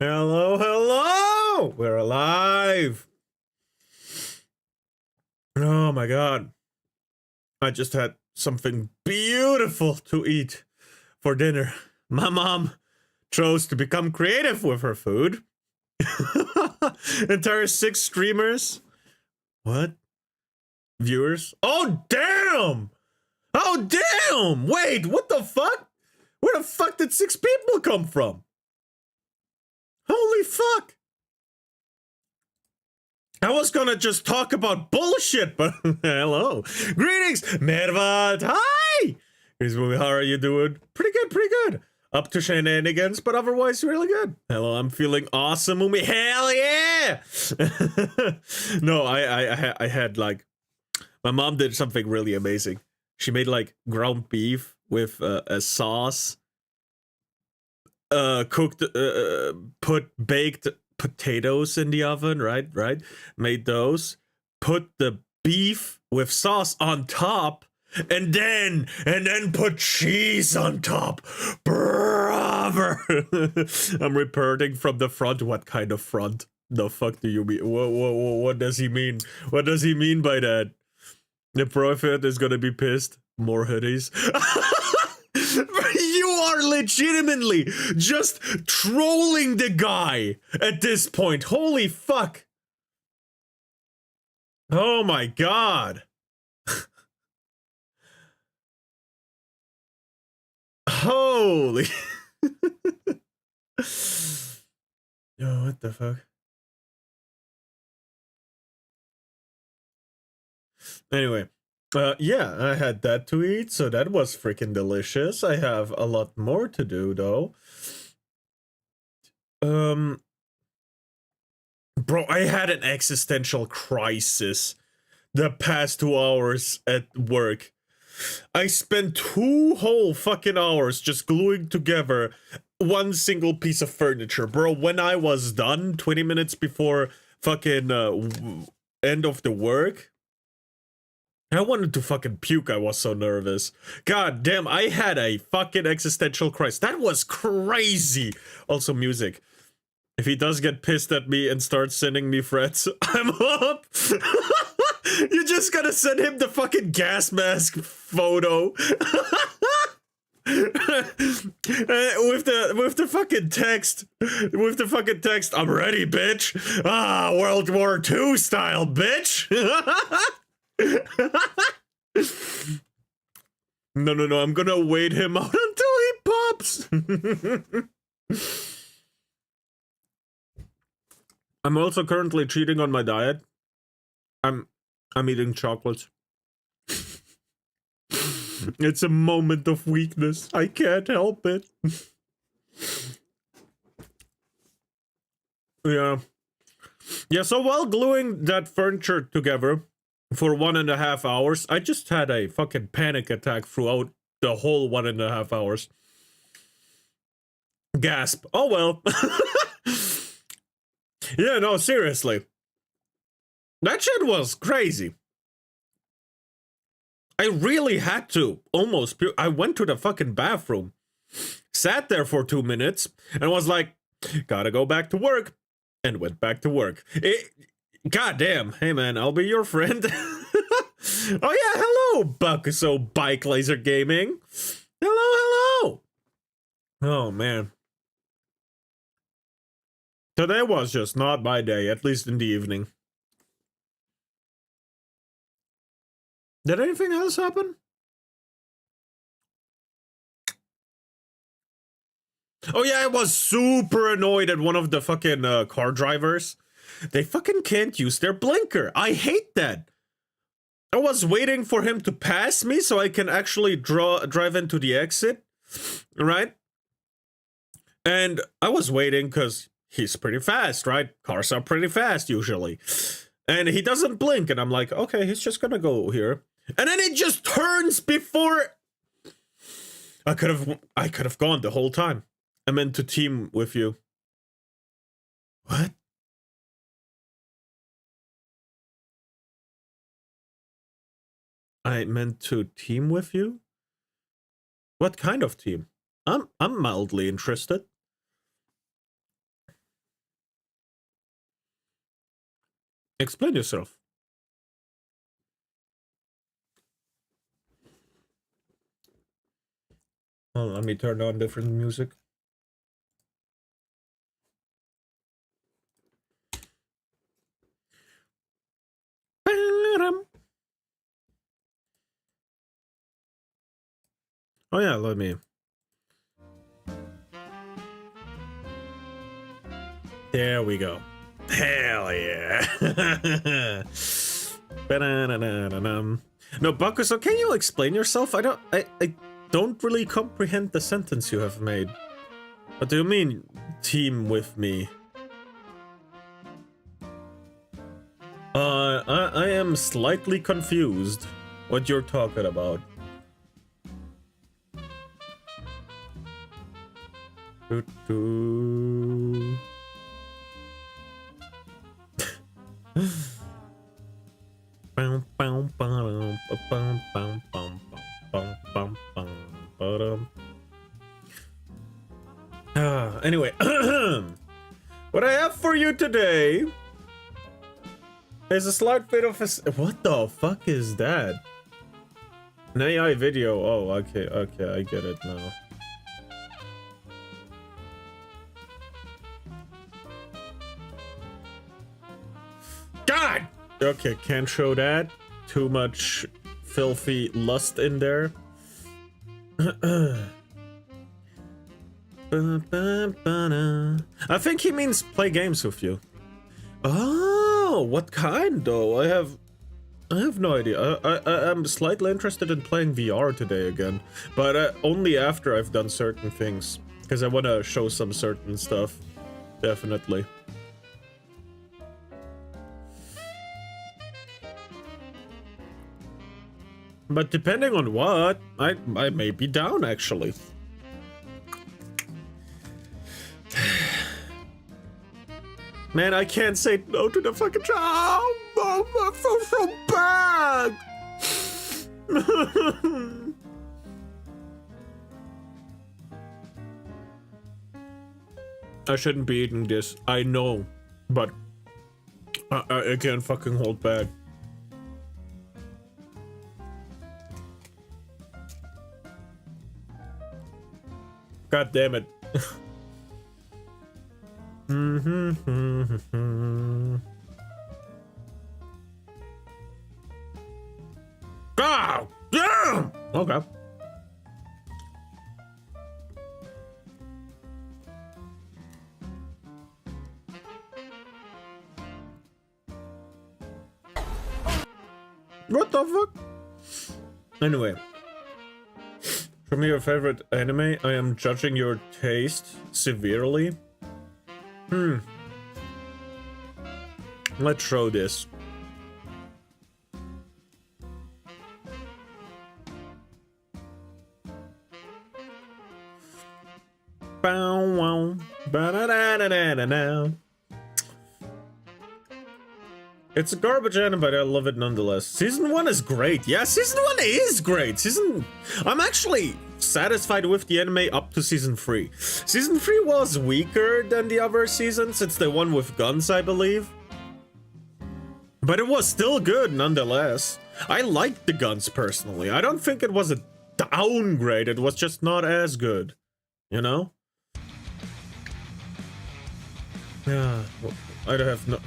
Hello, hello! We're alive! Oh my god. I just had something beautiful to eat for dinner. My mom chose to become creative with her food. Entire 6 streamers. What? Viewers? Oh, damn! Oh, damn! Wait, what the fuck? Where the fuck did 6 people come from? Holy fuck! I was gonna just talk about bullshit, but hello. Greetings, Mervat. Hi! Here's Mumi. How are you doing? Pretty good, pretty good. Up to shenanigans, but otherwise really good. Hello, I'm feeling awesome, Mumi. Hell yeah! No, I had like, my mom did something really amazing. She made like ground beef with a sauce, cooked, put baked potatoes in the oven, right? Made those, put the beef with sauce on top, and then put cheese on top. Bravo! I'm reporting from the front. What kind of front? The fuck do you mean? What does he mean? What does he mean by that? The prophet is gonna be pissed. More hoodies. You are legitimately just trolling the guy at this point. Holy fuck. Oh my god. Holy. Yo, what the fuck? Anyway, yeah, I had that to eat, so that was freaking delicious. I have a lot more to do, though. Bro, I had an existential crisis the past 2 hours at work. I spent 2 whole fucking hours just gluing together one single piece of furniture. Bro, when I was done, 20 minutes before fucking end of the work, I wanted to fucking puke. I was so nervous. God damn, I had a fucking existential crisis. That was crazy. Also, music. If he does get pissed at me and starts sending me threats, I'm up. You just gotta send him the fucking gas mask photo. With the fucking text. With the fucking text, I'm ready, bitch. Ah, World War II style, bitch. No, I'm gonna wait him out until he pops. I'm also currently cheating on my diet. I'm eating chocolates. It's a moment of weakness. I can't help it. Yeah. Yeah, so while gluing that furniture together for 1.5 hours, I just had a fucking panic attack throughout the whole 1.5 hours. Gasp. Oh well. Yeah, no, seriously. That shit was crazy. I really had to almost puke. I went to the fucking bathroom, sat there for 2 minutes, and was like, gotta go back to work, and went back to work. God damn. Hey man, I'll be your friend. Oh yeah, hello, Buckaso Bike Laser Gaming. Hello. Oh man. Today was just not my day, at least in the evening. Did anything else happen? Oh yeah, I was super annoyed at one of the fucking car drivers. They fucking can't use their blinker. I hate that. I was waiting for him to pass me so I can actually drive into the exit, right? And I was waiting because he's pretty fast, right? Cars are pretty fast usually. And he doesn't blink, and I'm like, okay, he's just gonna go here. And then it just turns before I could have gone the whole time. I meant to team with you. What? I meant to team with you? What kind of team? I'm mildly interested. Explain yourself. Well, let me turn on different music. Oh yeah, let me. There we go. Hell yeah. No, Bakuso, can you explain yourself? I don't really comprehend the sentence you have made. What do you mean, team with me? I am slightly confused what you're talking about. Anyway, what I have for you today is a slight bit of a... What the fuck is that? An AI video. Oh, okay, I get it now. God! Okay, can't show that. Too much filthy lust in there. I think he means play games with you. Oh, what kind though? I have no idea. I'm slightly interested in playing VR today again, but only after I've done certain things, because I want to show some certain stuff. Definitely. But depending on what, I may be down actually. Man, I can't say no to the fucking job. Oh, I feel so bad. I shouldn't be eating this. I know, but I can't fucking hold back. God damn it. Oh, damn! Okay. What the fuck? Anyway. Show me your favorite anime. I am judging your taste severely. Let's show this. Bow wow. Ba-da-da-da-da-da-da. It's a garbage anime, but I love it nonetheless. Season 1 is great. Yeah, season 1 is great. I'm actually satisfied with the anime up to season 3. Season 3 was weaker than the other seasons. It's the one with guns, I believe. But it was still good nonetheless. I liked the guns personally. I don't think it was a downgrade. It was just not as good. You know? Yeah, well, I don't have no...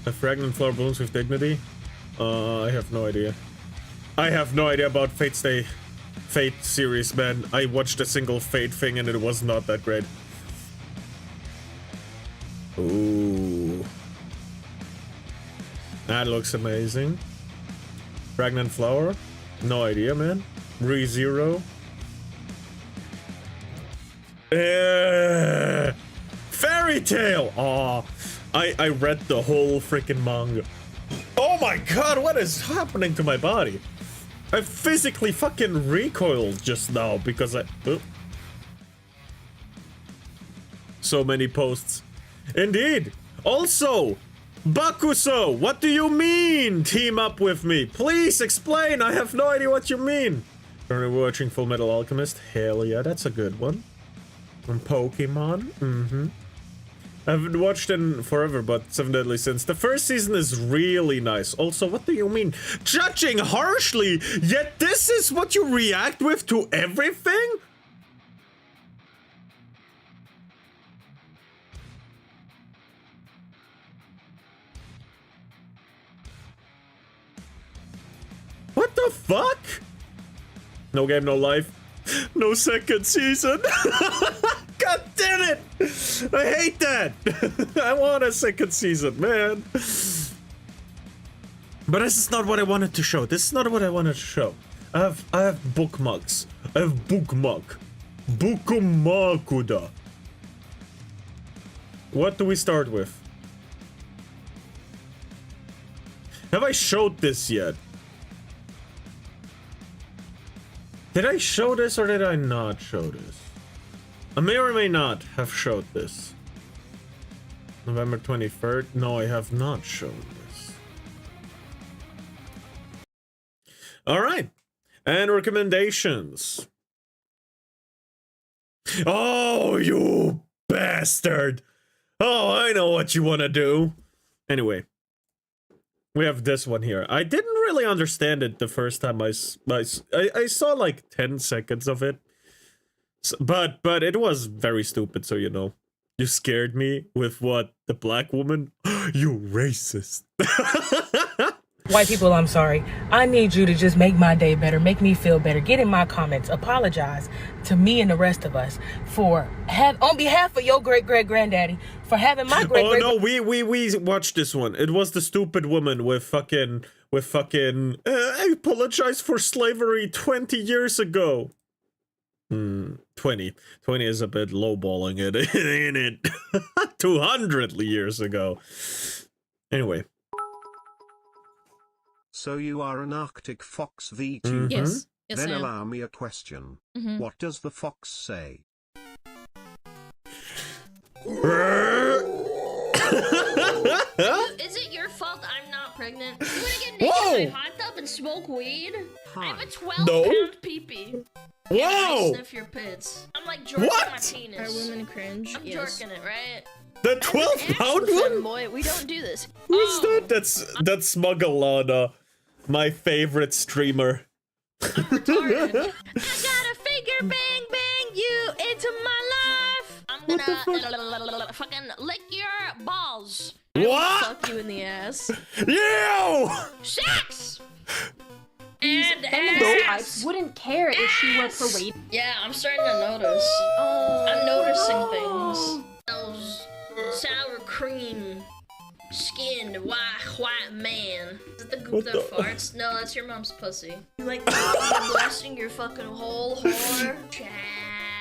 A fragrant flower blooms with dignity? I have no idea. I have no idea about Fate series, man. I watched a single Fate thing and it was not that great. Ooh. That looks amazing. Fragrant flower? No idea, man. ReZero? Fairy Tail! Aw. I read the whole freaking manga. Oh my god, what is happening to my body? I physically fucking recoiled just now because so many posts. Indeed. Also, Bakuso, what do you mean team up with me? Please explain, I have no idea what you mean. Currently watching Full Metal Alchemist. Hell yeah, that's a good one. And Pokemon. I haven't watched in forever, but Seven Deadly Sins. The first season is really nice. Also, what do you mean? Judging harshly, yet this is what you react with to everything? What the fuck? No game, no life. No second season. God damn it! I hate that! I want a second season, man. But this is not what I wanted to show. This is not what I wanted to show. I have bookmarks. I have bookmark. Bookmarkuda. What do we start with? Have I showed this yet? Did I show this or did I not show this? I may or may not have showed this. November 23rd? No, I have not shown this. Alright. And recommendations. Oh, you bastard! Oh, I know what you want to do. Anyway. We have this one here. I didn't really understand it the first time I saw like 10 seconds of it. So, but it was very stupid, so you know. You scared me with what? The black woman? You racist. White people, I'm sorry. I need you to just make my day better, make me feel better. Get in my comments, apologize to me and the rest of us for on behalf of your great-great-granddaddy for having my great. Oh no, we watched this one. It was the stupid woman with fucking I apologize for slavery 20 years ago. 20 is a bit lowballing it, ain't it? 200 years ago. Anyway. So you are an Arctic fox VTuber? Yes. Yes, Then I am. allow me a question. What does the fox say? Is it your fault I'm not pregnant? You wanna get naked in my hot tub and smoke weed? I have a 12-pound pee-pee. I sniff your pits. I'm like jerking my penis. Are women cringe? I'm jerking it, right? The 12-pound one? Boy, we don't do this. Who's that? That's Smuggalana, my favorite streamer. I'm retarded. I gotta figure bang bang you into my life. I'm gonna fucking lick your balls. What? Fuck you in the ass. Yeah! Sex! And Feminist wouldn't care if she were parade. Yeah, I'm starting to notice. I'm noticing things. Those sour cream skinned white man. Is it the goop that farts? No, that's your mom's pussy. You like blasting your fucking whole whore?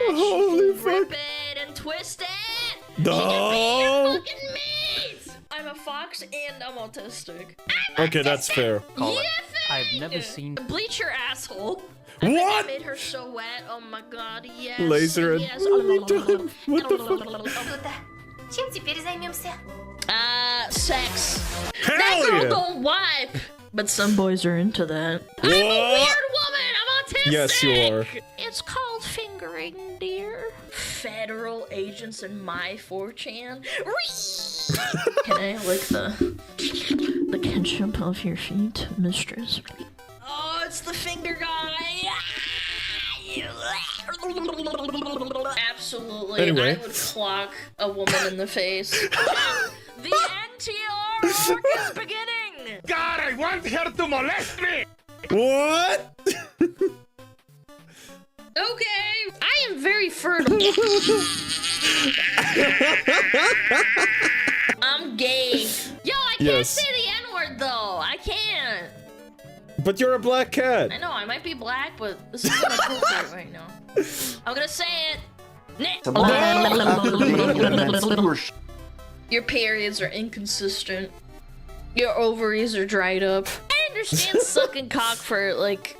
Holy fuck. Rip it and twist it. No. She can be your fucking meat. I'm a fox and I'm autistic. Okay, that's fair. Yeah, I've never seen. Bleach your asshole. What? I made her so wet. Oh my god, yes. Laser and yes. what the fuck? Чем теперь займемся? Sex. Hell That girl yeah! don't wipe. But some boys are into that. I'm a weird woman. I'm autistic. Yes, you are. It's called fingering, dear. Federal agents in my 4chan. Can I lick the ketchup off your feet, mistress? Oh, it's the finger guy. Absolutely. Anyway. I would clock a woman in the face. The NTR arc is beginning! God, I want her to molest me! What? Okay, I am very fertile. I'm gay. Yo, I can't say the N-word though. I can't. But you're a black cat. I know, I might be black, but this is what I'm cool for right now. I'm gonna say it. Your periods are inconsistent. Your ovaries are dried up. I understand sucking cock for, like,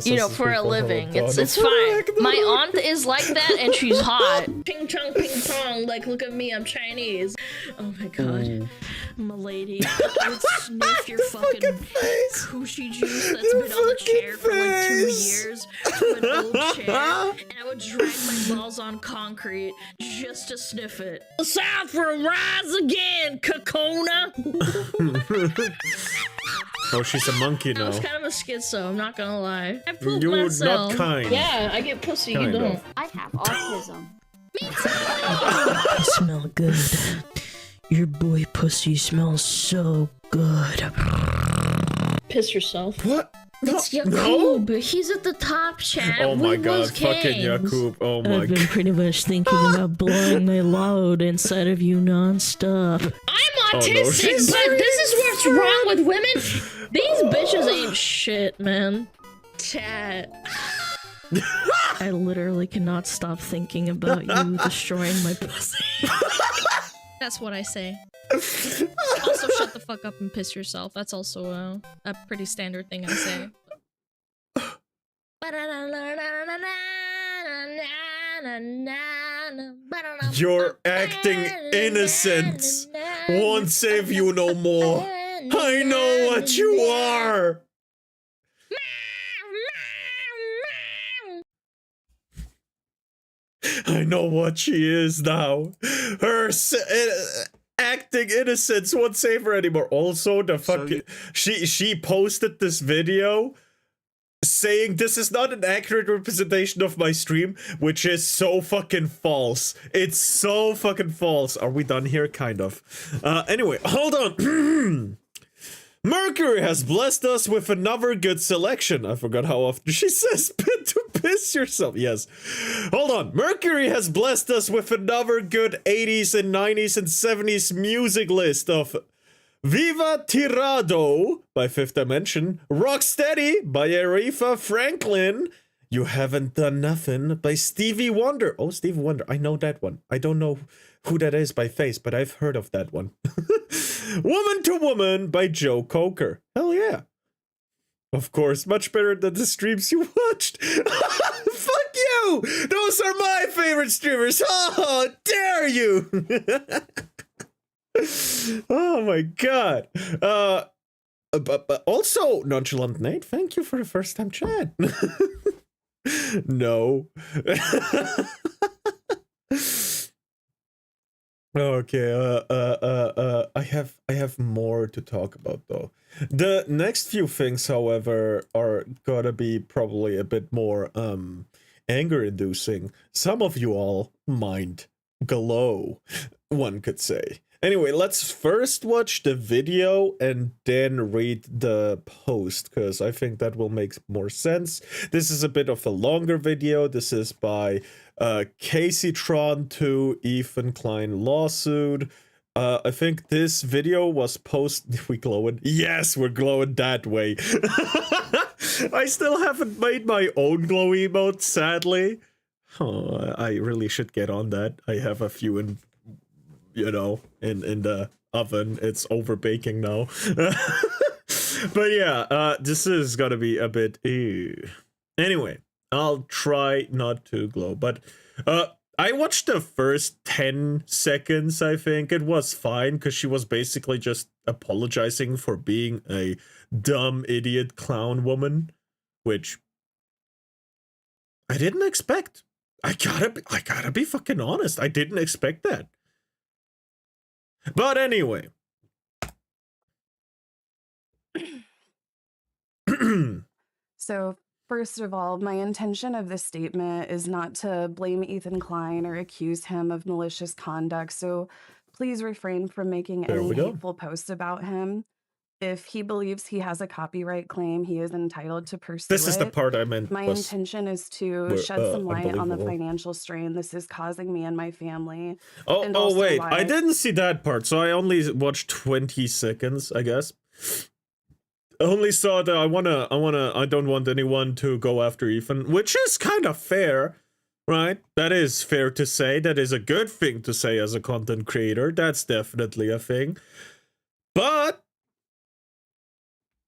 you know, for a living. It's fine. My aunt is like that, and she's hot. Ping chong, ping pong. Like, look at me, I'm Chinese. Oh my god, milady, I would sniff your fucking coochie juice that's been on the chair for like 2 years, from an old chair, and I would drag my balls on concrete just to sniff it. The South will rise again, Kakona. Oh, she's a monkey I now. was kind of a schizo, I'm not gonna lie. I pooped You're myself. not kind. Yeah, I get pussy, Kind you don't. of. I have autism. I smell good. Your boy pussy smells so good. Piss yourself. What? It's No. Yakub. He's at the top, chat. Oh my We god, was fucking kings. Yakub. Oh my I've been god. pretty much thinking about blowing my load inside of you non-stop. I'm no, autistic, she's but this is what's wrong with women. These bitches ain't shit, man. Chat. I literally cannot stop thinking about you destroying my pussy. That's what I say. Also, shut the fuck up and piss yourself. That's also a pretty standard thing I say. Your acting innocence won't save you no more. I know what you are. I know what she is now. Her acting innocence won't save her anymore. Also, the So fucking she posted this video saying this is not an accurate representation of my stream, which is so fucking false. It's so fucking false. Are we done here? Kind of. Anyway, hold on. Mercury has blessed us with another good selection. I forgot how often she says to piss yourself. Yes. Hold on. Mercury has blessed us with another good 80s and 90s and 70s music list of Viva Tirado by Fifth Dimension, Rocksteady by Aretha Franklin, You Haven't Done Nothing by Stevie Wonder. Oh, Stevie Wonder. I know that one. I don't know who that is by face, but I've heard of that one. Woman to Woman by Joe Cocker. Hell yeah. Of course, much better than the streams you watched. Fuck you! Those are my favorite streamers. Oh, dare you! Oh my god. But also, Nonchalant Nate, thank you for the first time chat. No. Okay, I have more to talk about though. The next few things, however, are gonna be probably a bit more anger inducing. Some of you all mind glow, one could say. Anyway, let's first watch the video and then read the post, because I think that will make more sense. This is a bit of a longer video. This is by CaseyTron2 Ethan Klein lawsuit. I think this video was posted. We glowing? Yes, we're glowing that way. I still haven't made my own glow emote, sadly. Oh, I really should get on that. I have a few in, you know, in the oven. It's over baking now. But yeah, this is gonna be a bit anyway, I'll try not to glow, but I watched the first 10 seconds. I think it was fine because she was basically just apologizing for being a dumb idiot clown woman, which I didn't expect. I gotta be fucking honest. I didn't expect that. But anyway. So, first of all, my intention of this statement is not to blame Ethan Klein or accuse him of malicious conduct. So, please refrain from making There any we go. hateful posts about him. If he believes he has a copyright claim, he is entitled to pursue This is the it. part I meant My was intention is to were, shed some light on the unbelievable. financial strain this is causing me and my family. Oh, and oh also wait, why I didn't see that part, so I only watched 20 seconds, I guess. I only saw that I don't want anyone to go after Ethan, which is kind of fair, right? That is fair to say. That is a good thing to say as a content creator. That's definitely a thing. But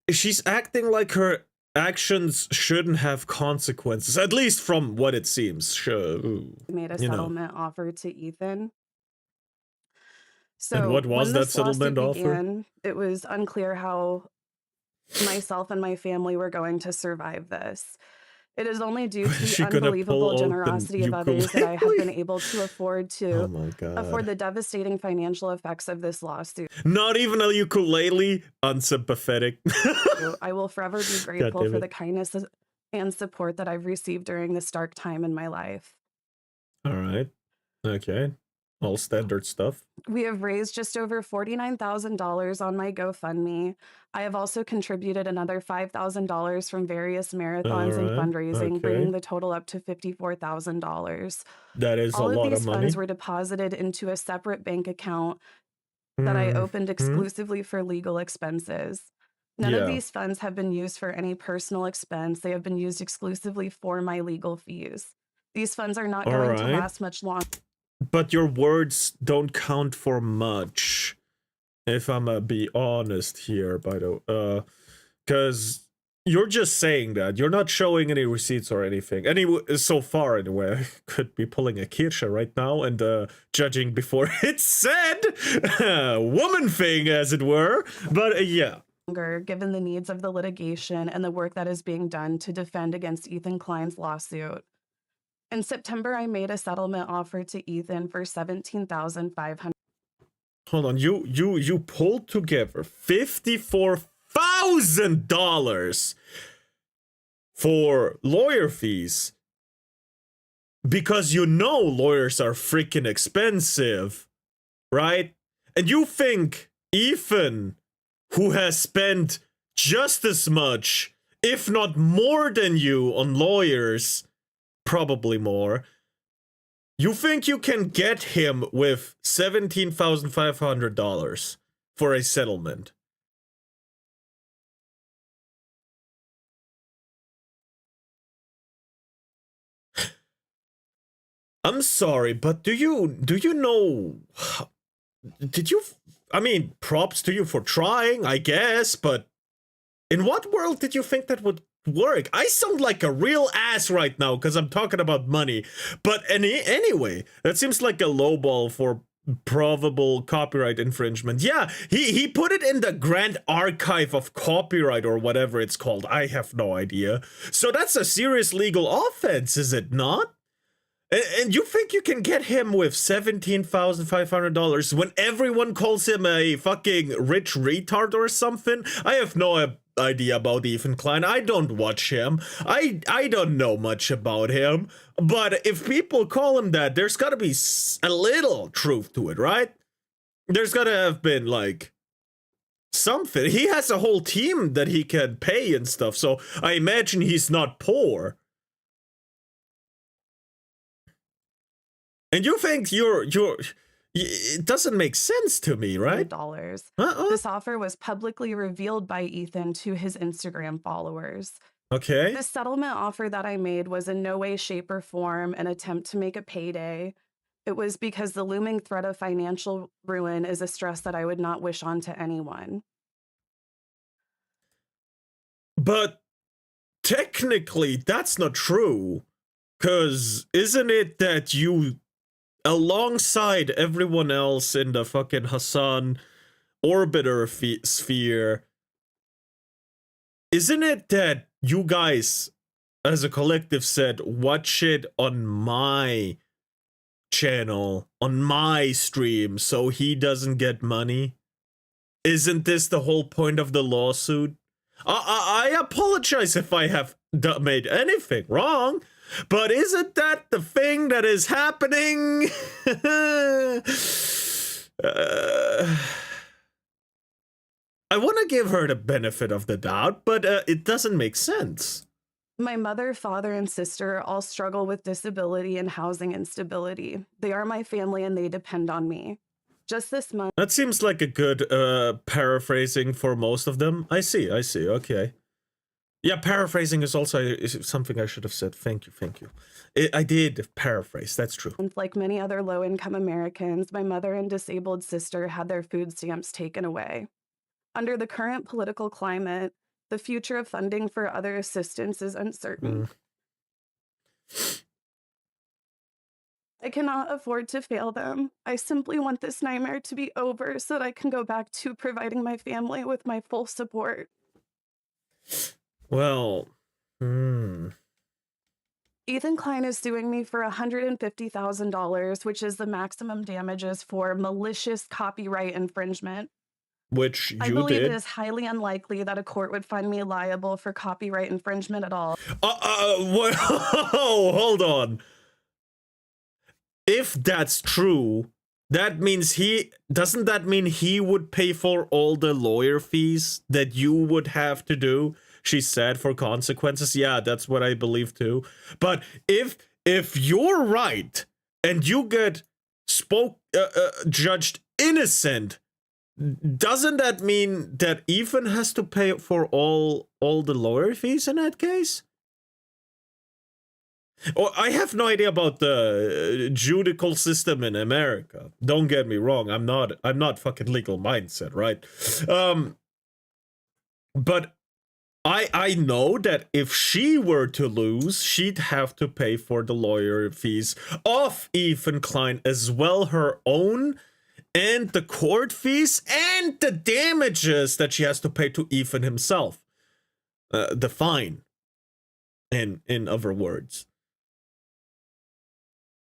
she's acting like her actions shouldn't have consequences, at least from what it seems. Sure. Made a You know. settlement offer to Ethan. So And what was when that this lawsuit settlement offer? began, it was unclear how myself and my family were going to survive this. It is only due to Is the she gonna unbelievable pull out the generosity of others that I have been ukulele? able to afford Oh to my afford god. the devastating financial effects of this lawsuit. Not even a ukulele? Unsympathetic. So I will forever be God grateful damn for it. the kindness and support that I've received during this dark time in my life. Alright. Okay. All standard stuff. We have raised just over $49,000 on my GoFundMe. I have also contributed another $5,000 from various marathons and Alright. fundraising, bringing Okay. the total up to $54,000. That is a All of lot of these money. funds were deposited into a separate bank account that I opened exclusively for legal expenses. None of Yeah. these funds have been used for any personal expense. They have been used exclusively for my legal fees. These funds are not going to Alright. last much longer. But your words don't count for much. If I'm gonna be honest here, by the way. Because you're just saying that. You're not showing any receipts or anything. So far, anyway. I could be pulling a Kirsche right now and judging before it's said. Woman thing, as it were. But yeah. Given the needs of the litigation and the work that is being done to defend against Ethan Klein's lawsuit. In September, I made a settlement offer to Ethan for $17,500. Hold on, you pulled together $54,000 for lawyer fees because you know lawyers are freaking expensive, right? And you think Ethan, who has spent just as much, if not more than you on lawyers, probably more, you think you can get him with $17,500 for a settlement? I'm sorry, but do you know, I mean, props to you for trying, I guess, but in what world did you think that would work? I sound like a real ass right now because I'm talking about money. But anyway, that seems like a lowball for probable copyright infringement. Yeah, he put it in the Grand Archive of Copyright or whatever it's called. I have no idea. So that's a serious legal offense, is it not? And you think you can get him with $17,500 when everyone calls him a fucking rich retard or something? I have no idea about Ethan Klein. I don't watch him. I don't know much about him. But if people call him that, there's gotta be a little truth to it, right? There's gotta have been, like, something. He has a whole team that he can pay and stuff, so I imagine he's not poor. And you think it doesn't make sense to me, right? This offer was publicly revealed by Ethan to his Instagram followers. Okay. This settlement offer that I made was in no way, shape, or form an attempt to make a payday. It was because the looming threat of financial ruin is a stress that I would not wish on to anyone. But technically, that's not true. Because isn't it that you, alongside everyone else in the fucking Hassan orbiter sphere, isn't it that you guys, as a collective, said, watch it on my channel, on my stream, so he doesn't get money? Isn't this the whole point of the lawsuit? I apologize if I have made anything wrong, but isn't that the thing that is happening? I want to give her the benefit of the doubt, but it doesn't make sense. My mother, father, and sister all struggle with disability and housing instability. They are my family and they depend on me. Just this month. That seems like a good paraphrasing for most of them. I see, okay. Yeah, paraphrasing is also something I should have said. Thank you. I did paraphrase, that's true. Like many other low-income Americans, my mother and disabled sister had their food stamps taken away. Under the current political climate, The future of funding for other assistance is uncertain. I cannot afford to fail them. I simply want this nightmare to be over so that I can go back to providing my family with my full support. Well, Ethan Klein is suing me for $150,000, which is the maximum damages for malicious copyright infringement. which I you believe did. it is highly unlikely that a court would find me liable for copyright infringement at all. What? Hold on. If that's true, that means doesn't that mean he would pay for all the lawyer fees that you would have to do? She said for consequences. Yeah, that's what I believe too. But if you're right and you get judged innocent, doesn't that mean that Ethan has to pay for all the lawyer fees in that case? Or I have no idea about the judicial system in America. Don't get me wrong. I'm not fucking legal mindset, right? But I know that if she were to lose, she'd have to pay for the lawyer fees of Ethan Klein as well, her own, and the court fees, and the damages that she has to pay to Ethan himself. The fine, in other words.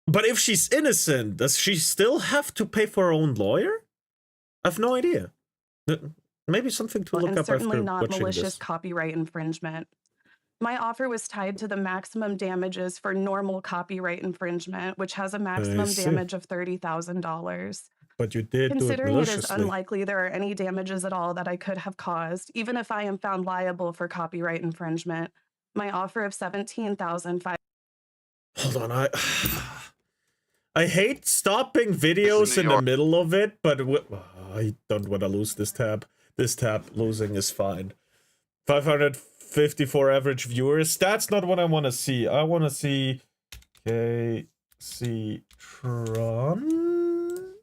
But if she's innocent, does she still have to pay for her own lawyer? I have no idea. Maybe something to look And up certainly after not watching malicious this. copyright infringement. My offer was tied to the maximum damages for normal copyright infringement, which has a maximum see. damage of $30,000. But you did do it Considering it is maliciously. unlikely there are any damages at all that I could have caused, even if I am found liable for copyright infringement, my offer of $17,500. Hold on, I hate stopping videos in the middle of it, but I don't want to lose this tab. This tab losing is fine. 554 average viewers. That's not what I want to see. I want to see KC Tron.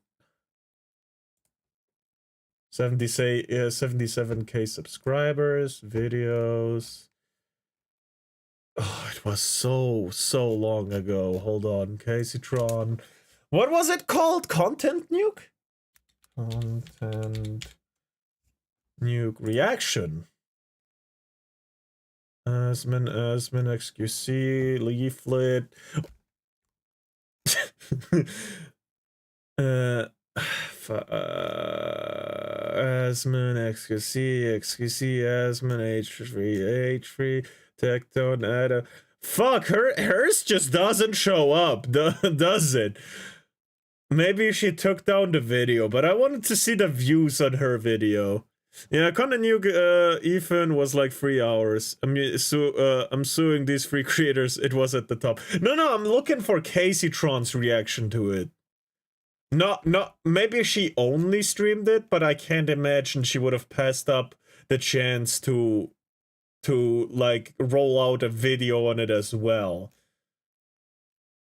77k subscribers, videos. Oh, it was so long ago. Hold on, Casey Tron. What was it called? Content nuke? Content nuke reaction. Asmin, XQC, leaflet. Asmin, XQC, Asmin, H3, Tectone, Ada. Fuck, hers just doesn't show up, does it? Maybe she took down the video, but I wanted to see the views on her video. Yeah, Content Nuke, Ethan was like 3 hours. I'm suing these 3 creators. It was at the top. No, I'm looking for Casey Tron's reaction to it. No, maybe she only streamed it, but I can't imagine she would have passed up the chance to like roll out a video on it as well.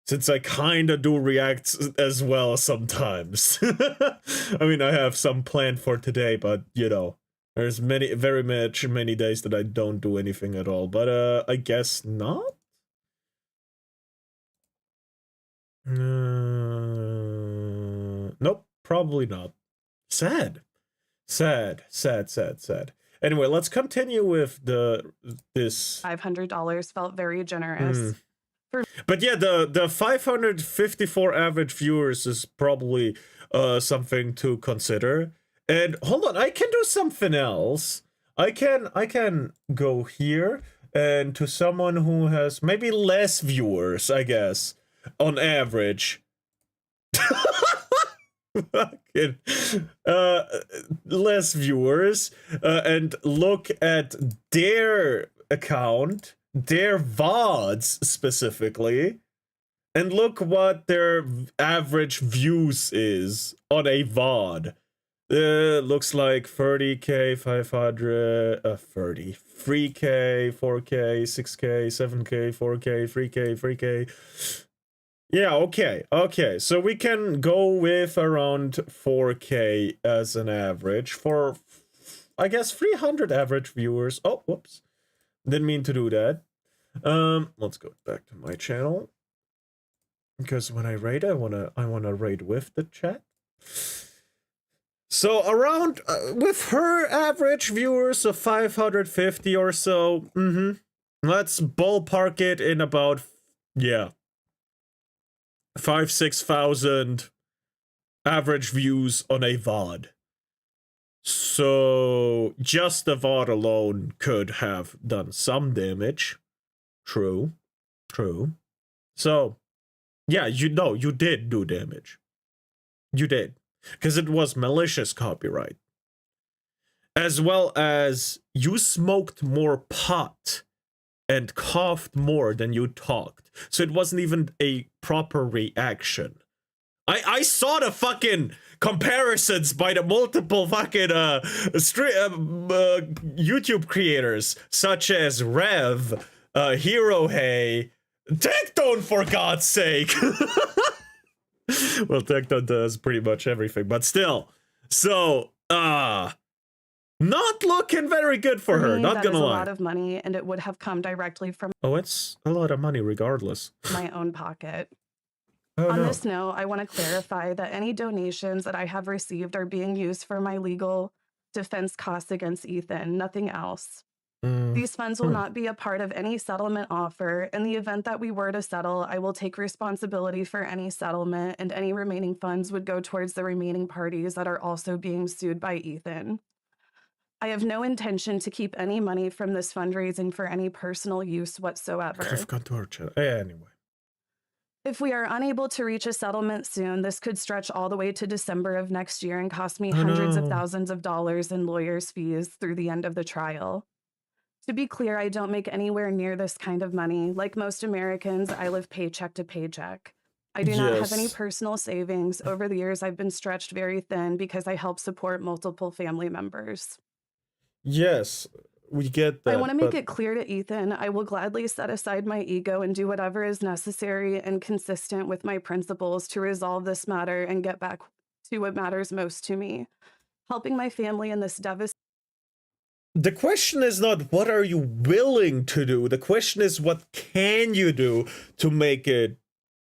Since I kinda do react as well sometimes. I mean, I have some planned for today, but you know, there's many days that I don't do anything at all. But I guess not. Nope, probably not. Sad. Anyway, let's continue with this. $500 felt very generous. But yeah, the 554 average viewers is probably something to consider. And hold on, I can do something else. I can go here and to someone who has maybe less viewers, I guess, on average. Fucking less viewers, and look at their account, their VODs specifically, and look what their average views is on a VOD. Looks like 30k, 500, 30, 3k, 4k, 6k, 7k, 4k, 3k, 3k. Yeah, okay, so we can go with around 4k as an average for I guess 300 average viewers. Oh, whoops. Didn't mean to do that. Let's go back to my channel. Because when I raid, I wanna raid with the chat. So around with her average viewers of 550 or so. Let's ballpark it in about 5,000-6,000 average views on a VOD. So just the VOD alone could have done some damage. True. So yeah, you did do damage. You did. Because it was malicious copyright. As well as you smoked more pot and coughed more than you talked. So it wasn't even a proper reaction. I saw the fucking comparisons by the multiple fucking YouTube creators, such as Rev, Hero Hey, Tectone, for God's sake. Well, Tectone does pretty much everything, but still. So, not looking very good for her, not gonna lie. That is a lot of money, and it would have come directly from it's a lot of money regardless. my own pocket. Oh, On no. this note, I want to clarify that any donations that I have received are being used for my legal defense costs against Ethan, nothing else. These funds will not be a part of any settlement offer. In the event that we were to settle, I will take responsibility for any settlement, and any remaining funds would go towards the remaining parties that are also being sued by Ethan. I have no intention to keep any money from this fundraising for any personal use whatsoever. Could have gone to her channel. Anyway. If we are unable to reach a settlement soon, this could stretch all the way to December of next year and cost me hundreds of thousands of dollars in lawyers' fees through the end of the trial. To be clear, I don't make anywhere near this kind of money. Like most Americans, I live paycheck to paycheck. I do not have any personal savings. Over the years, I've been stretched very thin because I help support multiple family members. Yes, we get that. I want to make it clear to Ethan, I will gladly set aside my ego and do whatever is necessary and consistent with my principles to resolve this matter and get back to what matters most to me. Helping my family in this devastating... The question is not what are you willing to do. The question is what can you do to make it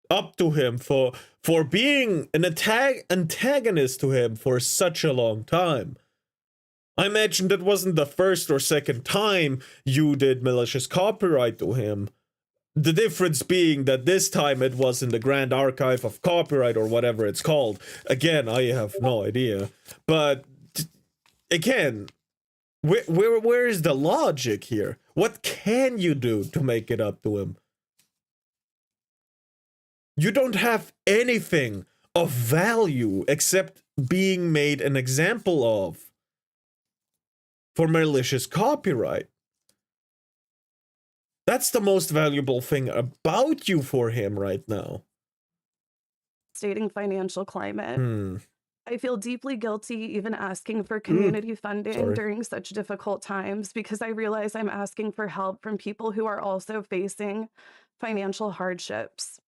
up to him for being an antagonist to him for such a long time. I imagine that wasn't the first or second time you did malicious copyright to him. The difference being that this time it was in the Grand Archive of Copyright or whatever it's called. Again, I have no idea. But again, where is the logic here? What can you do to make it up to him? You don't have anything of value except being made an example of for malicious copyright. That's the most valuable thing about you for him right now. Stating financial climate. I feel deeply guilty even asking for community funding during such difficult times because I realize I'm asking for help from people who are also facing financial hardships.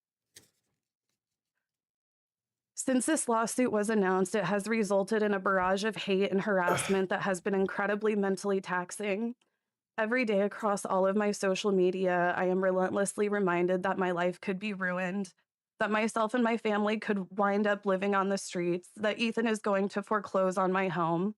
Since this lawsuit was announced, it has resulted in a barrage of hate and harassment that has been incredibly mentally taxing. Every day across all of my social media, I am relentlessly reminded that my life could be ruined, that myself and my family could wind up living on the streets, that Ethan is going to foreclose on my home.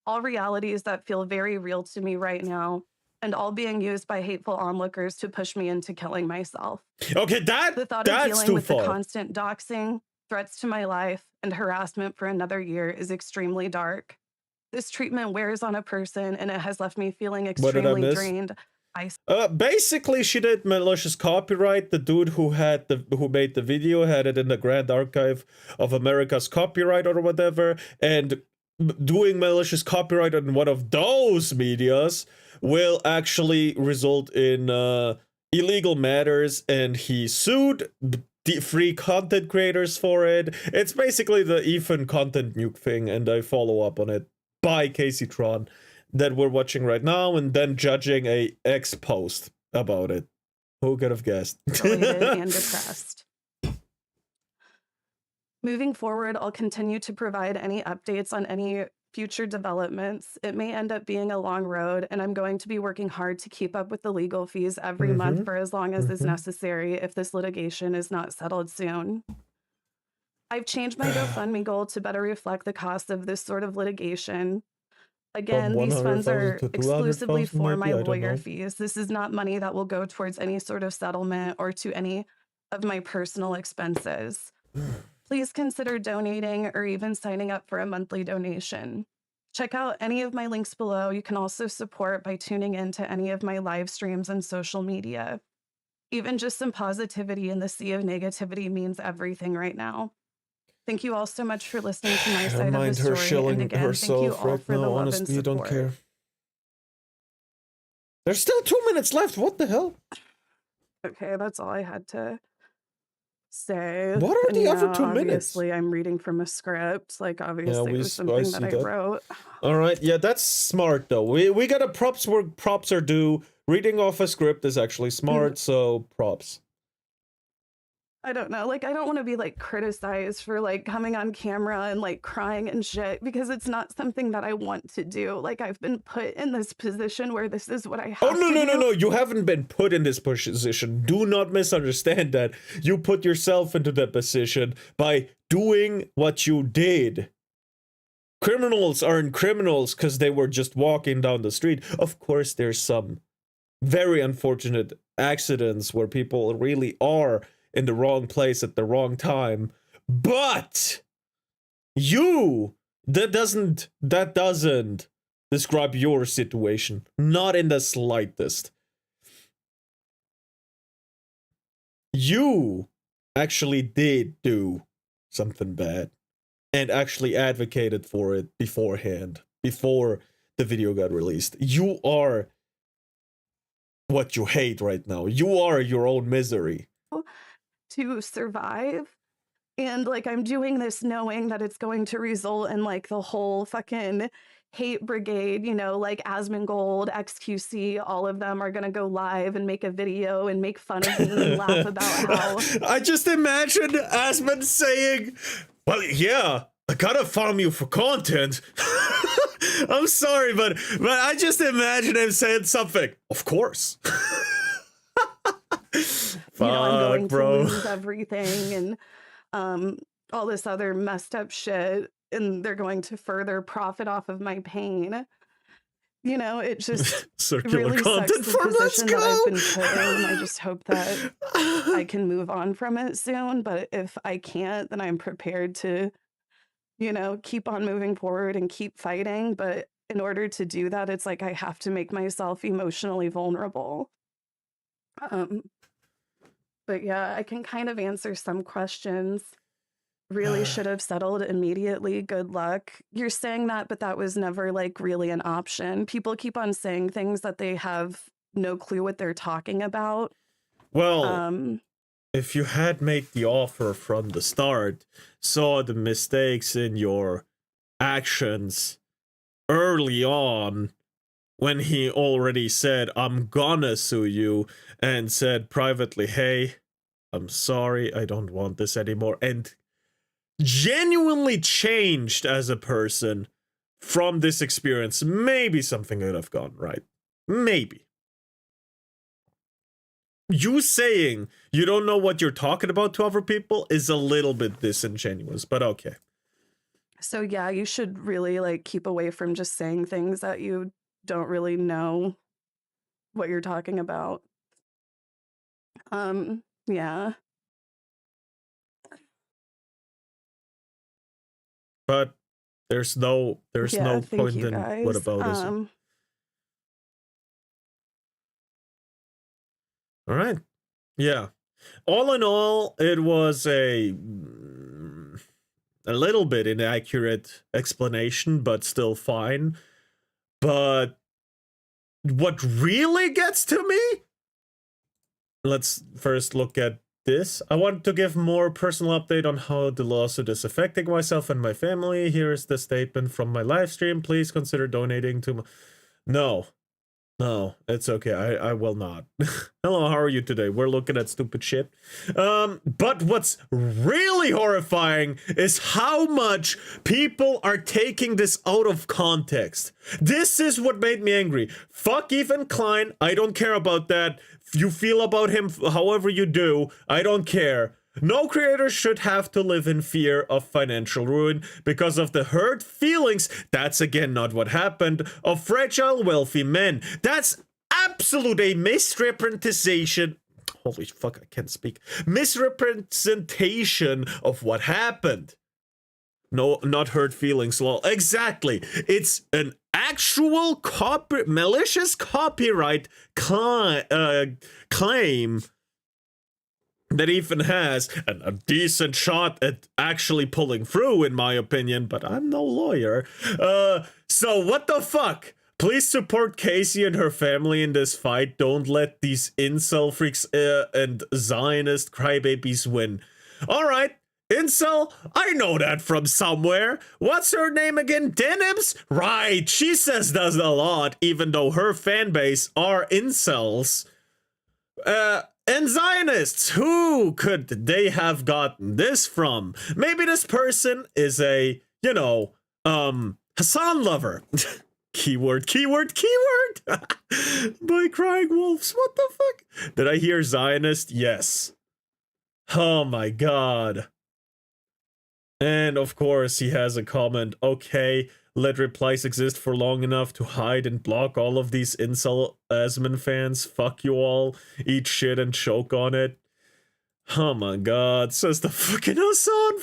All realities that feel very real to me right now, and all being used by hateful onlookers to push me into killing myself. Okay, the thought of that's dealing too with far. the constant doxing, threats to my life, and harassment for another year is extremely dark. This treatment wears on a person, and it has left me feeling extremely drained. Basically, she did malicious copyright. The dude who made the video had it in the Grand Archive of America's Copyright or whatever, and doing malicious copyright on one of those medias will actually result in illegal matters, and he sued the free content creators for it. It's basically the Ethan content nuke thing, and I follow up on it by Casey Tron that we're watching right now, and then judging a X post about it. Who could have guessed? Elated and depressed. Moving forward, I'll continue to provide any updates on any future developments. It may end up being a long road, and I'm going to be working hard to keep up with the legal fees every month for as long as is necessary if this litigation is not settled soon. I've changed my GoFundMe goal to better reflect the cost of this sort of litigation. Again, these funds are 100,000 to exclusively 200,000 for my maybe, I don't lawyer know. fees. This is not money that will go towards any sort of settlement or to any of my personal expenses. Please consider donating or even signing up for a monthly donation. Check out any of my links below. You can also support by tuning into any of my live streams and social media. Even just some positivity in the sea of negativity means everything right now. Thank you all so much for listening to my I side don't of the mind her story. shilling And again, thank you herself all right for the now. love and Honestly, you don't support. care. There's still 2 minutes left. What the hell? Okay, that's all I had to say. What are And the other yeah, 2 minutes? obviously, I'm reading from a script. Like, obviously, it was I something see that I that. wrote. All right, yeah, that's smart though. We got a props where props are due. Reading off a script is actually smart, so props. I don't know. Like, I don't want to be like criticized for like coming on camera and like crying and shit because it's not something that I want to do. Like, I've been put in this position where this is what I have Oh no to no do. no no! You haven't been put in this position. Do not misunderstand that. You put yourself into that position by doing what you did. Criminals aren't criminals because they were just walking down the street. Of course, there's some very unfortunate accidents where people really are in the wrong place at the wrong time. But that doesn't describe your situation. Not in the slightest. You actually did do something bad and actually advocated for it beforehand, before the video got released. You are what you hate right now. You are your own misery. To survive. And like, I'm doing this knowing that it's going to result in like the whole fucking hate brigade, you know, like Asmongold, XQC, all of them are gonna go live and make a video and make fun of me and laugh about how I just imagine Asmon saying, well, yeah, I gotta farm you for content. I'm sorry, but I just imagine him saying something. Of course. you know, I'm going bro. to lose everything and all this other messed up shit, and they're going to further profit off of my pain. You know, it just Circular really content sucks the for Let's position that I've Go. been put in. I just hope that I can move on from it soon. But if I can't, then I'm prepared to, you know, keep on moving forward and keep fighting. But in order to do that, it's like I have to make myself emotionally vulnerable. But yeah, I can kind of answer some questions. Really should have settled immediately. Good luck. You're saying that, but that was never like really an option. People keep on saying things that they have no clue what they're talking about. Well, if you had made the offer from the start, saw the mistakes in your actions early on, when he already said, I'm gonna sue you, and said privately, hey, I'm sorry, I don't want this anymore, and genuinely changed as a person from this experience, maybe something would have gone right. Maybe. You saying you don't know what you're talking about to other people is a little bit disingenuous, but okay. So yeah, you should really like keep away from just saying things that you don't really know what you're talking about. Yeah. But there's no Thank point you in guys. what about this. All right. Yeah. All in all, it was a little bit inaccurate explanation, but still fine. But what really gets to me? Let's first look at this. I want to give more personal update on how the lawsuit is affecting myself and my family. Here is the statement from my live stream. Please consider donating to my... No. No, it's okay. I will not. Hello, how are you today? We're looking at stupid shit. But what's really horrifying is how much people are taking this out of context. This is what made me angry. Fuck Ethan Klein. I don't care about that. You feel about him however you do. I don't care. No creator should have to live in fear of financial ruin because of the hurt feelings, that's again not what happened, of fragile wealthy men. That's absolute a misrepresentation. Holy fuck, I can't speak. Misrepresentation of what happened. No, not hurt feelings, lol. Exactly. It's an actual malicious copyright claim that Ethan has, and a decent shot at actually pulling through, in my opinion, but I'm no lawyer. So what the fuck? Please support Casey and her family in this fight. Don't let these incel freaks and Zionist crybabies win. Alright, incel, I know that from somewhere. What's her name again? Denims? Right, she says does a lot, even though her fan base are incels. And Zionists, who could they have gotten this from? Maybe this person is a, you know, Hassan lover. Keyword. By Crying Wolves. What the fuck? Did I hear Zionist? Yes. Oh my god. And of course he has a comment. Okay, let replies exist for long enough to hide and block all of these incel Asman fans. Fuck you all. Eat shit and choke on it. Oh my god, says the fucking Hassan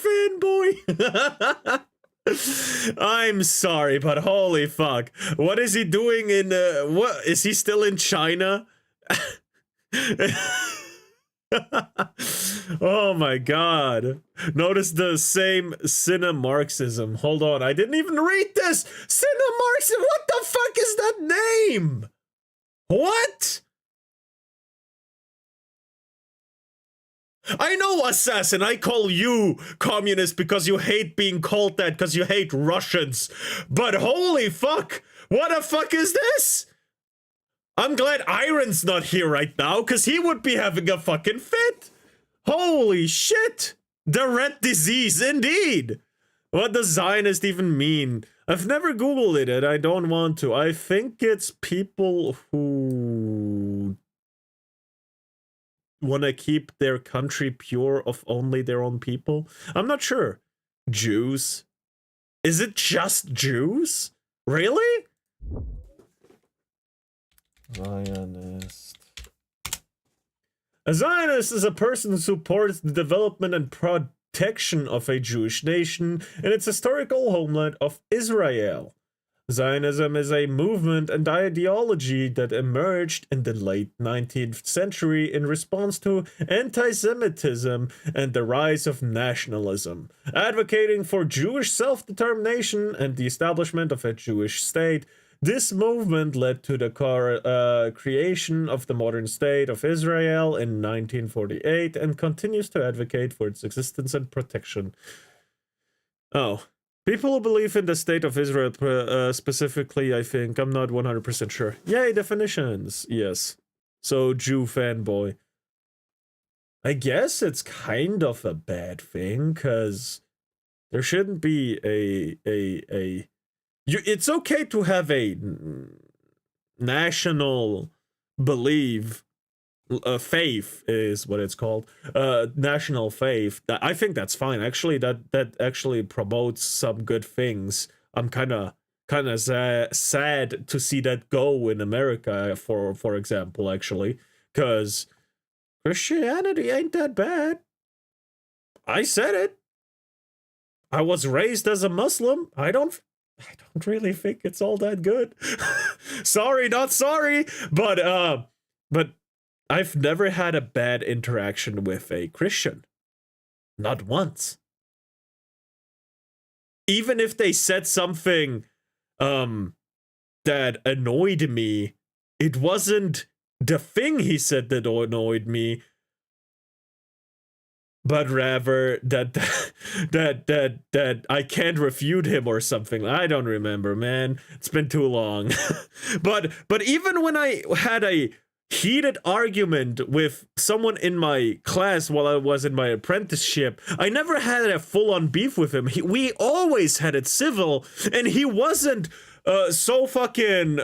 fanboy. I'm sorry, but holy fuck. What is he doing in, what? Is he still in China? Oh my god. Notice the same Marxism. Hold on, I didn't even read this! Marxism, what the fuck is that name? What? I know, Assassin, I call you communist because you hate being called that, because you hate Russians. But holy fuck, what the fuck is this? I'm glad Iron's not here right now, because he would be having a fucking fit. Holy shit. The red disease, indeed. What does Zionist even mean? I've never Googled it, and I don't want to. I think it's people who want to keep their country pure of only their own people. I'm not sure. Jews? Is it just Jews? Really? Zionist. A Zionist is a person who supports the development and protection of a Jewish nation in its historical homeland of Israel. Zionism is a movement and ideology that emerged in the late 19th century in response to anti-Semitism and the rise of nationalism, advocating for Jewish self-determination and the establishment of a Jewish state. This movement led to the creation of the modern state of Israel in 1948 and continues to advocate for its existence and protection. Oh. People who believe in the state of Israel specifically, I think. I'm not 100% sure. Yay, definitions. Yes. So, Jew fanboy. I guess it's kind of a bad thing, because there shouldn't be it's okay to have a national belief. Faith is what it's called. National faith. I think that's fine. Actually, that actually promotes some good things. I'm kind of sad to see that go in America, for example, actually, because Christianity ain't that bad. I said it. I was raised as a Muslim. I don't really think it's all that good. Sorry, not sorry, but I've never had a bad interaction with a Christian. Not once. Even if they said something that annoyed me, it wasn't the thing he said that annoyed me, but rather that that I can't refute him or something. I don't remember, man. It's been too long. but even when I had a heated argument with someone in my class while I was in my apprenticeship, I never had a full-on beef with him. We always had it civil, and he wasn't so fucking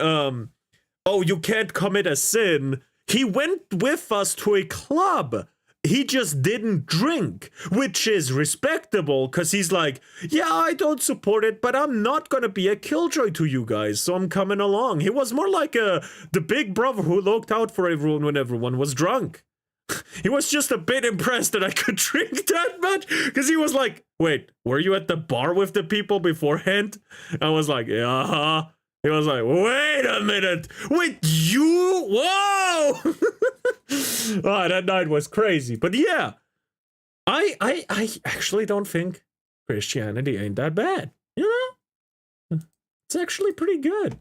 oh, you can't commit a sin. He went with us to a club. He just didn't drink, which is respectable, because he's like, yeah, I don't support it, but I'm not gonna be a killjoy to you guys, so I'm coming along. He was more like the big brother who looked out for everyone when everyone was drunk. He was just a bit impressed that I could drink that much, because he was like, wait, were you at the bar with the people beforehand? I was like, yeah. He was like, wait a minute, wait, you? Whoa! Oh, that night was crazy. But yeah, I actually don't think Christianity ain't that bad. You know? It's actually pretty good.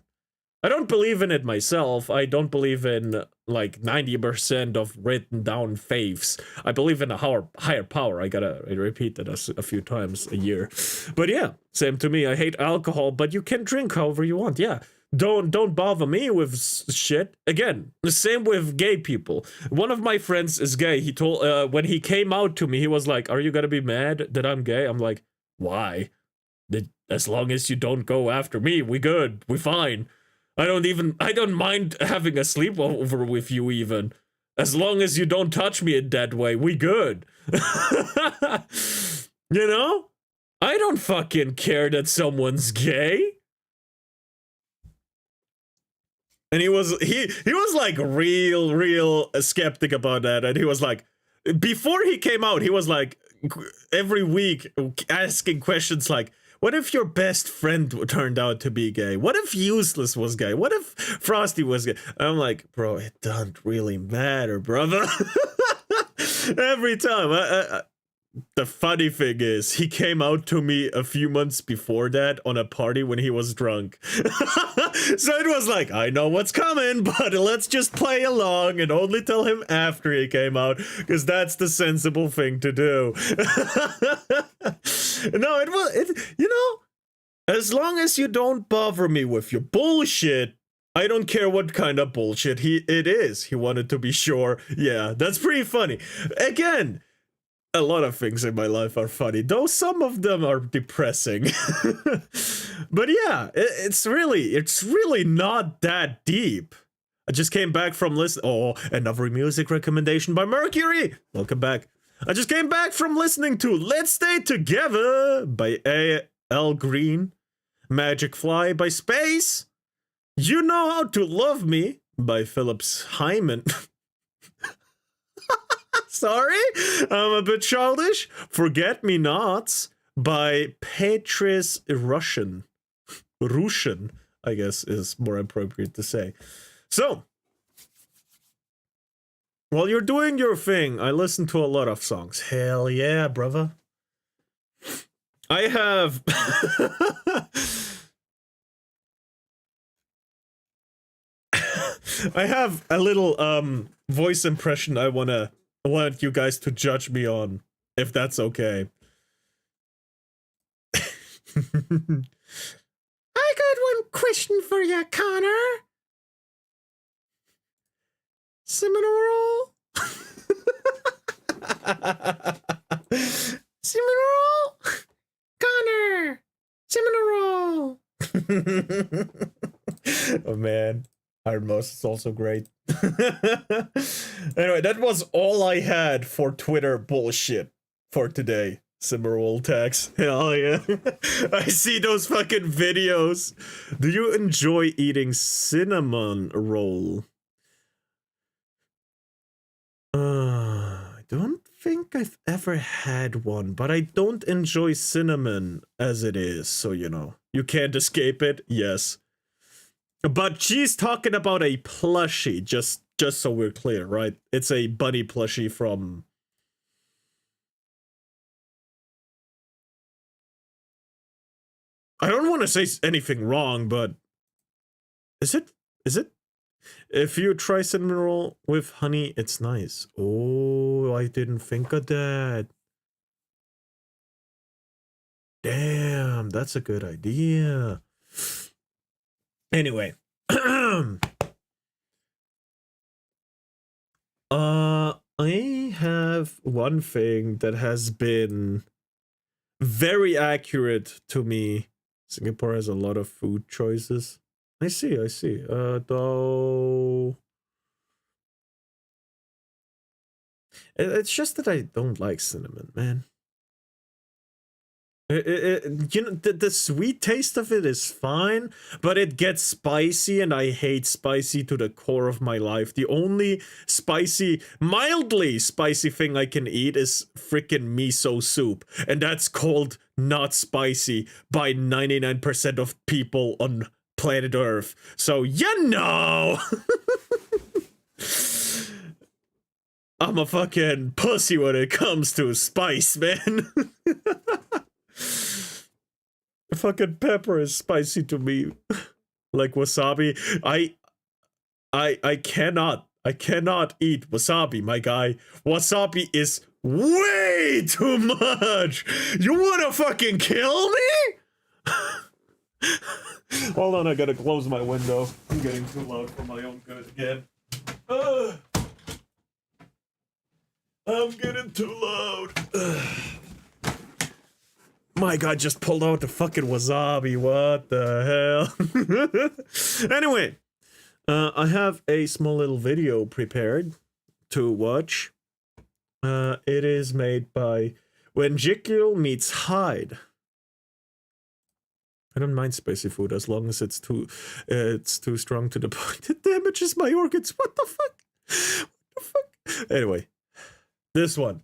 I don't believe in it myself. I don't believe in like 90% of written down faiths. I believe in a higher power. I repeat that a few times a year. But yeah, same to me. I hate alcohol, but you can drink however you want. Yeah. Don't bother me with shit. Again, the same with gay people. One of my friends is gay. He told when he came out to me, he was like, "Are you gonna be mad that I'm gay?" I'm like, "Why? As long as you don't go after me, we good. We fine. I don't mind having a sleepover with you even. As long as you don't touch me in that way, we good." You know? I don't fucking care that someone's gay. And he was like real skeptic about that. And he was like, before he came out, he was like every week asking questions like, what if your best friend turned out to be gay? What if Useless was gay? What if Frosty was gay? I'm like, bro, it doesn't really matter, brother. Every time. The funny thing is, he came out to me a few months before that on a party when he was drunk. So it was like, I know what's coming, but let's just play along and only tell him after he came out, because that's the sensible thing to do. No, you know, as long as you don't bother me with your bullshit, I don't care what kind of bullshit it is. He wanted to be sure. Yeah, that's pretty funny. Again, a lot of things in my life are funny, though some of them are depressing. But yeah, it's really not that deep. I just came back from another music recommendation by Mercury. Welcome back. I just came back from listening to Let's Stay Together by A.L. Green, Magic Fly by Space, You Know How to Love Me by Phillips Hyman. Sorry, I'm a bit childish. Forget Me Nots by Petrus Russian, I guess is more appropriate to say. So, while you're doing your thing, I listen to a lot of songs. Hell yeah, brother. I have... I have a little voice impression I want you guys to judge me on, if that's okay. I got one question for you, Connor. Cinnamon roll? Cinnamon roll? Connor! Cinnamon roll! Oh man, Iron Mouse is also great. Anyway, that was all I had for Twitter bullshit for today. Cinnamon roll tags. Hell yeah. I see those fucking videos. Do you enjoy eating cinnamon roll? I don't think I've ever had one, but I don't enjoy cinnamon as it is, so you know. You can't escape it, yes. But she's talking about a plushie, just so we're clear, right? It's a bunny plushie from... I don't want to say anything wrong, but... Is it? If you try cinnamon roll with honey, it's nice. Oh, I didn't think of that. That's a good idea. Anyway. I have one thing that has been very accurate to me. Singapore has a lot of food choices. I see. Though it's just that I don't like cinnamon, man. You know, the sweet taste of it is fine, but it gets spicy, and I hate spicy to the core of my life. The only spicy, mildly spicy thing I can eat is freaking miso soup, and that's called not spicy by 99% of people on planet Earth. So, you know! I'm a fucking pussy when it comes to spice, man. Fucking pepper is spicy to me. Like wasabi. I cannot eat wasabi, my guy. Wasabi is way too much. You wanna fucking kill me? Hold on, I gotta close my window. I'm getting too loud for my own good again. I'm getting too loud. My God, just pulled out the fucking wasabi. What the hell? Anyway, I have a small little video prepared to watch. It is made by When Jekyll Meets Hyde. I don't mind spicy food as long as it's too strong to the point it damages my organs. What the fuck? What the fuck? Anyway, this one.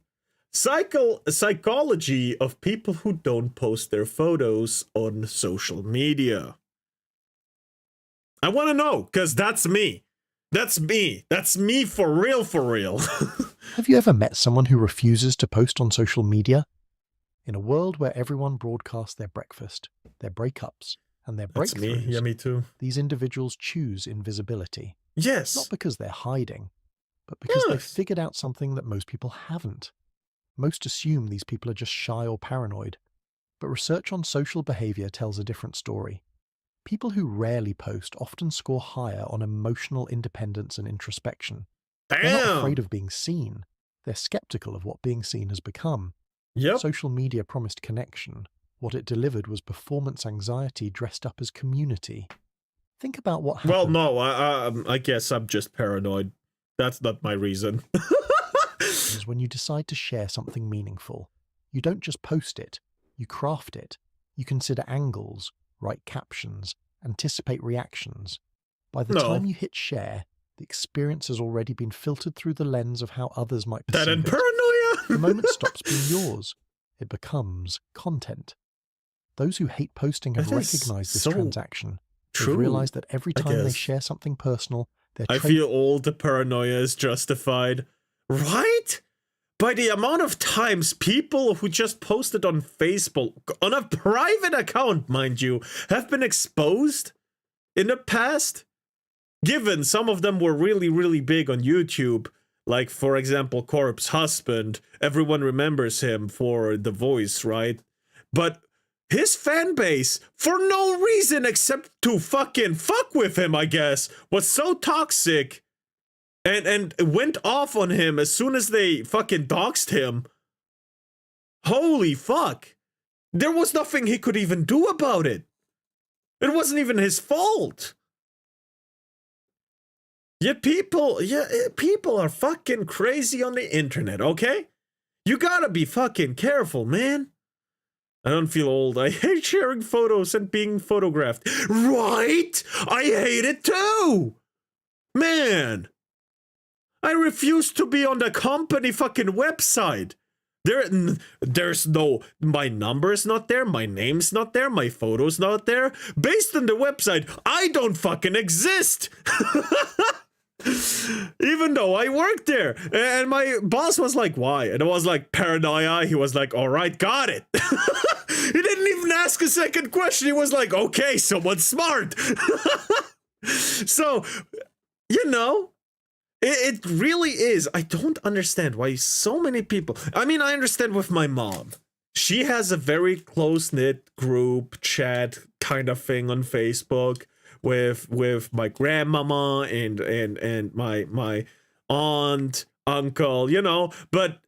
Psychology of people who don't post their photos on social media. I want to know, because that's me. That's me. That's me for real, for real. Have you ever met someone who refuses to post on social media? In a world where everyone broadcasts their breakfast, their breakups, and their breakthroughs, me. Yeah, me too. These individuals choose invisibility. Yes. Not because they're hiding, but because they've figured out something that most people haven't. Most assume these people are just shy or paranoid, but research on social behavior tells a different story. People who rarely post often score higher on emotional independence and introspection. Damn. They're not afraid of being seen. They're skeptical of what being seen has become. Yep. Social media promised connection. What it delivered was performance anxiety dressed up as community. Think about what happened. Well, no, I guess I'm just paranoid. That's not my reason. Is when you decide to share something meaningful. You don't just post it, you craft it. You consider angles, write captions, anticipate reactions. By the time you hit share, the experience has already been filtered through the lens of how others might perceive that and it. paranoia. The moment stops being yours. It becomes content. Those who hate posting have recognized this transaction. They've realized that every time they share something personal, I feel all the paranoia is justified. Right? By the amount of times people who just posted on Facebook, on a private account, mind you, have been exposed in the past, given some of them were really, really big on YouTube, like, for example, Corp's husband. Everyone remembers him for The Voice, right? But his fan base, for no reason except to fucking fuck with him, I guess, was so toxic and went off on him as soon as they fucking doxed him. Holy fuck. There was nothing he could even do about it. It wasn't even his fault. Yet people are fucking crazy on the internet, okay? You gotta be fucking careful, man. I don't feel old. I hate sharing photos and being photographed. Right? I hate it too! Man! I refuse to be on the company fucking website. There's no, my number's not there, my name's not there, my photo's not there. Based on the website, I don't fucking exist. Even though I worked there. And my boss was like, why? And I was like, paranoia. He was like, all right, got it. He didn't even ask a second question. He was like, okay, someone's smart. So, you know, it really is. I don't understand why so many people. I mean, I understand with my mom. she has a very close-knit group chat kind of thing on Facebook with my grandmama and my aunt, uncle, you know, but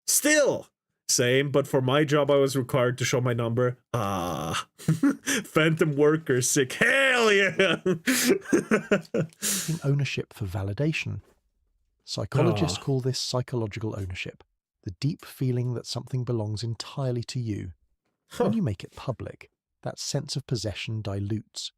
still same. But for my job, I was required to show my number. Phantom worker sick. Hell yeah. Ownership for validation. Psychologists call this psychological ownership, the deep feeling that something belongs entirely to you. When you make it public, that sense of possession dilutes.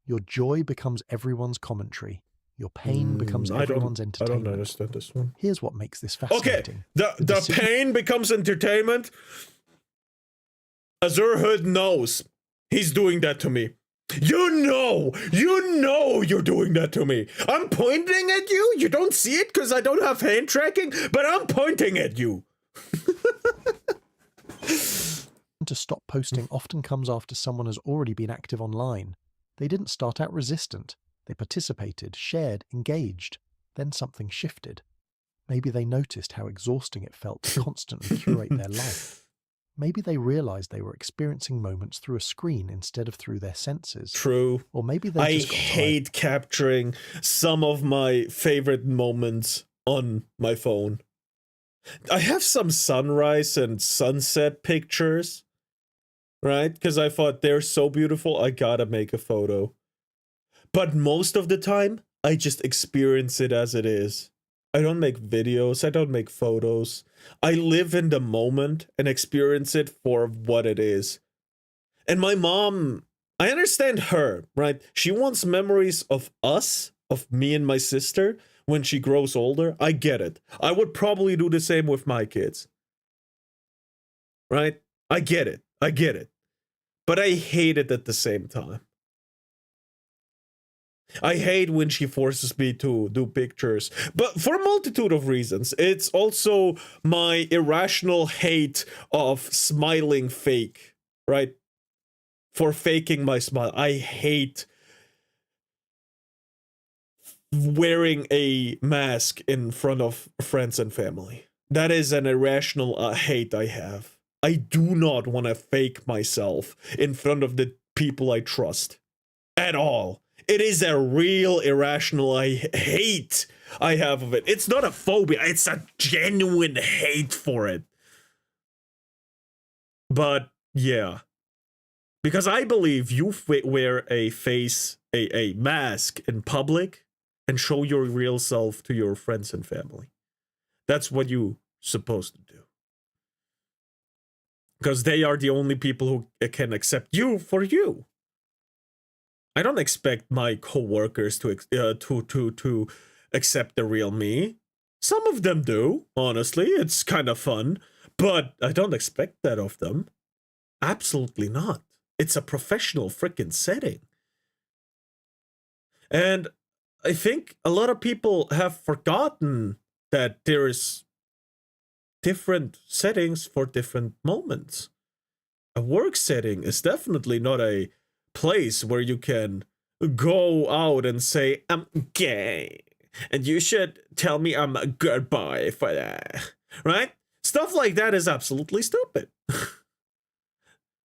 Your joy becomes everyone's commentary. Your pain becomes everyone's entertainment. I don't understand this one. Here's what makes this fascinating. Okay, the pain becomes entertainment. Azurhood knows he's doing that to me. You know you're doing that to me. I'm pointing at you. You don't see it because I don't have hand tracking, but I'm pointing at you. To stop posting often comes after someone has already been active online. They didn't start out resistant. They participated, shared, engaged. Then something shifted. Maybe they noticed how exhausting it felt to constantly curate their life. Maybe they realized they were experiencing moments through a screen instead of through their senses. True. Or maybe they just got tired. I hate capturing some of my favorite moments on my phone. I have some sunrise and sunset pictures, right? Because I thought they're so beautiful, I gotta make a photo. But most of the time, I just experience it as it is. I don't make videos, I don't make photos. I live in the moment and experience it for what it is. And my mom, I understand her, right? She wants memories of us, of me and my sister, when she grows older. I get it. I would probably do the same with my kids. Right? I get it. But I hate it at the same time. I hate when she forces me to do pictures, but for a multitude of reasons. It's also my irrational hate of smiling fake, right? For faking my smile. I hate wearing a mask in front of friends and family. That is an irrational hate I have. I do not want to fake myself in front of the people I trust at all. It is a real irrational hate I have of it. It's not a phobia. It's a genuine hate for it. But yeah, because I believe you wear a mask in public and show your real self to your friends and family. That's what you're supposed to do. Because they are the only people who can accept you for you. I don't expect my coworkers to accept the real me. Some of them do, honestly. It's kind of fun. But I don't expect that of them. Absolutely not. It's a professional freaking setting. And I think a lot of people have forgotten that there is different settings for different moments. A work setting is definitely not a place where you can go out and say, I'm gay, and you should tell me I'm a good boy for that, right? Stuff like that is absolutely stupid.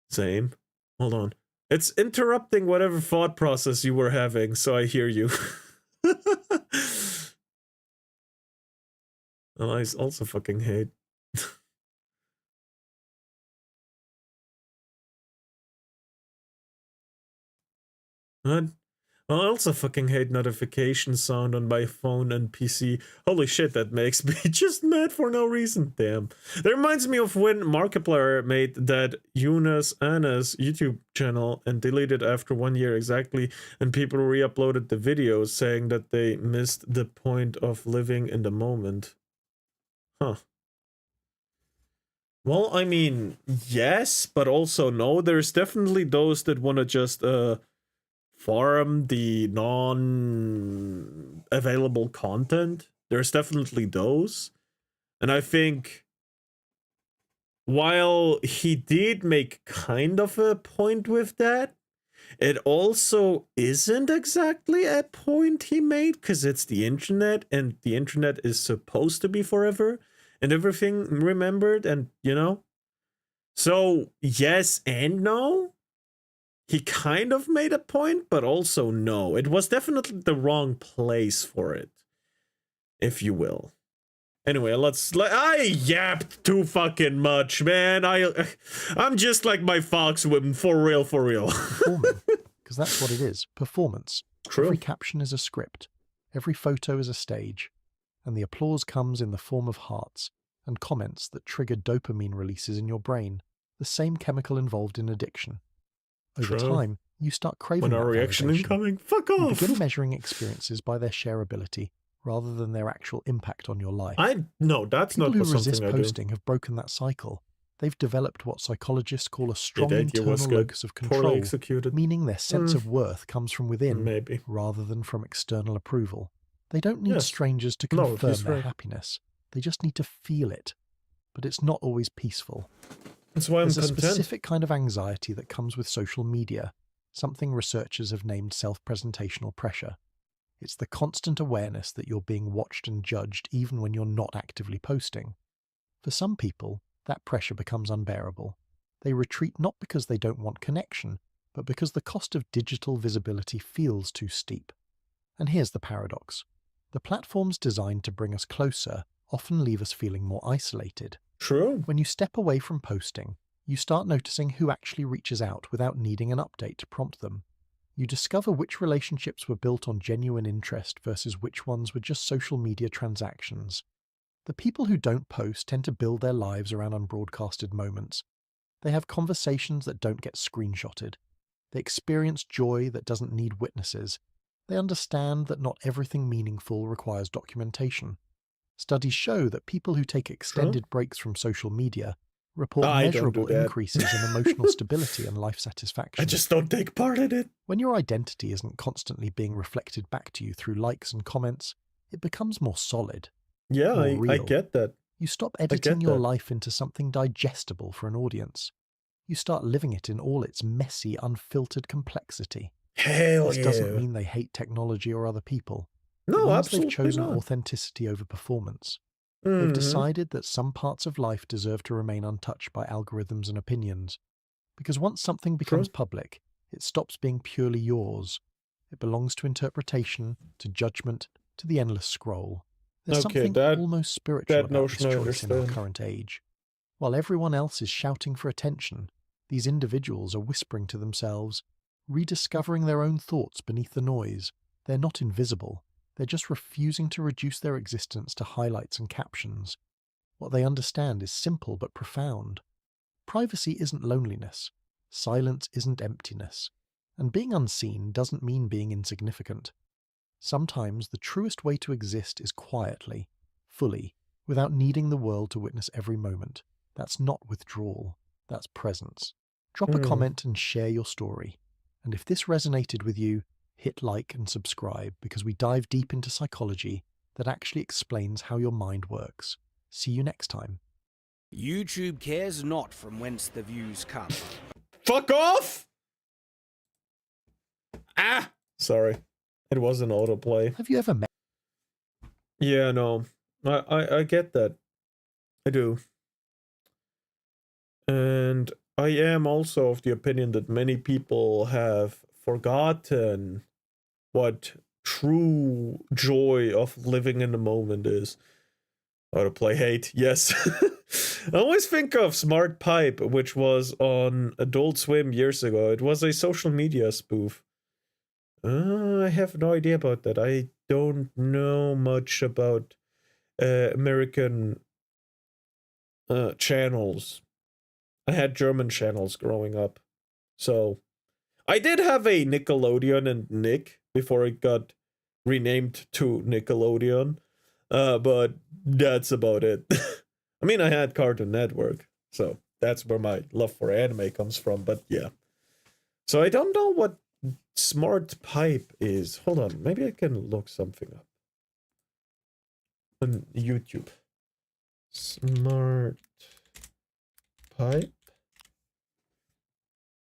Same. Hold on. It's interrupting whatever thought process you were having, so I hear you. Well, I also fucking hate. What? I also fucking hate notification sound on my phone and PC. Holy shit, that makes me just mad for no reason. Damn. That reminds me of when Markiplier made that Yunus Anna's YouTube channel and deleted after 1 year exactly, and people re-uploaded the videos saying that they missed the point of living in the moment. Huh. Well, I mean, yes, but also no. There's definitely those that want to just, farm the non-available content. There's definitely those. And I think while he did make kind of a point with that, it also isn't exactly a point he made, because it's the internet, and the internet is supposed to be forever and everything remembered, and you know, So, yes and no. He kind of made a point, but also no. It was definitely the wrong place for it, if you will. Anyway, I yapped too fucking much, man. I'm just like my fox women, for real, for real. Performing, because that's what it is, performance. True. Every caption is a script, every photo is a stage, and the applause comes in the form of hearts and comments that trigger dopamine releases in your brain, the same chemical involved in addiction. Over True. time, you start craving When our that reaction validation. incoming, fuck You off. begin measuring experiences by their shareability rather than their actual impact on your life. No, that's People not who what resist something I do. posting have broken that cycle. They've developed what psychologists call a strong That idea was internal good. locus of Poorly control, executed. meaning their sense of worth comes from within Maybe. rather than from external approval. They don't need Yes. strangers to No, confirm he's their right. happiness. They just need to feel it. But it's not always peaceful. That's why I'm There's a content. specific kind of anxiety that comes with social media, something researchers have named self-presentational pressure. It's the constant awareness that you're being watched and judged even when you're not actively posting. For some people, that pressure becomes unbearable. They retreat not because they don't want connection, but because the cost of digital visibility feels too steep. And here's the paradox. The platforms designed to bring us closer often leave us feeling more isolated. True. When you step away from posting, you start noticing who actually reaches out without needing an update to prompt them. You discover which relationships were built on genuine interest versus which ones were just social media transactions. The people who don't post tend to build their lives around unbroadcasted moments. They have conversations that don't get screenshotted. They experience joy that doesn't need witnesses. They understand that not everything meaningful requires documentation. Studies show that people who take extended breaks from social media report I don't do measurable that. increases in emotional stability and life satisfaction. I just don't take part in it. When your identity isn't constantly being reflected back to you through likes and comments, it becomes more solid. Yeah, more I real. get that. You stop get editing your that. life into something digestible for an audience. You start living it in all its messy, unfiltered complexity. Hell This yeah. doesn't mean they hate technology or other people. No, It means absolutely they've chosen not. authenticity over performance. Mhm. They've decided that some parts of life deserve to remain untouched by algorithms and opinions. Because once something becomes public, it stops being purely yours. It belongs to interpretation, to judgment, to the endless scroll. There's Okay, something that- almost spiritual that about notion I this choice in our understand. current age. While everyone else is shouting for attention, these individuals are whispering to themselves, rediscovering their own thoughts beneath the noise. They're not invisible. They're just refusing to reduce their existence to highlights and captions. What they understand is simple but profound. Privacy isn't loneliness. Silence isn't emptiness. And being unseen doesn't mean being insignificant. Sometimes the truest way to exist is quietly, fully, without needing the world to witness every moment. That's not withdrawal. That's presence. Drop a comment and share your story. And if this resonated with you, hit like and subscribe because we dive deep into psychology that actually explains how your mind works. See you next time. YouTube cares not from whence the views come. Fuck off! Ah! Sorry. It was an autoplay. Have you ever met? Yeah, no. I get that. I do. And I am also of the opinion that many people have forgotten what true joy of living in the moment is. Autoplay hate, yes. I always think of Smart Pipe, which was on Adult Swim years ago. It was a social media spoof. I have no idea about that. I don't know much about American channels. I had German channels growing up. So I did have a Nickelodeon and Nick before it got renamed to Nickelodeon. But that's about it. I mean, I had Cartoon Network, so that's where my love for anime comes from, but yeah. So I don't know what Smart Pipe is. Hold on, maybe I can look something up on YouTube. Smart Pipe?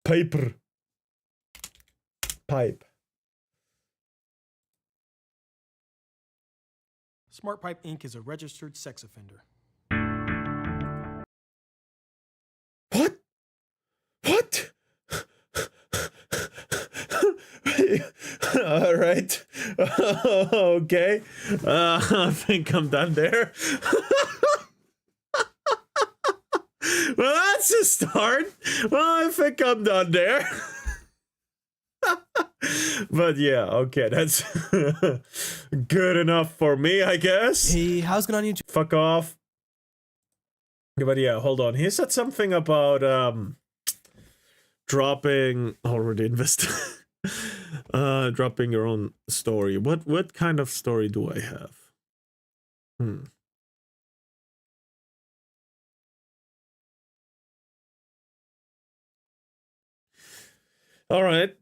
Pipe. Smart Pipe Inc. is a registered sex offender. What? All right. Okay. I think I'm done there. Well, that's a start. Well, I think I'm done there. But yeah, okay, that's good enough for me, I guess. Hey, how's it going on YouTube? Fuck off. But yeah, hold on. He said something about dropping already invested. Dropping your own story. What kind of story do I have? All right.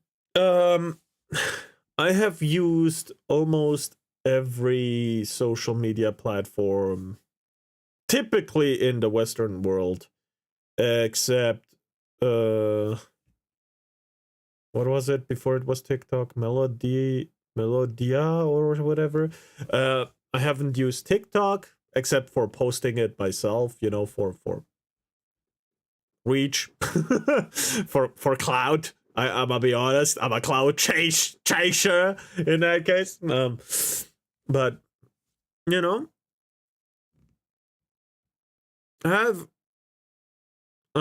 I have used almost every social media platform typically in the Western world, except what was it before it was TikTok? Melodia or whatever. I haven't used TikTok except for posting it myself, you know, for reach, for clout. I'm gonna be honest, I'm a cloud chaser in that case. But you know, I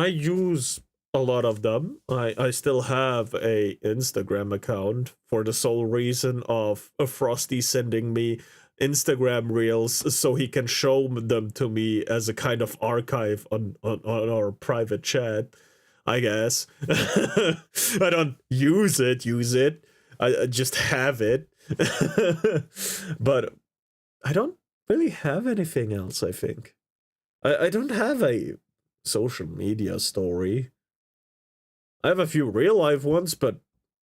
use a lot of them. I still have a Instagram account for the sole reason of Frosty sending me Instagram reels so he can show them to me as a kind of archive on our private chat, I guess. I don't use it. I just have it. But I don't really have anything else, I think. I don't have a social media story. I have a few real life ones, but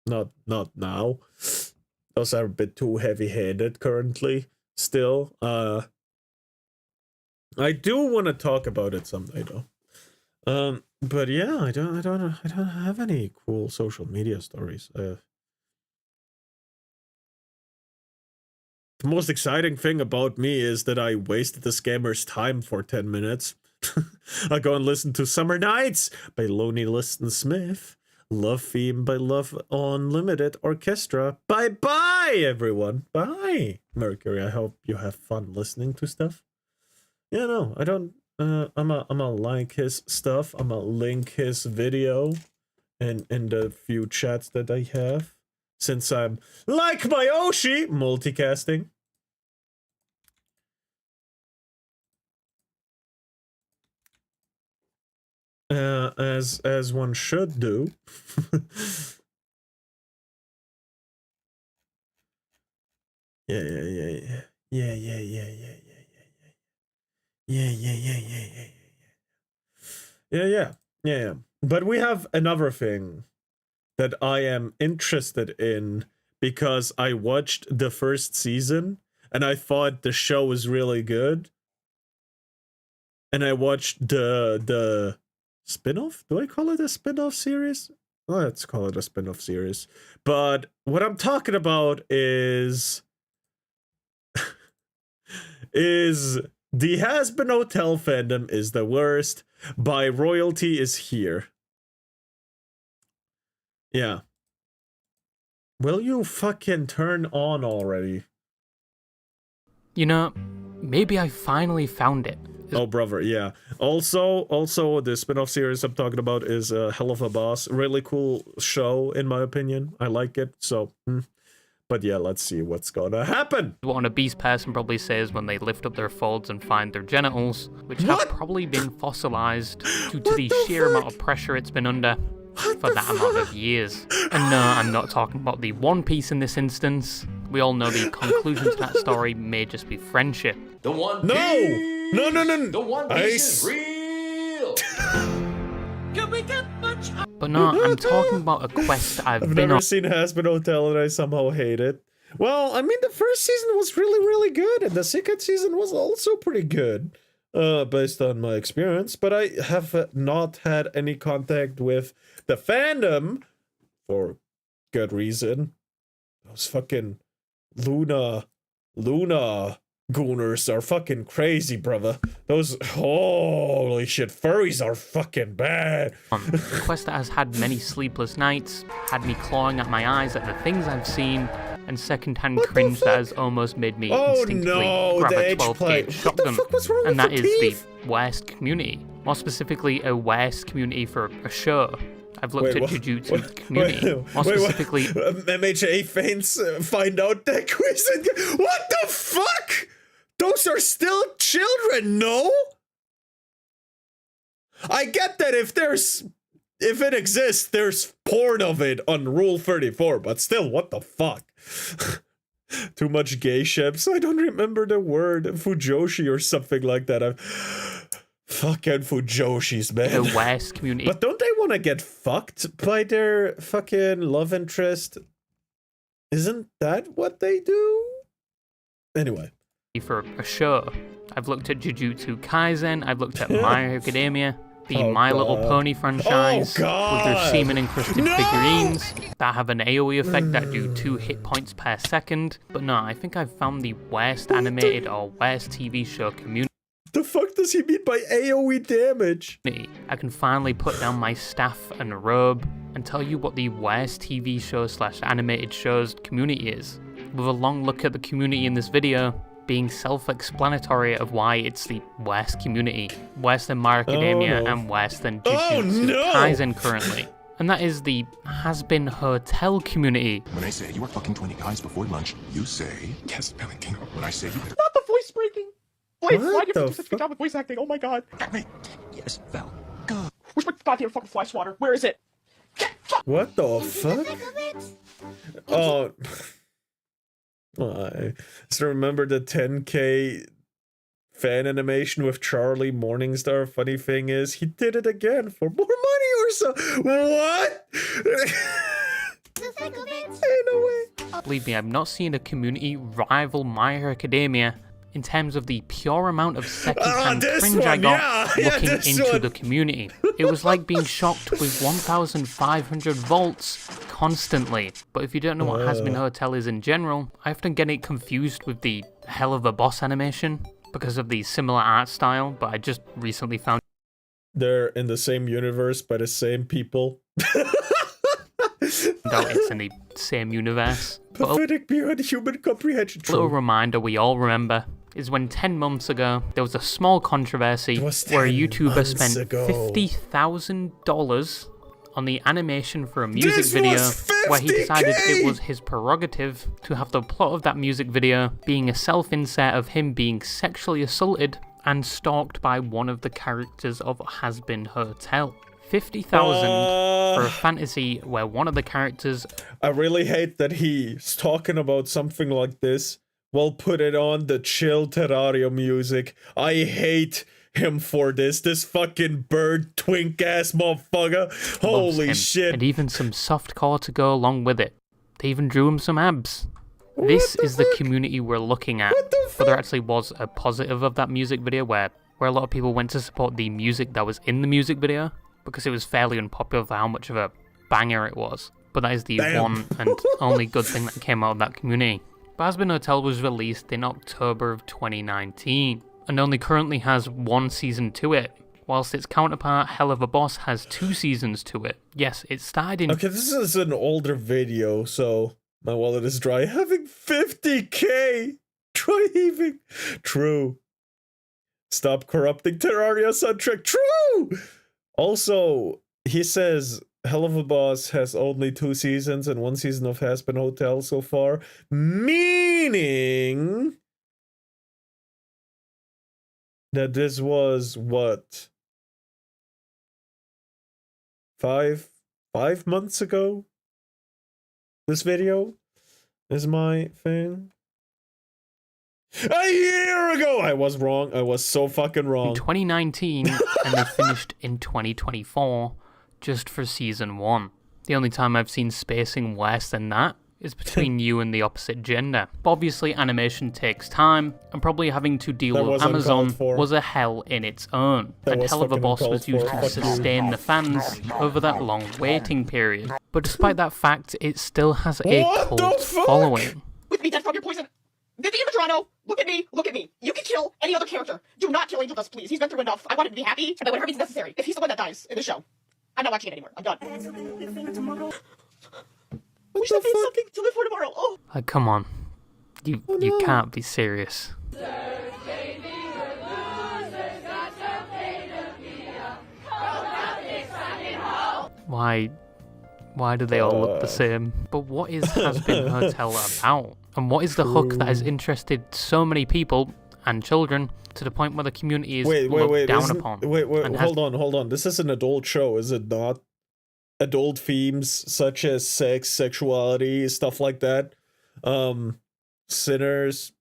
not now. Those are a bit too heavy-handed currently. Still, I do want to talk about it someday though. But yeah, I don't have any cool social media stories. The most exciting thing about me is that I wasted the scammer's time for 10 minutes. I go and listen to Summer Nights by Lonely Liston Smith. Love Theme by Love Unlimited Orchestra. Bye-bye, everyone. Bye, Mercury. I hope you have fun listening to stuff. Yeah, no, I don't... I'ma like his stuff. I'ma link his video in the few chats that I have. Since I'm, like Mayoshi, multicasting. As one should do. Yeah. But we have another thing that I am interested in because I watched the first season and I thought the show was really good. And I watched the spin-off? Do I call it a spin-off series? Let's call it a spin-off series. But what I'm talking about is The Has-Been Hotel fandom is the worst. By Royalty is here. Yeah. Will you fucking turn on already? You know, maybe I finally found it. Oh, brother, yeah. Also, the spin-off series I'm talking about is Hell of a Boss. Really cool show, in my opinion. I like it, so... But yeah, let's see what's gonna happen. What an obese person probably says when they lift up their folds and find their genitals, which have probably been fossilized due to the sheer amount of pressure it's been under for that amount of years. And no, I'm not talking about the One Piece in this instance. We all know the conclusion to that story may just be friendship. The One Piece! No! The One Piece is real! Can we get much? But no, I'm talking about a quest I've been never on. seen Has-Been Hotel and I somehow hate it. Well, I mean, the first season was really, really good, and the second season was also pretty good, based on my experience. But I have not had any contact with the fandom for good reason. Those fucking Luna gooners are fucking crazy, brother. Those, holy shit, furries are fucking bad. A quest that has had many sleepless nights, had me clawing at my eyes at the things I've seen, and secondhand cringe that has almost made me instinctively grab the a Edge 12-gauge shotgun. And that is the worst community. More specifically, a worst community for a show. I've looked at Jujutsu community. More specifically, MHA fans find out that quiz and what the fuck? Those are still children, no? I get that if it exists, there's porn of it on Rule 34, but still, what the fuck? Too much gay ships. I don't remember the word. Fujoshi or something like that. Fucking Fujoshis, man. The West community. But don't they want to get fucked by their fucking love interest? Isn't that what they do? Anyway. For a show. I've looked at Jujutsu Kaisen, I've looked at My Hero Academia, the My Little Pony franchise, with their semen-encrusted figurines that have an AoE effect that do 2 hit points per second. But no, I think I've found the worst animated or worst TV show community. The fuck does he mean by AoE damage? I can finally put down my staff and robe and tell you what the worst TV show / animated shows community is. With a long look at the community in this video, being self-explanatory of why it's the worst community, worse than My Hero Academia and worse than Jujutsu Kaisen currently. And that is the has-been hotel community. When I say you are fucking 20 guys before lunch, you say, yes, Valentino. When I say you... Not the voice breaking! Wait, why do you have to do such a good job with voice acting? Oh my god. Yes, Val. Go. Where's my goddamn fucking fly swatter? Where is it? What the fuck? Oh... I still remember the 10K fan animation with Charlie Morningstar. Funny thing is, he did it again for more money or so. What? Believe me, I've not seen a community rival My Hero Academia in terms of the pure amount of second-hand cringe I got looking into the community. It was like being shocked with 1,500 volts constantly. But if you don't know what Has-Been Hotel is in general, I often get it confused with the Hell of a Boss animation because of the similar art style, but I just recently found they're in the same universe by the same people. out it's in the same universe. Pathetic beyond human comprehension. A little reminder we all remember is when 10 months ago, there was a small controversy where a YouTuber spent $50,000 on the animation for a music video where he decided it was his prerogative to have the plot of that music video being a self-insert of him being sexually assaulted and stalked by one of the characters of Has-Been Hotel. 50,000 for a fantasy where one of the characters... I really hate that he's talking about something like this. Well, put it on the chill Terraria music. I hate him for this. This fucking bird twink ass motherfucker. Holy shit. And even some softcore to go along with it. They even drew him some abs. This is the community we're looking at. But there actually was a positive of that music video where a lot of people went to support the music that was in the music video because it was fairly unpopular for how much of a banger it was. But that is the one and only good thing that came out of that community. Has-Been Hotel was released in October of 2019 and only currently has 1 season to it, whilst its counterpart Hell of a Boss has 2 seasons to it. Yes, it started in... Okay, this is an older video, so my wallet is dry. Having 50k! Try heaving. True. Stop corrupting Terraria soundtrack. True! Also, he says... Hell of a Boss has only 2 seasons and 1 season of Has-Been Hotel so far, meaning that this was what, 5 months ago? This video is my thing. A year ago! I was wrong. I was so fucking wrong. In 2019, and they finished in 2024. Just for season 1. The only time I've seen spacing worse than that is between you and the opposite gender. But obviously animation takes time, and probably having to deal with Amazon was a hell in its own. And Hell of a Boss was used to sustain the fans over that long waiting period. But despite that fact, it still has a cult following. With me, dead from your poison. Vivian Madrano, look at me, look at me. You can kill any other character. Do not kill Angel Dust, please. He's been through enough. I want him to be happy, but whatever means necessary. If he's the one that dies in the show, I'm not watching it anymore. I'm done. We should have something to live for tomorrow. Oh. Like, come on. You can't be serious. Why do they all look the same? But what is Has Been Hotel about? And what is the hook that has interested so many people and children to the point where the community is looked down upon? Hold on. This is an adult show, is it not? Adult themes such as sex, sexuality, stuff like that. Sinners,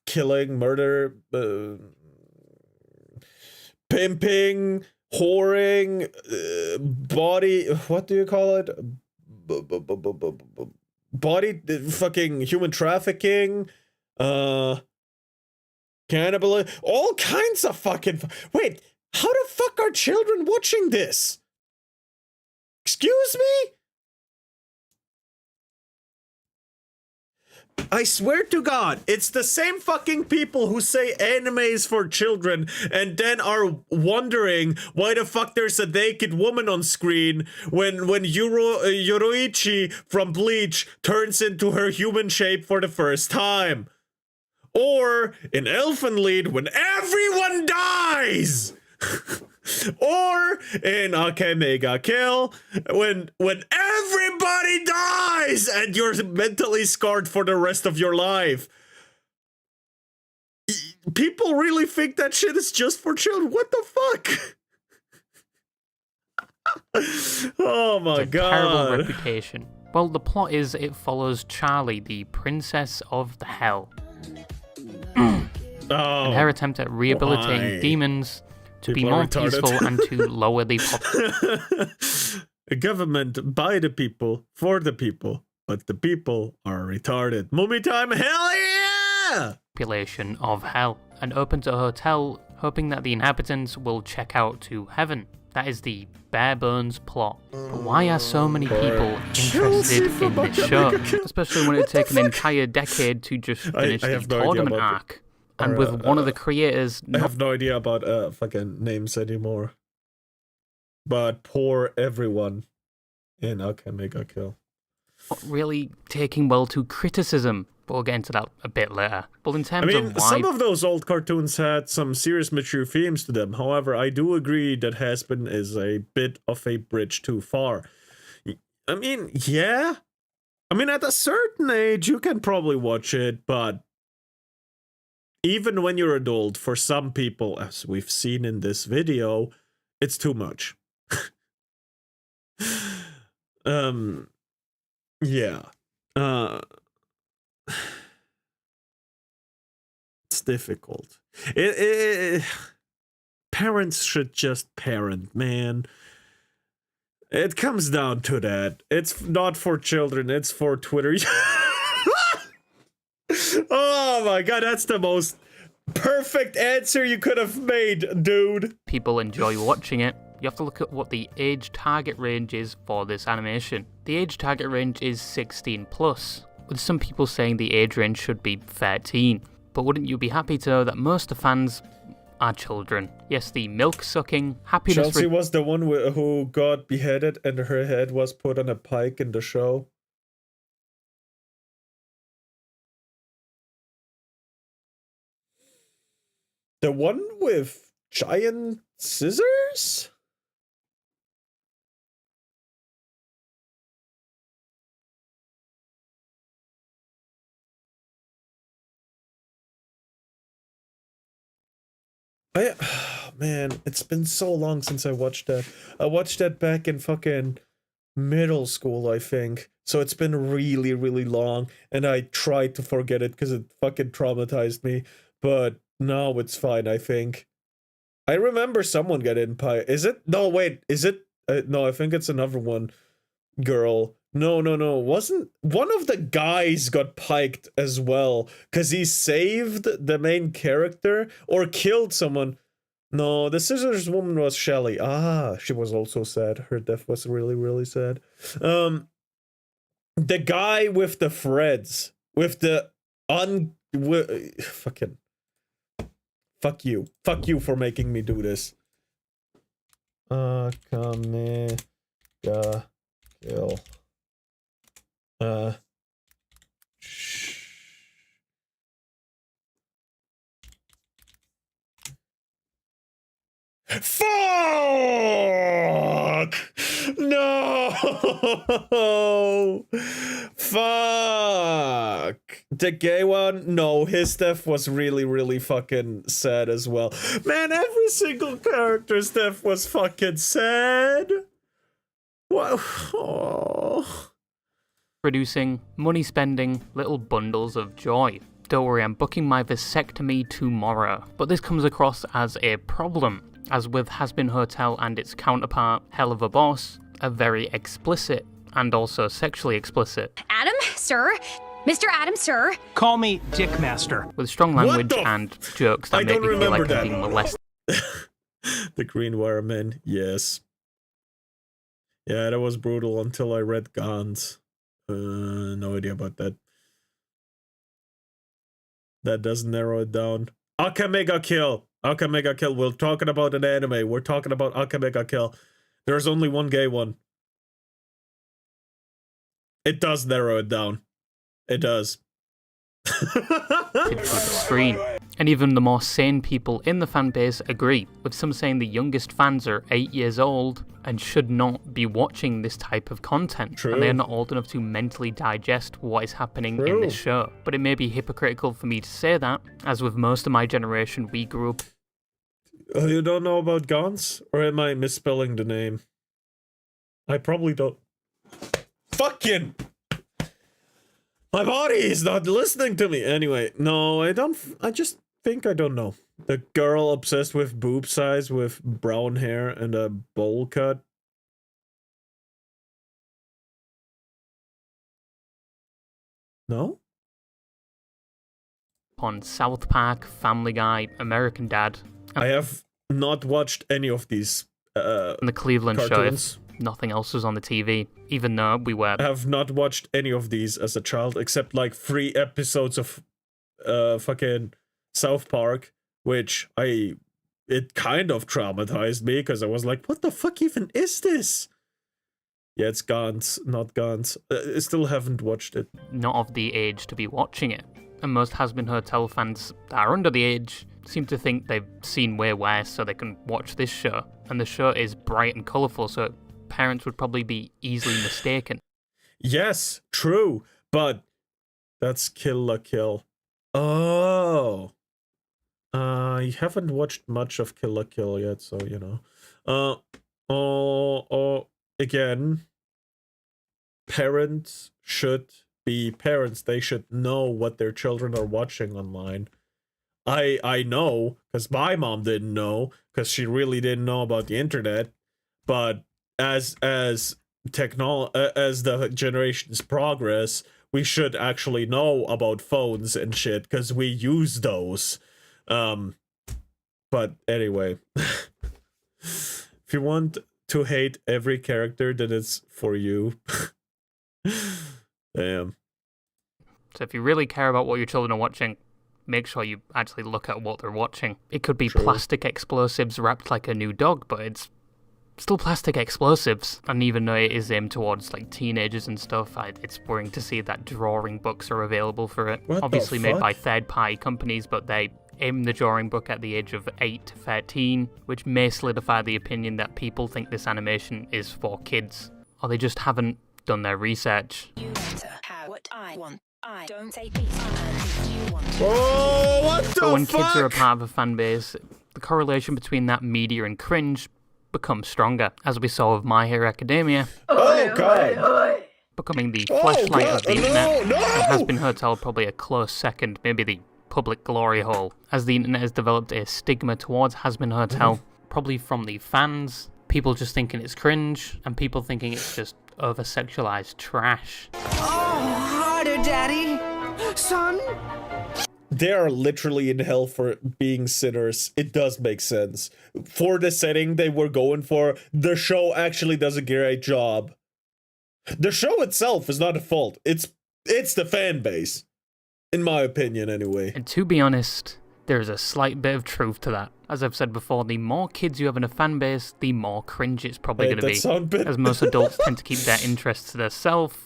killing, murder, pimping, whoring, body, what do you call it? Body, fucking human trafficking, cannibalism, all kinds of fucking. Wait, how the fuck are children watching this? Excuse me? I swear to God, it's the same fucking people who say anime is for children and then are wondering why the fuck there's a naked woman on screen when Yoroichi from Bleach turns into her human shape for the first time. Or in Elfen Lied when everyone dies! Or in Mega Kill, when everybody dies and you're mentally scarred for the rest of your life. People really think that shit is just for children. What the fuck? Oh my god. Terrible reputation. Well, the plot is it follows Charlie, the princess of the hell. And her attempt at rehabilitating demons to be more peaceful and to lower the population. A government by the people, for the people, but the people are retarded. Mummy time, hell yeah! Population of hell, and opens a hotel hoping that the inhabitants will check out to heaven. That is the bare bones plot. But why are so many people interested in this show? Especially when it takes an entire decade to just finish the tournament arc. And with one of the creators... I have no idea about fucking names anymore. But poor everyone in Mega Kill. Not really taking well to criticism, but we'll get into that a bit later. But in terms of why... some of those old cartoons had some serious mature themes to them. However, I do agree that Has-Been is a bit of a bridge too far. I mean, yeah. I mean, at a certain age, you can probably watch it, but... even when you're adult, for some people, as we've seen in this video, it's too much. Yeah. It's difficult. Parents should just parent, man. It comes down to that. It's not for children, it's for Twitter. Oh my god, that's the most perfect answer you could have made, dude. People enjoy watching it. You have to look at what the age target range is for this animation. The age target range is 16 plus, with some people saying the age range should be 13. But wouldn't you be happy to know that most of the fans are children? Yes, the milk-sucking, happiness... Chelsea was the one who got beheaded and her head was put on a pike in the show. The one with giant scissors? Man, it's been so long since I watched that. I watched that back in fucking middle school, I think. So it's been really, really long, and I tried to forget it because it fucking traumatized me. But now it's fine, I think. I remember someone getting pie. Is it? No, wait. Is it? No, I think it's another one. Girl. No. Wasn't one of the guys got piked as well because he saved the main character or killed someone? No, the scissors woman was Shelly. She was also sad. Her death was really, really sad. The guy with the threads, with the fucking. Fuck you. Fuck you for making me do this. Kill. Fuck! No! Fuck! The gay one? No, his death was really, really fucking sad as well. Man, every single character's death was fucking sad. Wow. Oh. Producing, money spending, little bundles of joy. Don't worry, I'm booking my vasectomy tomorrow. But this comes across as a problem, as with Has Been Hotel and its counterpart, Hell of a Boss, are very explicit, and also sexually explicit. Adam, sir. Mr. Adam, sir. Call me Dickmaster. With strong language and jokes that make me feel like I'm being molested. The Green Wire Man, yes. Yeah, that was brutal until I read Gans. No idea about that. That doesn't narrow it down. Akamega Kill. Akamega Kill. We're talking about an anime. We're talking about Akamega Kill. There's only one gay one. It does narrow it down. It does. Screen. And even the more sane people in the fanbase agree, with some saying the youngest fans are 8 years old and should not be watching this type of content. True. And they are not old enough to mentally digest what is happening in this show. But it may be hypocritical for me to say that, as with most of my generation, we grew up... You don't know about Gans? Or am I misspelling the name? I probably don't... Fucking... My body is not listening to me. Anyway, no, I don't... I just think I don't know. The girl obsessed with boob size with brown hair and a bowl cut. No? On South Park, Family Guy, American Dad. I have not watched any of these and the Cleveland cartoons. Show, if nothing else was on the TV, even though we were... I have not watched any of these as a child, except like 3 episodes of fucking South Park, which it kind of traumatized me, because I was like, what the fuck even is this? Yeah, it's Gans, not Gans. I still haven't watched it. Not of the age to be watching it. And most Has Been Hotel fans that are under the age seem to think they've seen way worse so they can watch this show. And the show is bright and colourful, so parents would probably be easily mistaken. Yes, true, but that's Kill la Kill. Oh. I haven't watched much of Kill la Kill yet, so, you know. Again, parents should be parents. They should know what their children are watching online. I know, because my mom didn't know, because she really didn't know about the internet, but as the generations progress, we should actually know about phones and shit, because we use those. But anyway, if you want to hate every character, then it's for you. Damn. So if you really care about what your children are watching, make sure you actually look at what they're watching. It could be plastic explosives wrapped like a new dog, but it's still plastic explosives. And even though it is aimed towards like teenagers and stuff, it's worrying to see that drawing books are available for it. What Obviously the made fuck? by third-party companies, but they aim the drawing book at the age of 8 to 13, which may solidify the opinion that people think this animation is for kids, or they just haven't done their research. Oh, what the But when fuck? kids are a part of a fan base, the correlation between that media and cringe becomes stronger, as we saw with My Hero Academia. Oh, God. Becoming the fleshlight of the God, internet, no! and Has Been Hotel probably a close second, maybe the public glory hole, as the internet has developed a stigma towards Has Been Hotel, probably from the fans, people just thinking it's cringe, and people thinking it's just over-sexualized trash. Oh, harder, Daddy! Son? They are literally in hell for being sinners. It does make sense. For the setting they were going for, the show actually does a great job. The show itself is not at fault. It's the fan base. In my opinion, anyway. And to be honest, there is a slight bit of truth to that. As I've said before, the more kids you have in a fan base, the more cringe it's probably going to be. As most adults tend to keep their interests to themselves,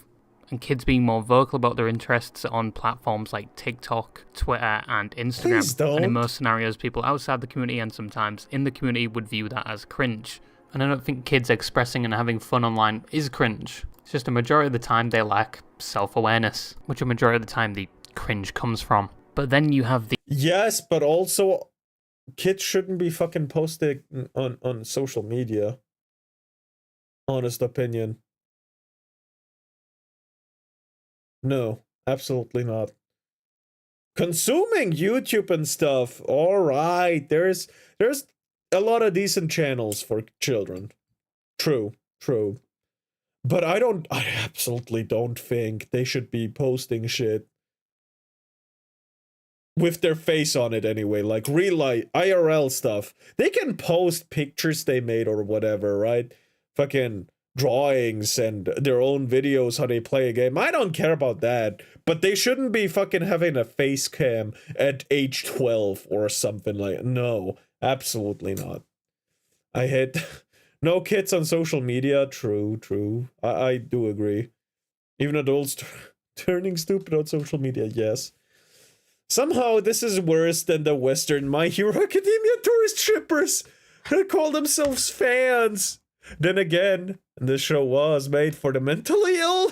and kids being more vocal about their interests on platforms like TikTok, Twitter, and Instagram. Please don't. And in most scenarios, people outside the community and sometimes in the community would view that as cringe. And I don't think kids expressing and having fun online is cringe. It's just a majority of the time they lack self-awareness, which a majority of the time the cringe comes from. But then you have the... Yes, but also kids shouldn't be fucking posting on social media. Honest opinion. No, absolutely not. Consuming YouTube and stuff, alright, there's a lot of decent channels for children. True. But I absolutely don't think they should be posting shit with their face on it anyway, like real life, IRL stuff. They can post pictures they made or whatever, right? Fucking drawings and their own videos, how they play a game. I don't care about that, but they shouldn't be fucking having a face cam at age 12 or something like. No, absolutely not. I hate no kids on social media. True. I do agree. Even adults turning stupid on social media, yes. Somehow this is worse than the Western My Hero Academia tourist shippers who call themselves fans. Then again, this show was made for the mentally ill.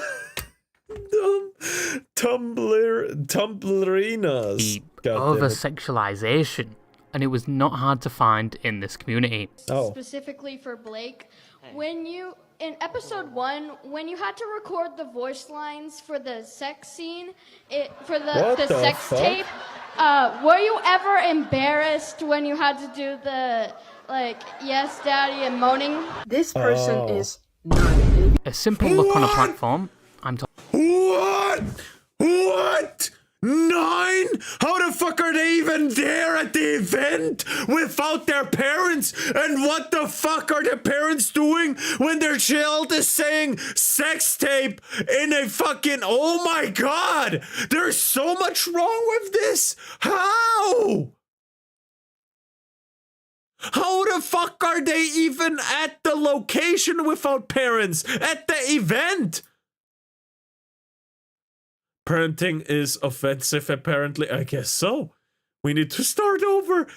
Tumblerinas. Over-sexualization. And it was not hard to find in this community. Specifically for Blake, when you, in episode 1, when you had to record the voice lines for the sex scene, for the sex tape, were you ever embarrassed when you had to do the, like, yes, daddy, and moaning? This person is a simple look on a platform. What? 9? How the fuck are they even there at the event without their parents? And what the fuck are the parents doing when their child is saying sex tape in a fucking... Oh my god! There's so much wrong with this! How? How the fuck are they even at the location without parents? At the event? Parenting is offensive, apparently. I guess so. We need to start over.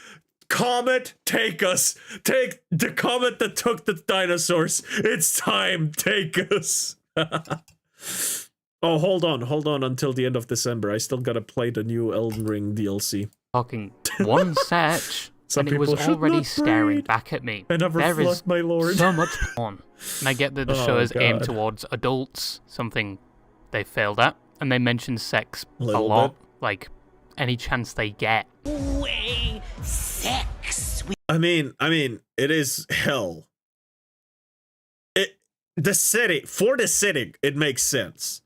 Comet, take us. Take the comet that took the dinosaurs. It's time. Take us. Oh, hold on until the end of December. I still gotta play the new Elden Ring DLC. Talking one search, and it was already staring back at me. I never flood, my lord. So much porn. And I get that the show is aimed towards adults, something they failed at. And they mention sex a lot, like any chance they get. Sex. I mean, it is hell. The setting, it makes sense.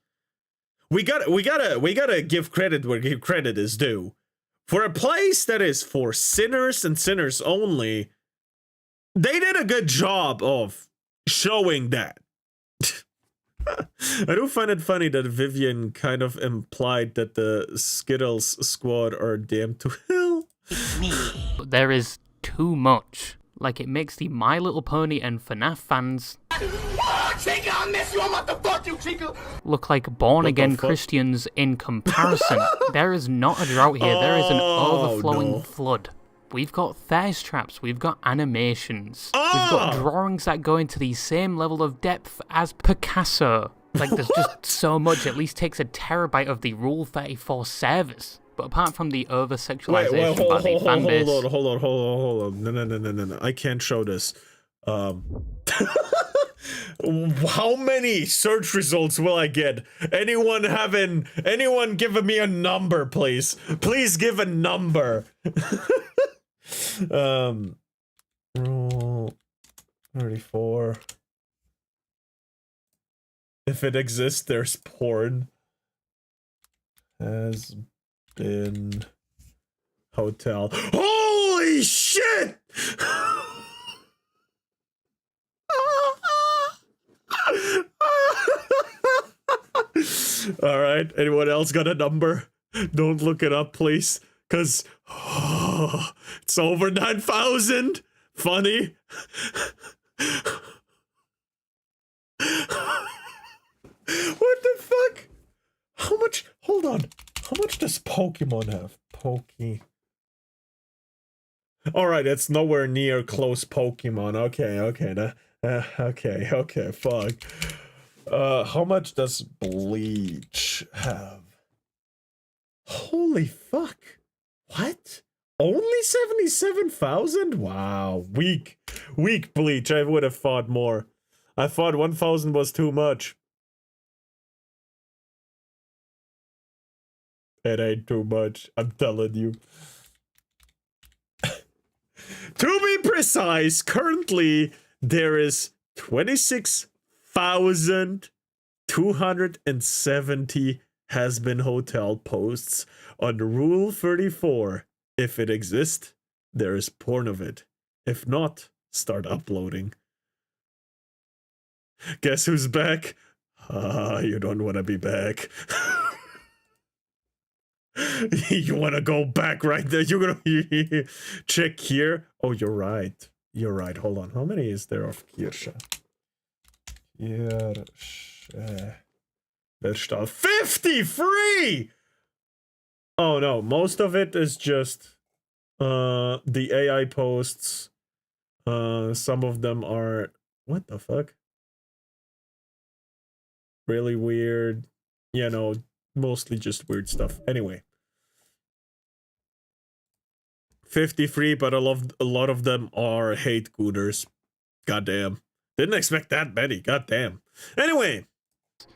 We gotta give credit where credit is due. For a place that is for sinners and sinners only, they did a good job of showing that. I do find it funny that Vivian kind of implied that the Skittles squad are damned to hell. There is too much. Like, it makes the My Little Pony and FNAF fans look like born-again Christians in comparison. There is not a drought here. There is an overflowing flood. We've got thirst traps, we've got animations, we've got drawings that go into the same level of depth as Picasso. Like, there's just so much, at least takes a terabyte of the Rule 34 servers. But apart from the over-sexualization by the fanbase... Hold on. No. I can't show this. How many search results will I get? Anyone giving me a number, please? Please give a number. Rule 34. If it exists, there's porn. Has been hotel. Holy shit! All right, anyone else got a number? Don't look it up, please, because it's over 9,000. Funny. What the fuck? on. How much does Pokemon have? Alright, it's nowhere near close Pokemon. Okay, fuck. How much does Bleach have? Holy fuck. What? Only 77,000? Wow. Weak Bleach. I would have thought more. I thought 1,000 was too much. It ain't too much, I'm telling you. To be precise, currently there is 26,270 has-been hotel posts on Rule 34. If it exists, there is porn of it. If not, start uploading. Guess who's back? You don't want to be back. You want to go back right there? You're gonna check here. Oh, you're right. Hold on. How many is there of Kirsche? There's 53. Oh no, most of it is just the AI posts. Some of them are, what the fuck? Really weird. You know, mostly just weird stuff. Anyway. 53, but a lot of them are hate gooters. Goddamn. Didn't expect that many. Goddamn. Anyway.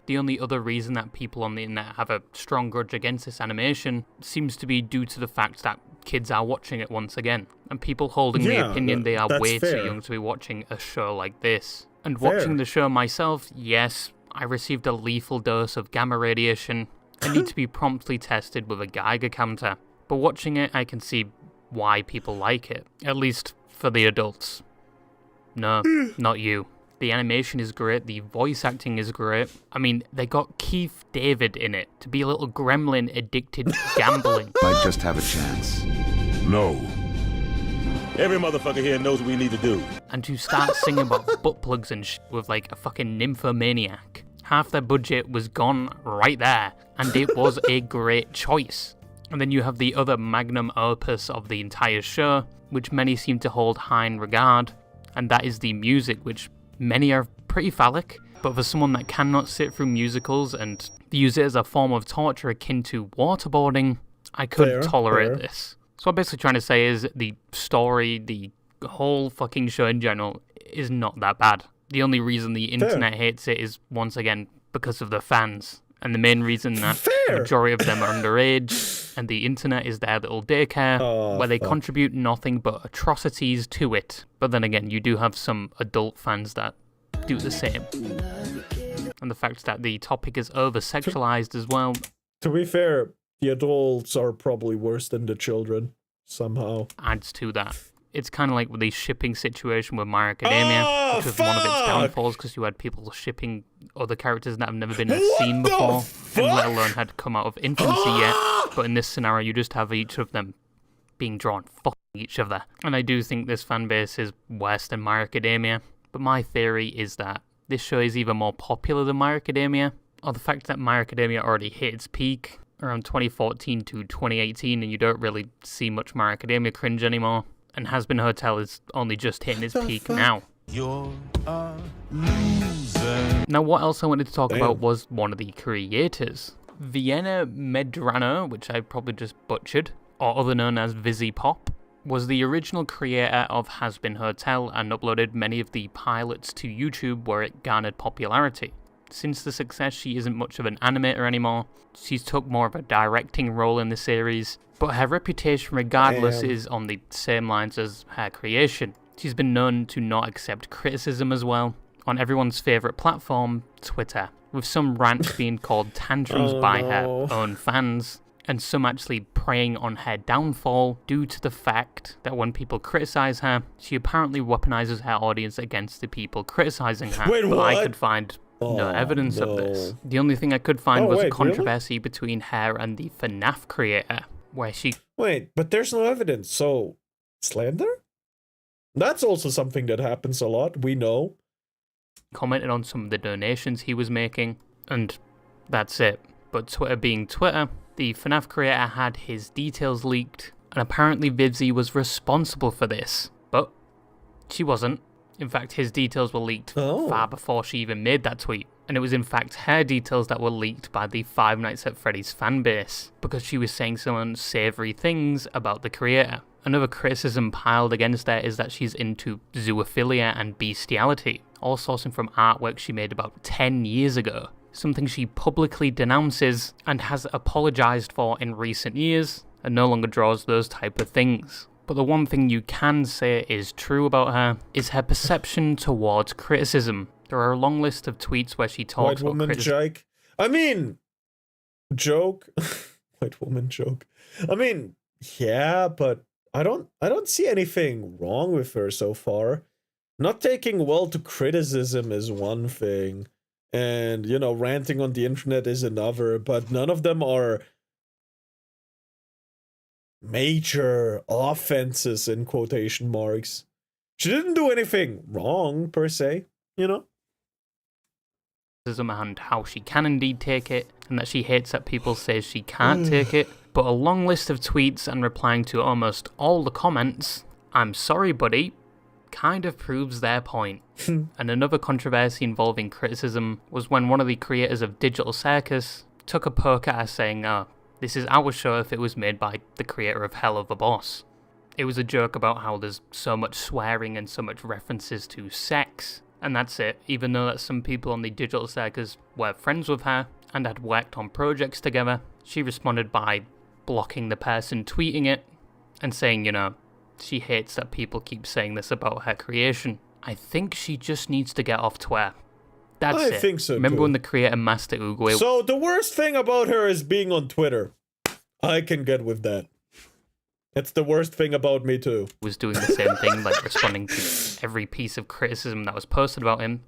The only other reason that people on the internet have a strong grudge against this animation seems to be due to the fact that kids are watching it once again. And people holding the opinion they are way too young to be watching a show like this. And watching the show myself, yes, I received a lethal dose of gamma radiation. I need to be promptly tested with a Geiger counter. But watching it, I can see why people like it. At least for the adults. No, not you. The animation is great, the voice acting is great. I mean, they got Keith David in it to be a little gremlin addicted to gambling. Might just have a chance. No. Every motherfucker here knows what we need to do. And to start singing about butt plugs and shit with like a fucking nymphomaniac. Half their budget was gone right there, and it was a great choice. And then you have the other magnum opus of the entire show, which many seem to hold high in regard, and that is the music, which many are pretty phallic, but for someone that cannot sit through musicals and use it as a form of torture akin to waterboarding, I could tolerate this. So what I'm basically trying to say is the story, the whole fucking show in general, is not that bad. The only reason the internet hates it is, once again, because of the fans. And the main reason that the majority of them are underage, and the internet is their little daycare, where they contribute nothing but atrocities to it. But then again, you do have some adult fans that do the same. And the fact that the topic is over-sexualized as well. To be fair, the adults are probably worse than the children, somehow. Adds to that. It's kind of like with the shipping situation with My Academia, which was one of its downfalls, because you had people shipping other characters that have never been seen before, and let alone had come out of infancy yet. But in this scenario, you just have each of them being drawn fucking each other. And I do think this fan base is worse than My Academia. But my theory is that this show is even more popular than My Academia, or the fact that My Academia already hit its peak around 2014 to 2018, and you don't really see much My Academia cringe anymore. And Has-Been Hotel is only just hitting its peak now. You're a loser. Now, what else I wanted to talk about was one of the creators. Vienna Medrano, which I probably just butchered, or other known as Vizzy Pop, was the original creator of Has-Been Hotel and uploaded many of the pilots to YouTube where it garnered popularity. Since the success, she isn't much of an animator anymore. She's took more of a directing role in the series, but her reputation regardless is on the same lines as her creation. She's been known to not accept criticism as well, on everyone's favourite platform, Twitter, with some rants being called tantrums by her own fans, and some actually preying on her downfall due to the fact that when people criticise her, she apparently weaponises her audience against the people criticising her. Wait, but what? I could find no evidence of this. The only thing I could find was a controversy between her and the FNAF creator, where she... Wait, but there's no evidence, so... slander? That's also something that happens a lot, we know. Commented on some of the donations he was making, and that's it. But Twitter being Twitter, The FNAF creator had his details leaked, and apparently Vivzy was responsible for this, but she wasn't. In fact, his details were leaked far before she even made that tweet. And it was in fact her details that were leaked by the Five Nights at Freddy's fanbase, because she was saying some unsavory things about the creator. Another criticism piled against her is that she's into zoophilia and bestiality, all sourcing from artwork she made about 10 years ago, something she publicly denounces and has apologised for in recent years, and no longer draws those type of things. But the one thing you can say is true about her is her perception towards criticism. There are a long list of tweets where she talks about criticism. I mean, joke. White woman joke. I mean, yeah, but I don't see anything wrong with her so far. Not taking well to criticism is one thing, and you know, ranting on the internet is another, but none of them are major offenses in quotation marks. She didn't do anything wrong per se, you know? And how she can indeed take it, and that she hates that people say she can't take it. But a long list of tweets and replying to almost all the comments, "I'm sorry buddy," kind of proves their point. And another controversy involving criticism was when one of the creators of Digital Circus took a poke at her saying, this is our show if it was made by the creator of Hell of a Boss. It was a joke about how there's so much swearing and so much references to sex, and that's it, even though that some people on the Digital Circus were friends with her and had worked on projects together. She responded by blocking the person tweeting it and saying, you know, she hates that people keep saying this about her creation. I think she just needs to get off Twitter. That's it. I think so. Remember too. when the creator Master Uguay... So the worst thing about her is being on Twitter. I can get with that. It's the worst thing about me too. Was doing the same thing, like responding to every piece of criticism that was posted about him.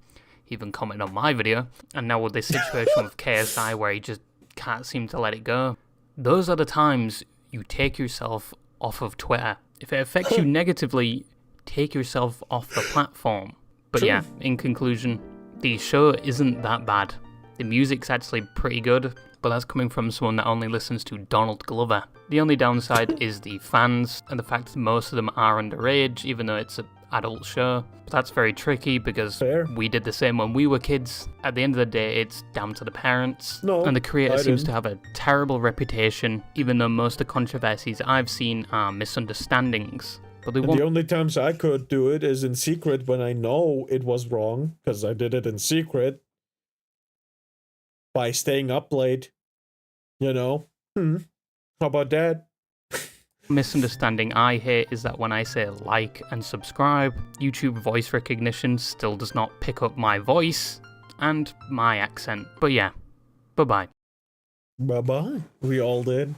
He even commented on my video. And now with this situation with KSI where he just can't seem to let it go. Those are the times you take yourself off of Twitter. If it affects you negatively, take yourself off the platform. But True. yeah, in conclusion, the show isn't that bad. The music's actually pretty good, but that's coming from someone that only listens to Donald Glover. The only downside is the fans, and the fact that most of them are underage, even though it's an adult show. But that's very tricky because we did the same when we were kids. At the end of the day, it's down to the parents. No, and the creator I seems didn't. to have a terrible reputation, even though most of the controversies I've seen are misunderstandings. But And the only times I could do it is in secret when I know it was wrong, because I did it in secret. By staying up late. You know? How about that? misunderstanding I hate is that when I say like and subscribe, YouTube voice recognition still does not pick up my voice and my accent. But yeah, bye-bye. Bye-bye. We all did.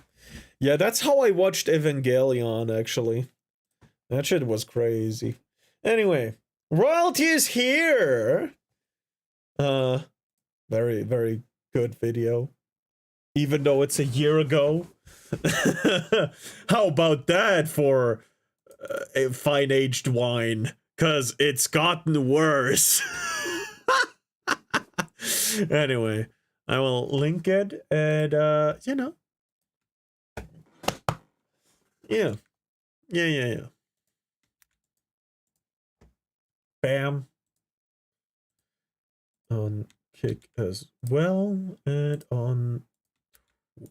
Yeah, that's how I watched Evangelion, actually. That shit was crazy. Anyway, royalty is here! Very, very good video. Even though it's a year ago. How about that for a fine-aged wine? Cause it's gotten worse. Anyway, I will link it and, you know. Yeah. Yeah. Bam. On Kick as well, and on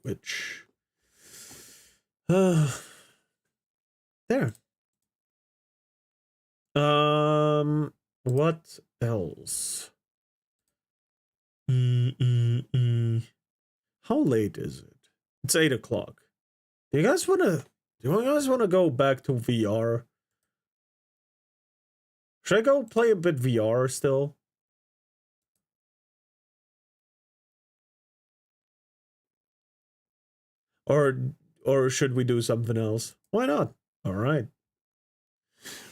Twitch. There. What else? How late is it? It's 8 o'clock. Do you guys wanna go back to VR? Should I go play a bit VR still? Or should we do something else? Why not? All right.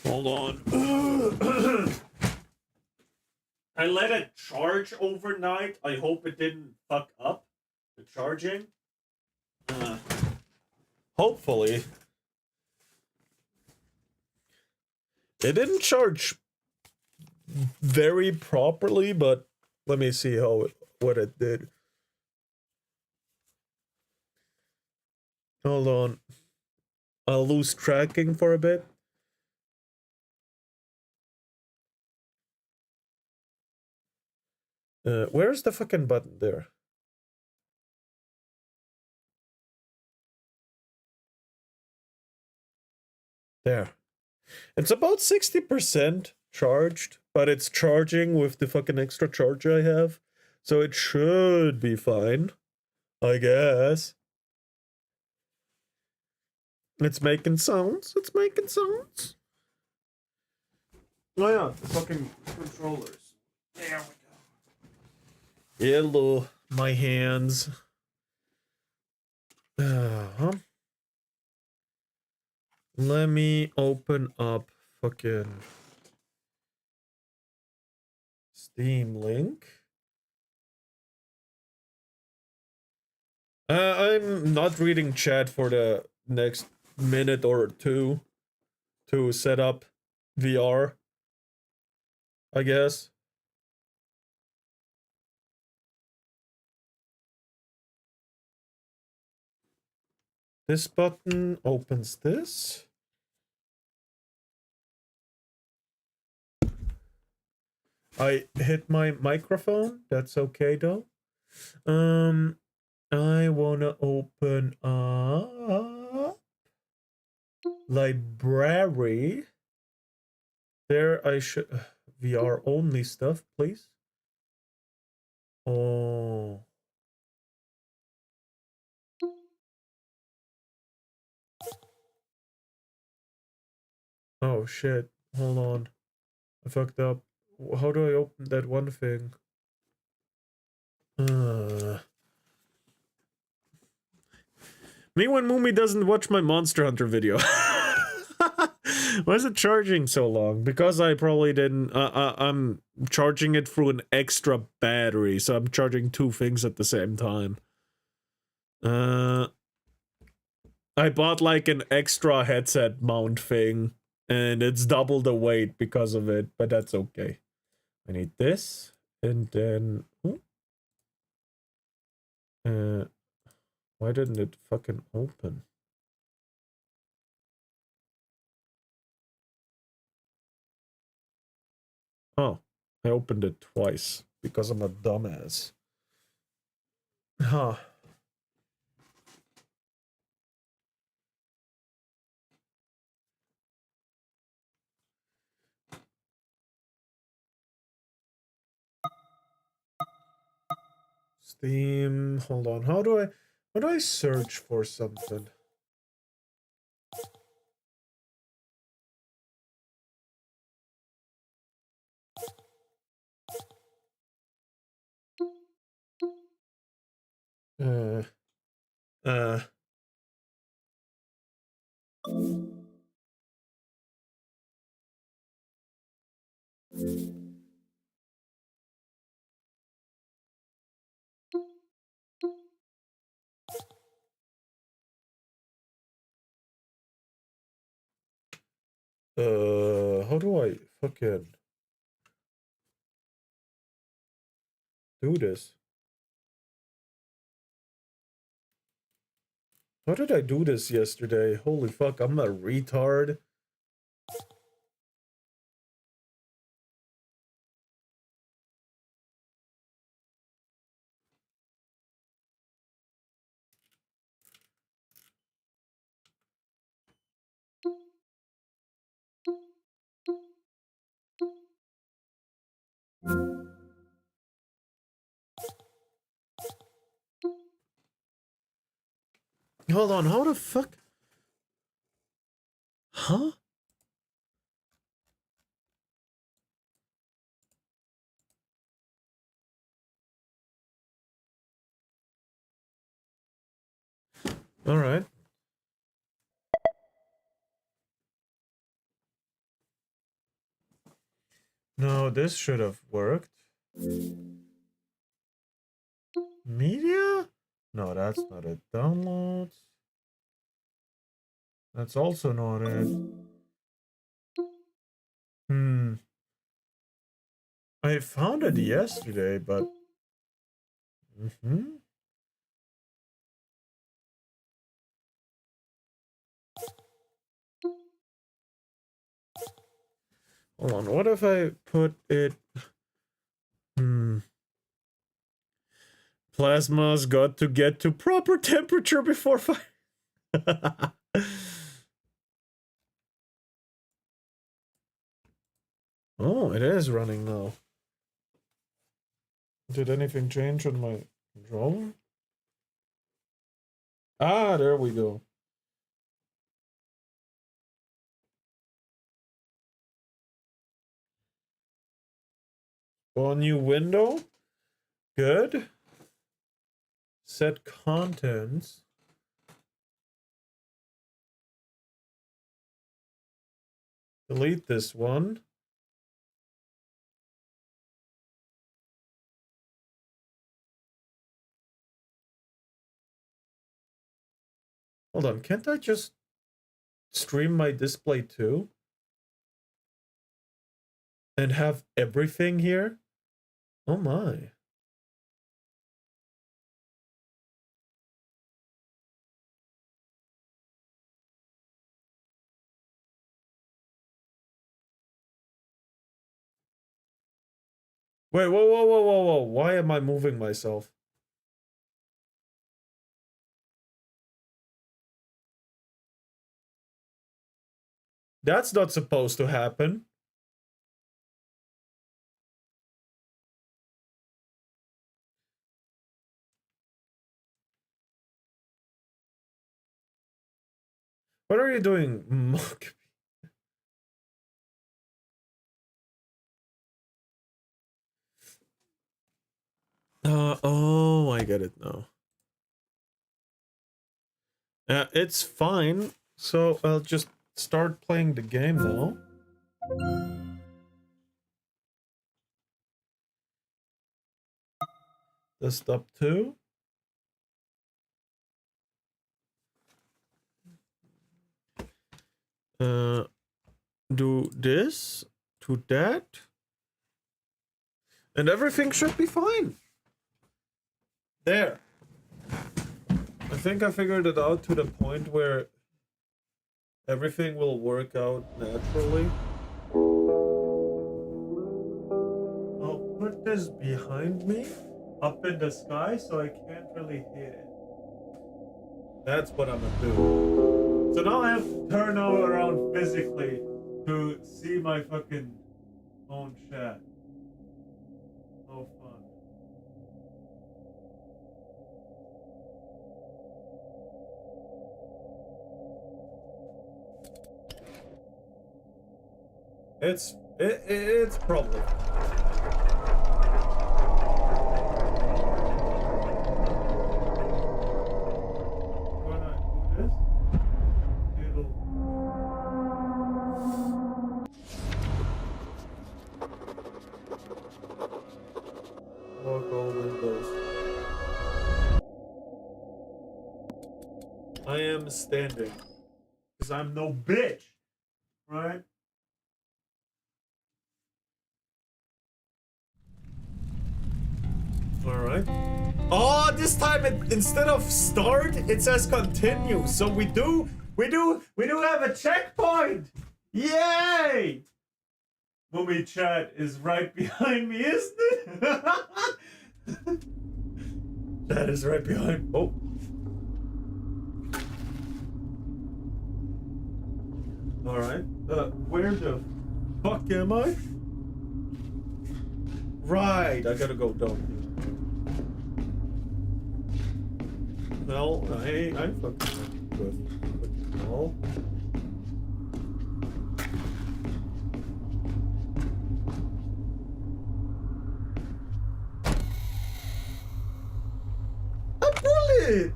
Hold on. I let it charge overnight. I hope it didn't fuck up the charging. Hopefully. It didn't charge very properly, but let me see what it did. Hold on. I'll lose tracking for a bit. Where's the fucking button there? There. It's about 60% charged, but it's charging with the fucking extra charge I have. So it should be fine, I guess. It's making sounds. It's making sounds. Oh yeah, the fucking controllers. There we go. Hello, my hands. Let me open up fucking Steam link. I'm not reading chat for the next minute or two to set up VR, I guess. This button opens this. I hit my microphone. That's okay though. I wanna open up library. There I should VR only stuff, please. Oh. Oh shit. Hold on. I fucked up. How do I open that one thing? Me when Mumi doesn't watch my Monster Hunter video. Why is it charging so long? Because I probably didn't... I'm charging it through an extra battery, so I'm charging two things at the same time. I bought like an extra headset mount thing, and it's double the weight because of it, but that's okay. I need this, and then... why didn't it fucking open? Oh, I opened it twice because I'm a dumbass. Huh. Steam, hold on. How do I search for something? Uh. How do I fucking do this? How did I do this yesterday? Holy fuck, I'm a retard. Hold on, how the fuck? Huh? Alright. No, this should have worked. Media? No, that's not it. Downloads? That's also not it. I found it yesterday, but... Hold on, what if I put it... Plasma's got to get to proper temperature before fire. Oh, it is running now. Did anything change on my controller? Ah, there we go. Spawn new window. Good. Set contents. Delete this one. Hold on, can't I just stream my display too? And have everything here? Oh my. Wait, whoa. Why am I moving myself? That's not supposed to happen. What are you doing, Mock? Oh, I get it now. It's fine. So I'll just start playing the game now. Desktop 2. Do this to that. And everything should be fine. There. I think I figured it out to the point where everything will work out naturally. I'll put this behind me, up in the sky, so I can't really hit it. That's what I'm gonna do. So now I have to turn around physically to see my fucking own chat. Oh, fun. It's probably. When I do this, it'll. Lock all windows. I am standing. Because I'm no bitch. Right? Alright. Oh, this time instead of start, it says continue. So we do have a checkpoint! Yay! Mummy chat is right behind me, isn't it? That is right behind. Oh. Alright. Where the fuck am I? Right, I gotta go down here. Well, I fucking with all. A bullet!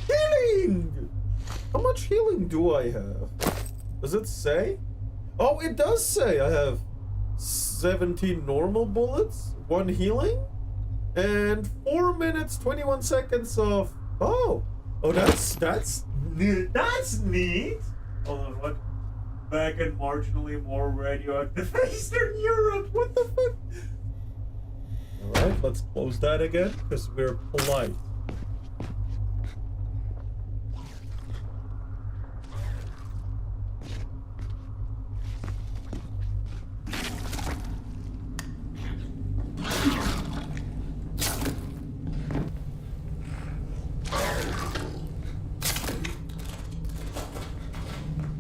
Healing! How much healing do I have? Does it say? Oh, it does say I have 17 normal bullets, 1 healing, and 4 minutes 21 seconds of that's neat. Hold on, what? Back in marginally more radioactive Eastern Europe. What the fuck? All right, let's close that again because we're polite.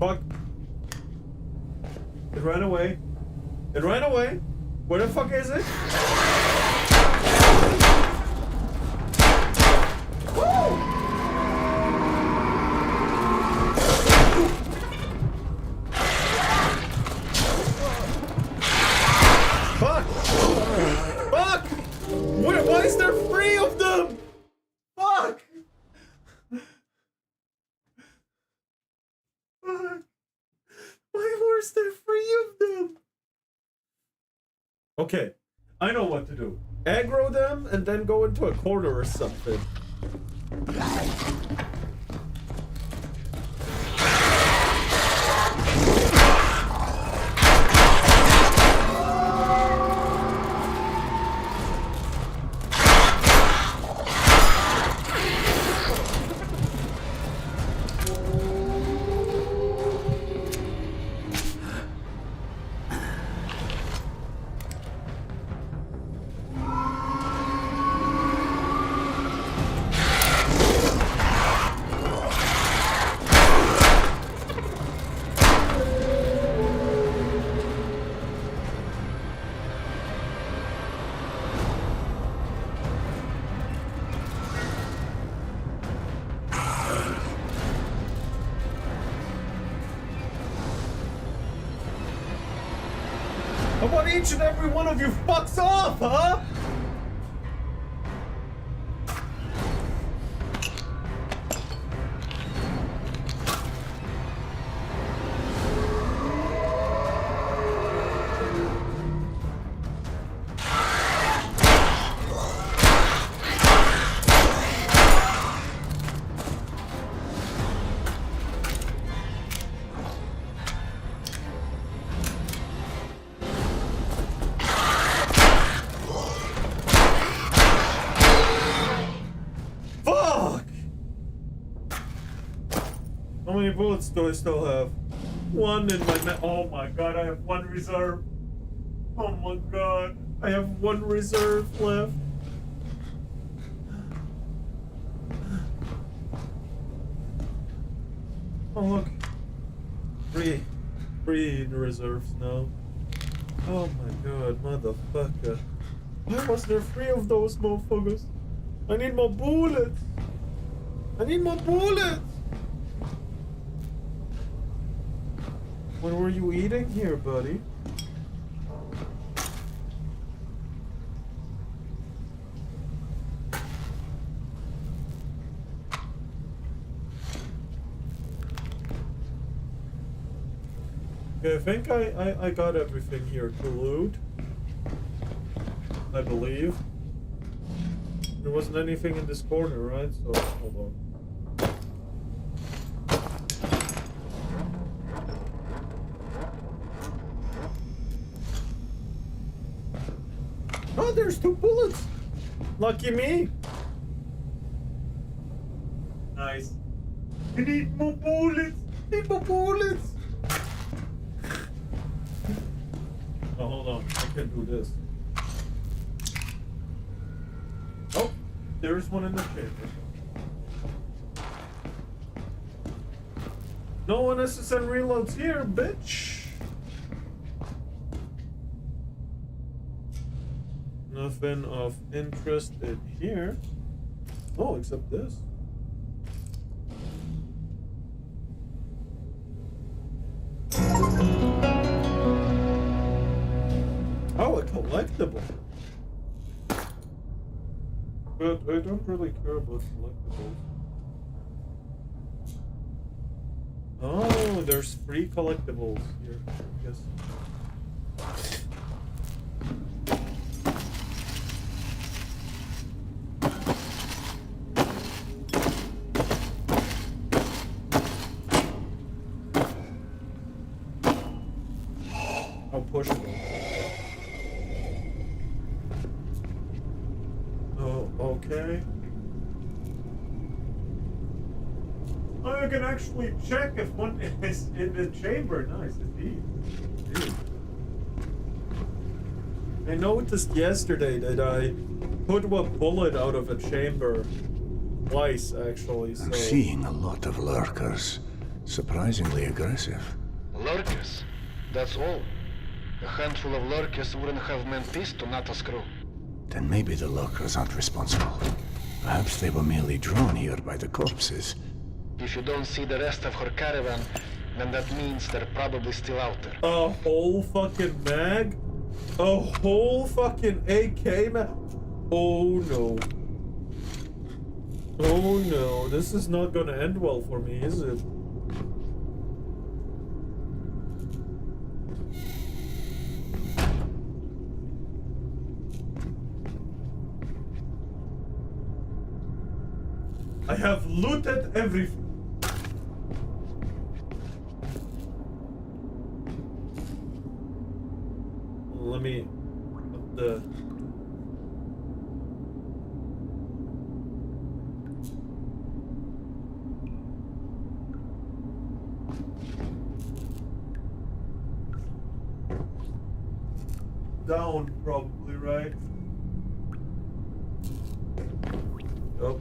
Fuck. It ran away. It ran away. Where the fuck is it? Woo! Fuck! Fuck! Why is there 3 of them? Fuck! Fuck! Why was there 3 of them? Okay, I know what to do. Aggro them and then go into a corner or something. How about each and every one of you fucks off, huh? How many bullets do I still have? 1 in my oh my god, I have 1 reserve. Oh my god, I have 1 reserve left. Oh look, 3 in reserves now. Oh my god, motherfucker. Why was there 3 of those motherfuckers? I need more bullets. I need more bullets. What were you eating here, buddy? Okay, I think I got everything here to loot. I believe. There wasn't anything in this corner, right? So, hold on. Oh, there's 2 bullets! Lucky me! Nice. I need more bullets! I need more bullets! Oh, hold on. I can do this. Oh, there's one in the chamber. No unnecessary reloads here, bitch! Nothing of interest in here. Oh, except this. Oh, a collectible. But I don't really care about collectibles. Oh, there's 3 collectibles here, I guess. Pushable. Oh, okay. Oh, you can actually check if one is in the chamber. Nice, indeed. I noticed yesterday that I put a bullet out of a chamber twice, actually. So. I'm seeing a lot of lurkers. Surprisingly aggressive. Lurkers. That's all. A handful of lurkers wouldn't have meant peace to not a screw. Then maybe the lurkers aren't responsible. Perhaps they were merely drawn here by the corpses. If you don't see the rest of her caravan, then that means they're probably still out there. A whole fucking mag? A whole fucking AK mag? Oh no. Oh no, this is not gonna end well for me, is it? I have looted everything. Let me put the down, probably, right? Oh.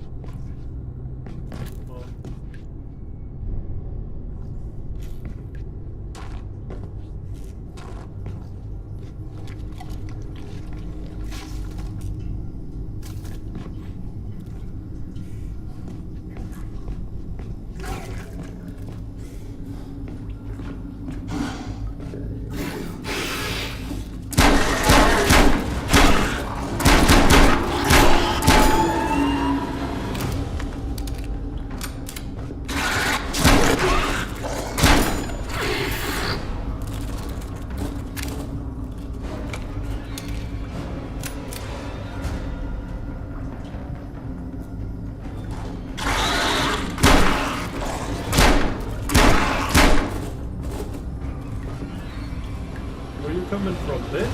Coming from this?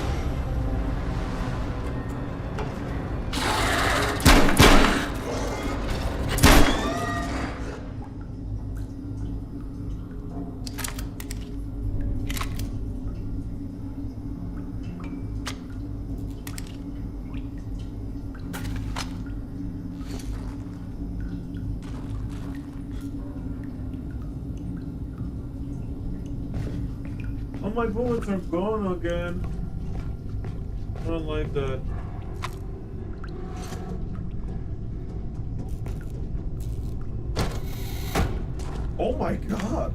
Oh, my bullets are gone again. I don't like that. Oh my god.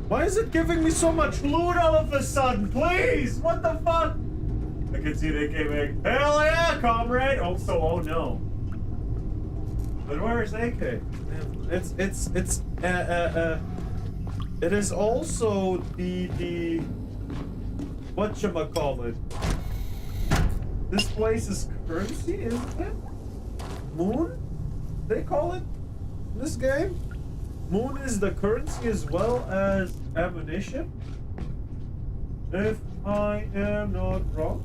Why is it giving me so much loot all of a sudden? Please! What the fuck? I can see they came in. Hell yeah, comrade! Also, oh no. But where is AK? It is also the whatchamacallit. This place is currency, isn't it? Moon? They call it in this game? Moon is the currency as well as ammunition? If I am not wrong.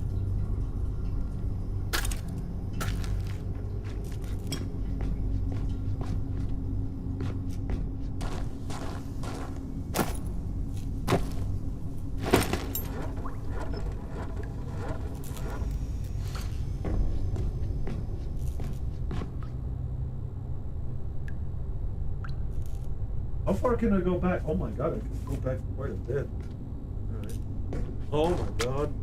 How far can I go back? Oh my god, I can go back quite a bit. Alright. Oh my god.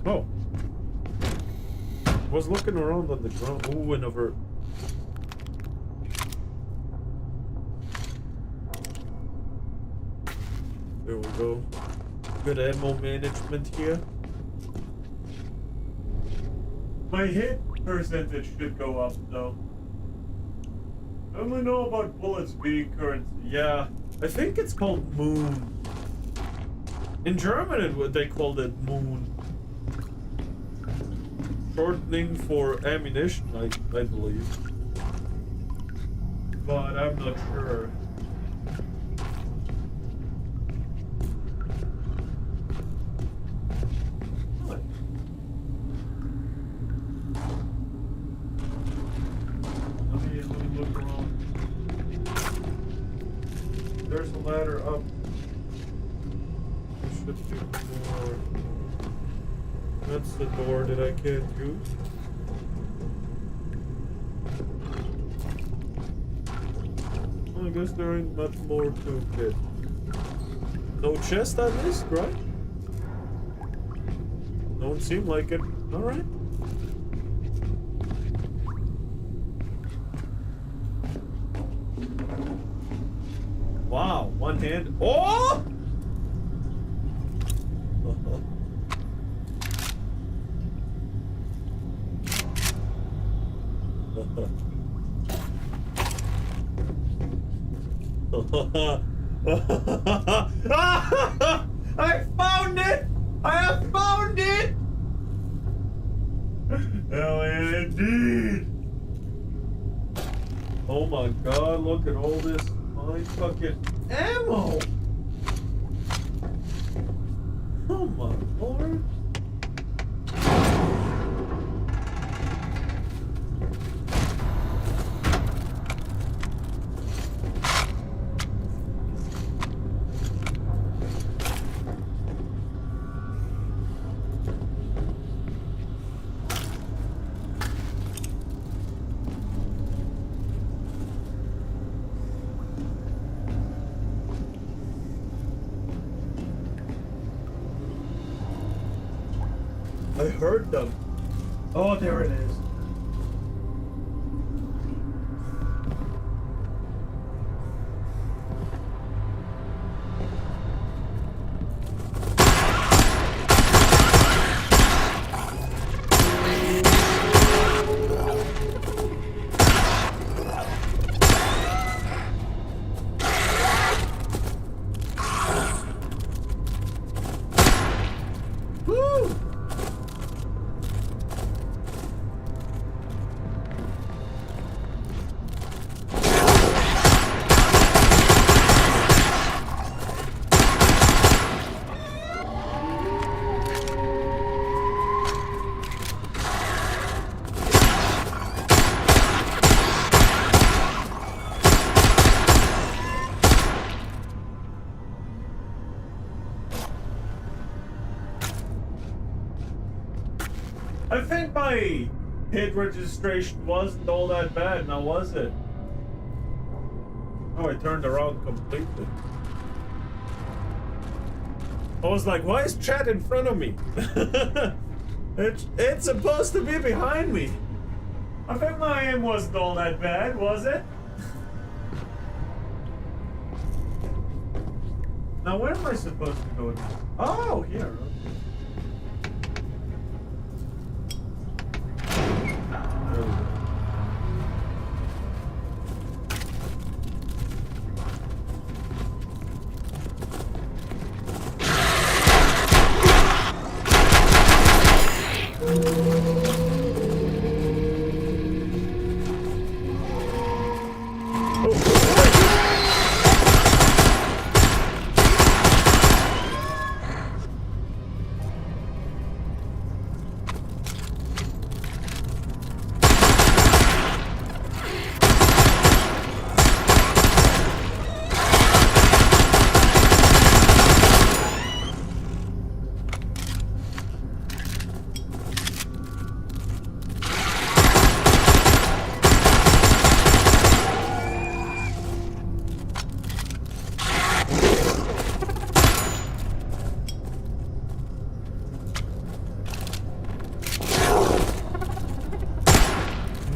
Oh. I was looking around on the ground. Ooh, another. There we go. Good ammo management here. My hit percentage should go up though. I only know about bullets being currency. Yeah, I think it's called moon. In German, they called it moon. shortening for ammunition, I believe. But I'm not sure. Let me look around. There's a ladder up. There should be more. That's the door that I can't use. Well, I guess there ain't much more to it. No chest I missed, right? Don't seem like it. Alright. Wow, one hand. Oh! I found it! I have found it! Hell yeah, indeed! Oh my god, look at all this fine fucking ammo! Oh my lord! I heard them. Oh, there it is. Woo! I think my hit registration wasn't all that bad, now was it? Oh, I turned around completely. I was like, why is chat in front of me? It's supposed to be behind me. I think my aim wasn't all that bad, was it? Now where am I supposed to go now? Oh, here. Okay. There we go.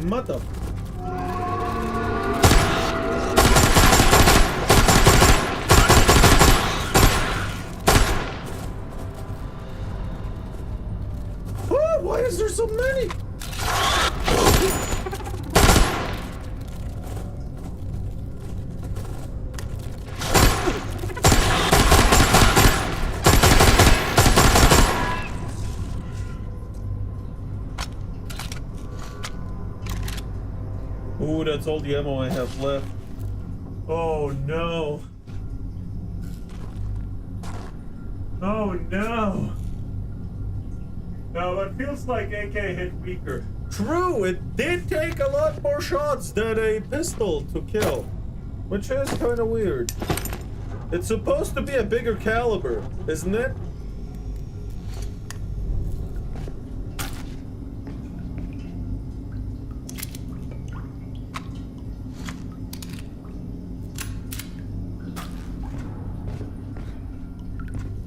Mother. Oh, why is there so many? Ooh, that's all the ammo I have left. Oh no. Oh no. No, it feels like AK hit weaker. True, it did take a lot more shots than a pistol to kill, which is kind of weird. It's supposed to be a bigger caliber, isn't it?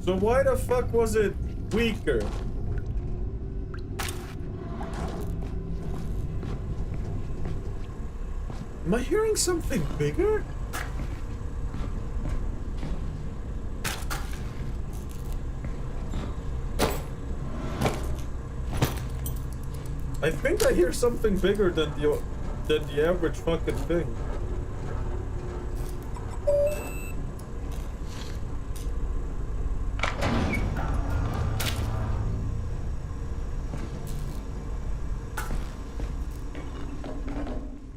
So why the fuck was it weaker? Am I hearing something bigger? I think I hear something bigger than the average fucking thing.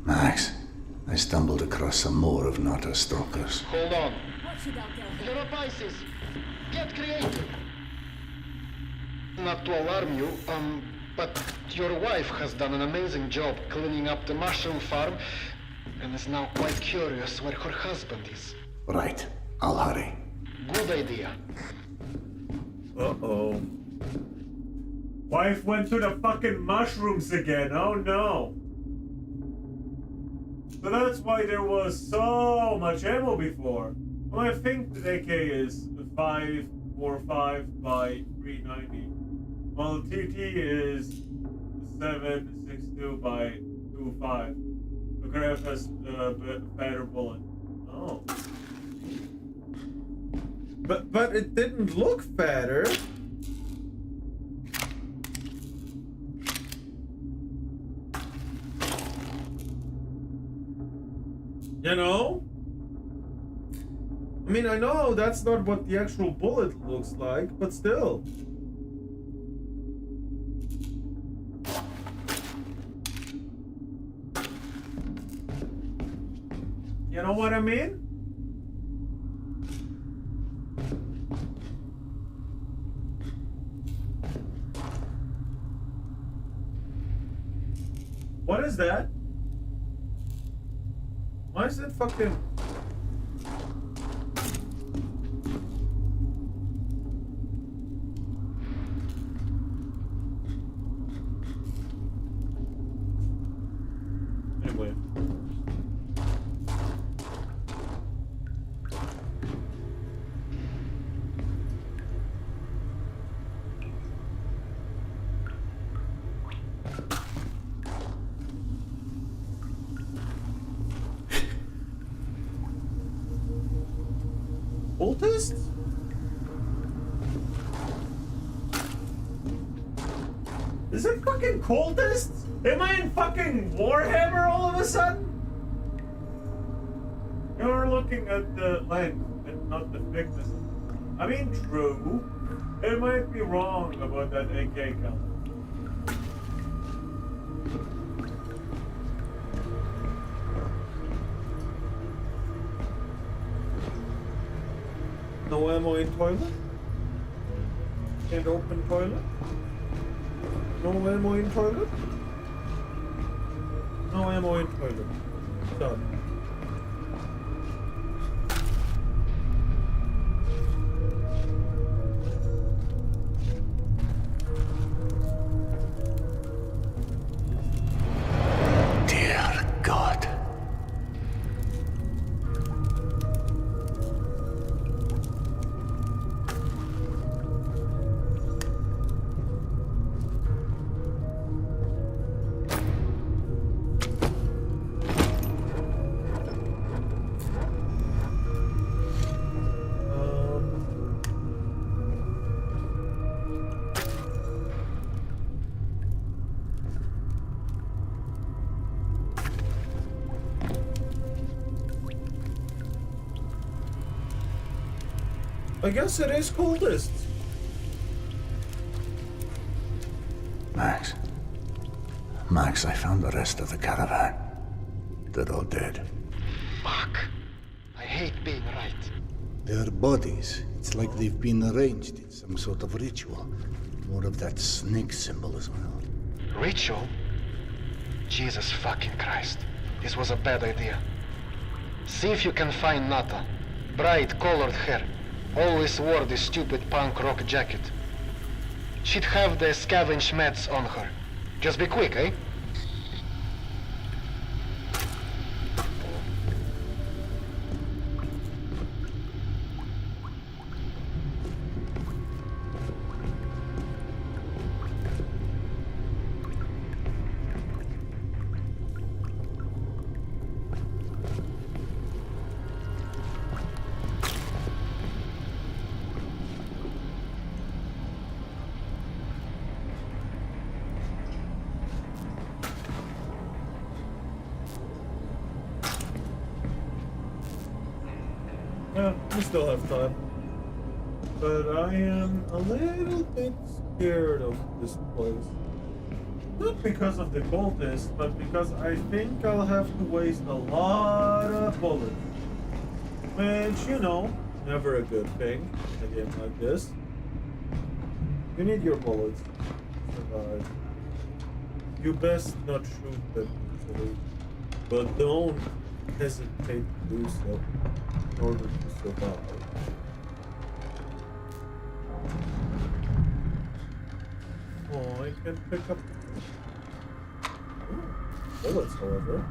Max, I stumbled across some more of Nata's stalkers. Hold on. There are vices. Get creative. Not to alarm you, but your wife has done an amazing job cleaning up the mushroom farm and is now quite curious where her husband is. Right, I'll hurry. Good idea. Uh-oh. Wife went to the fucking mushrooms again, oh no. So that's why there was so much ammo before. Well, I think the AK is 545 by 390. While TT is 762 by 25. The Graf has a fatter bullet. Oh. But it didn't look fatter. You know? I mean, I know that's not what the actual bullet looks like, but still. You know what I mean? What is that? Why is it fucking... Anyway. Cultists? Is it fucking cultists? Am I in fucking Warhammer all of a sudden? You're looking at the length and not the thickness. I mean, true. It might be wrong about that AK count. No ammo in toilet? Can't open toilet? No ammo in toilet? No ammo in toilet. Done. Dear God. I guess it is cultists. Max, I found the rest of the caravan. They're all dead. Fuck. I hate being right. Their bodies, it's like they've been arranged in some sort of ritual. More of that snake symbol as well. Ritual? Jesus fucking Christ. This was a bad idea. See if you can find Nata. Bright colored hair. Always wore this stupid punk rock jacket. She'd have the scavenge meds on her. Just be quick, eh? Yeah, we still have time. But I am a little bit scared of this place. Not because of the cultists, but because I think I'll have to waste a lot of bullets. Which, you know, never a good thing in a game like this. You need your bullets to survive. You best not shoot them easily, but don't hesitate to do so in order to survive. Oh, I can pick up bullets, however.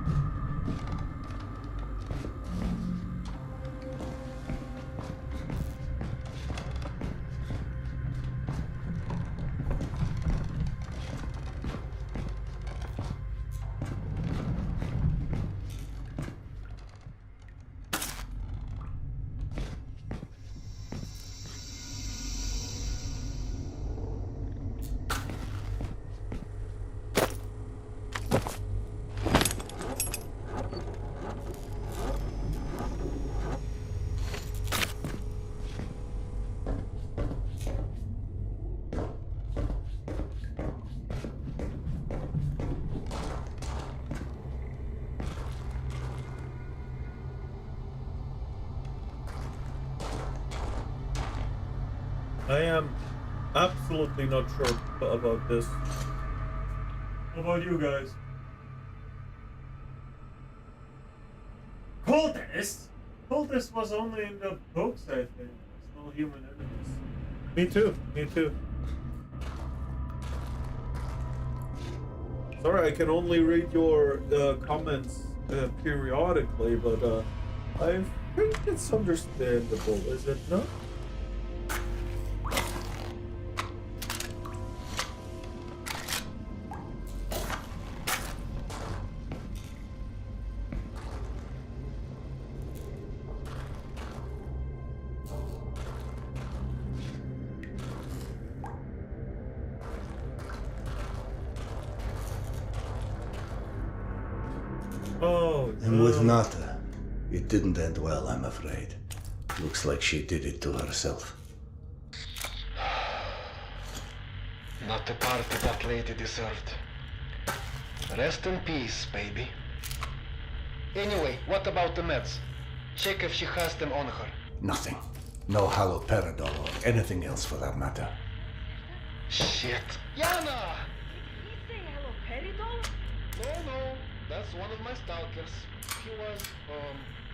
I am absolutely not sure about this. How about you guys? Cultist? Cultist was only in the books, I think. It's no human enemies. Me too, me too. Sorry, I can only read your comments periodically, but I think it's understandable, is it not? Oh, And with Nata, it didn't end well, I'm afraid. Looks like she did it to herself. Not the party that lady deserved. Rest in peace, baby. Anyway, what about the meds? Check if she has them on her. Nothing. No haloperidol or anything else for that matter. Shit. Yana! No, that's one of my stalkers. He was,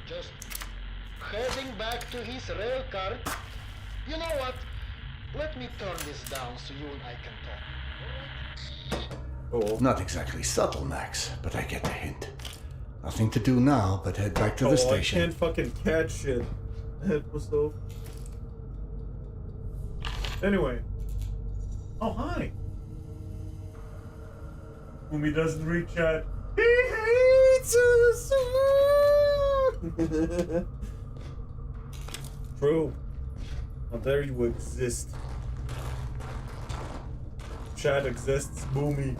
just heading back to his rail car. You know what? Let me turn this down so you and I can talk. Oh. Not exactly subtle, Max, but I get the hint. Nothing to do now but head back to the station. I can't fucking catch shit. Episode. Anyway. Oh, hi. Mumi doesn't read chat. He hates us. True. How dare you exist? Chat exists, Mumi.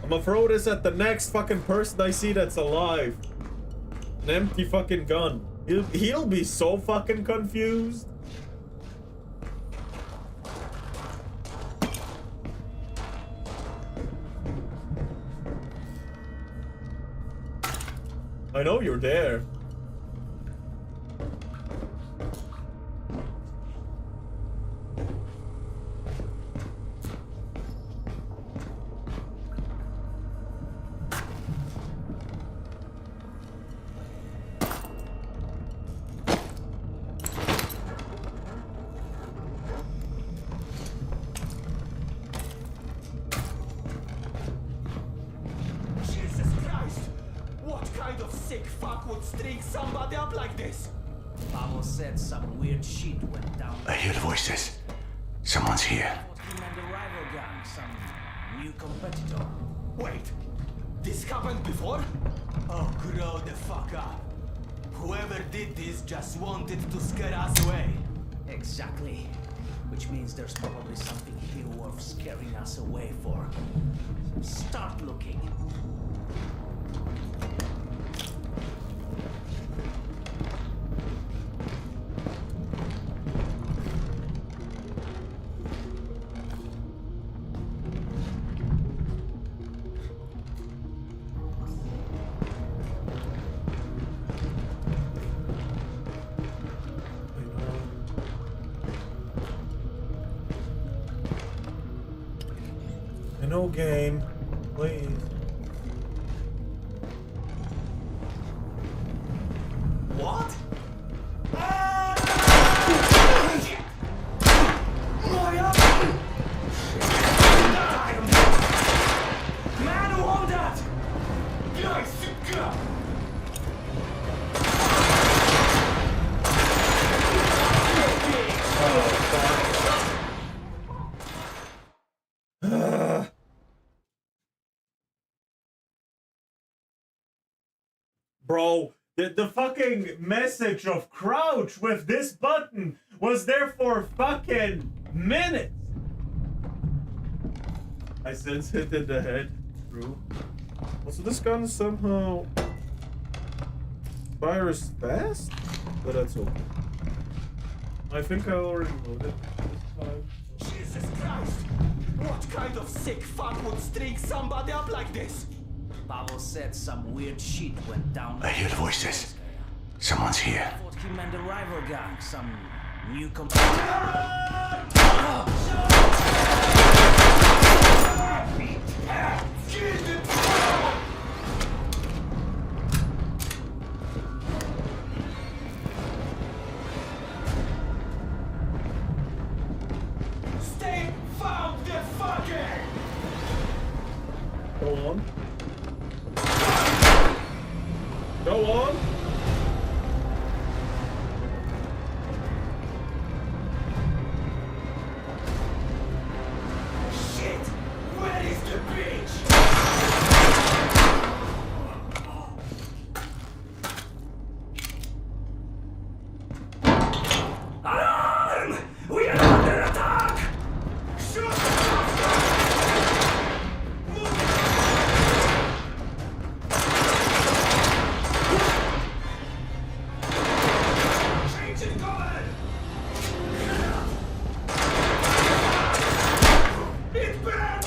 I'm gonna throw this at the next fucking person I see that's alive. An empty fucking gun. He'll be so fucking confused. I know you're there. Jesus Christ! What kind of sick fuck would string somebody up like this? Pablo said some weird shit went down. I hear voices. Someone's here. Him and the rival gang, some new competitor. Wait, this happened before? Oh, grow the fuck up. Whoever did this just wanted to scare us away. Exactly. Which means there's probably something here worth scaring us away for. Start looking. No game, please. What? Man, who owned that? Bro, the fucking message of crouch with this button was there for fucking minutes. I sense hit in the head. True. Also, this gun somehow fires fast, but that's okay. I think I already loaded this time. Jesus Christ! What kind of sick fuck would string somebody up like this? Pablo said some weird shit went down. I hear voices. Someone's here. Thought him and the rival gang, some new competitor. Stay found the fucker! Go on. Go on. Shit! Where is the bitch? Alarm! We are under attack! Shoot! Changing cover! It burns!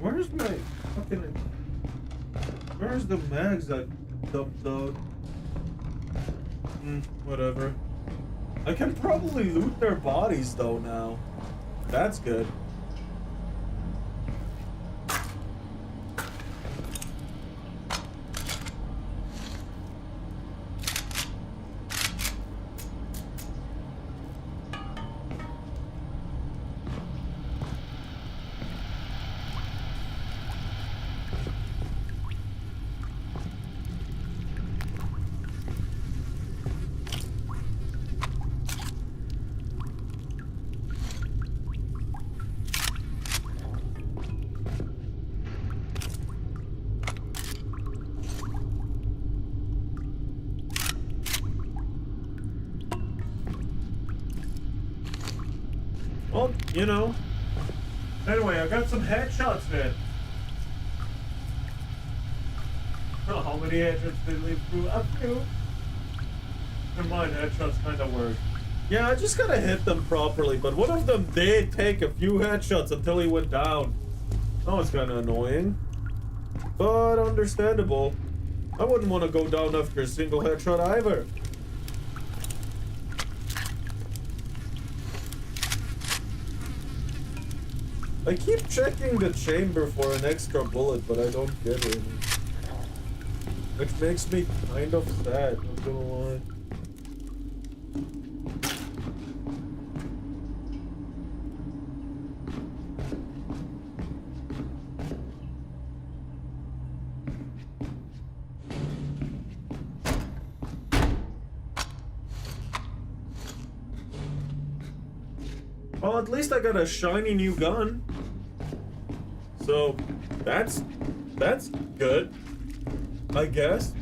Where's my fucking... Where's the mags I dumped out? Whatever. I can probably loot their bodies though now. That's good. Well, you know. Anyway, I got some headshots, man. Oh, how many headshots did they leave through? A few. Never mind, headshots kind of work. Yeah, I just gotta hit them properly, but one of them did take a few headshots until he went down. That was kind of annoying. But understandable. I wouldn't want to go down after a single headshot either. I keep checking the chamber for an extra bullet, but I don't get any. Which makes me kind of sad, not gonna lie. Well, at least I got a shiny new gun. So, that's good, I guess.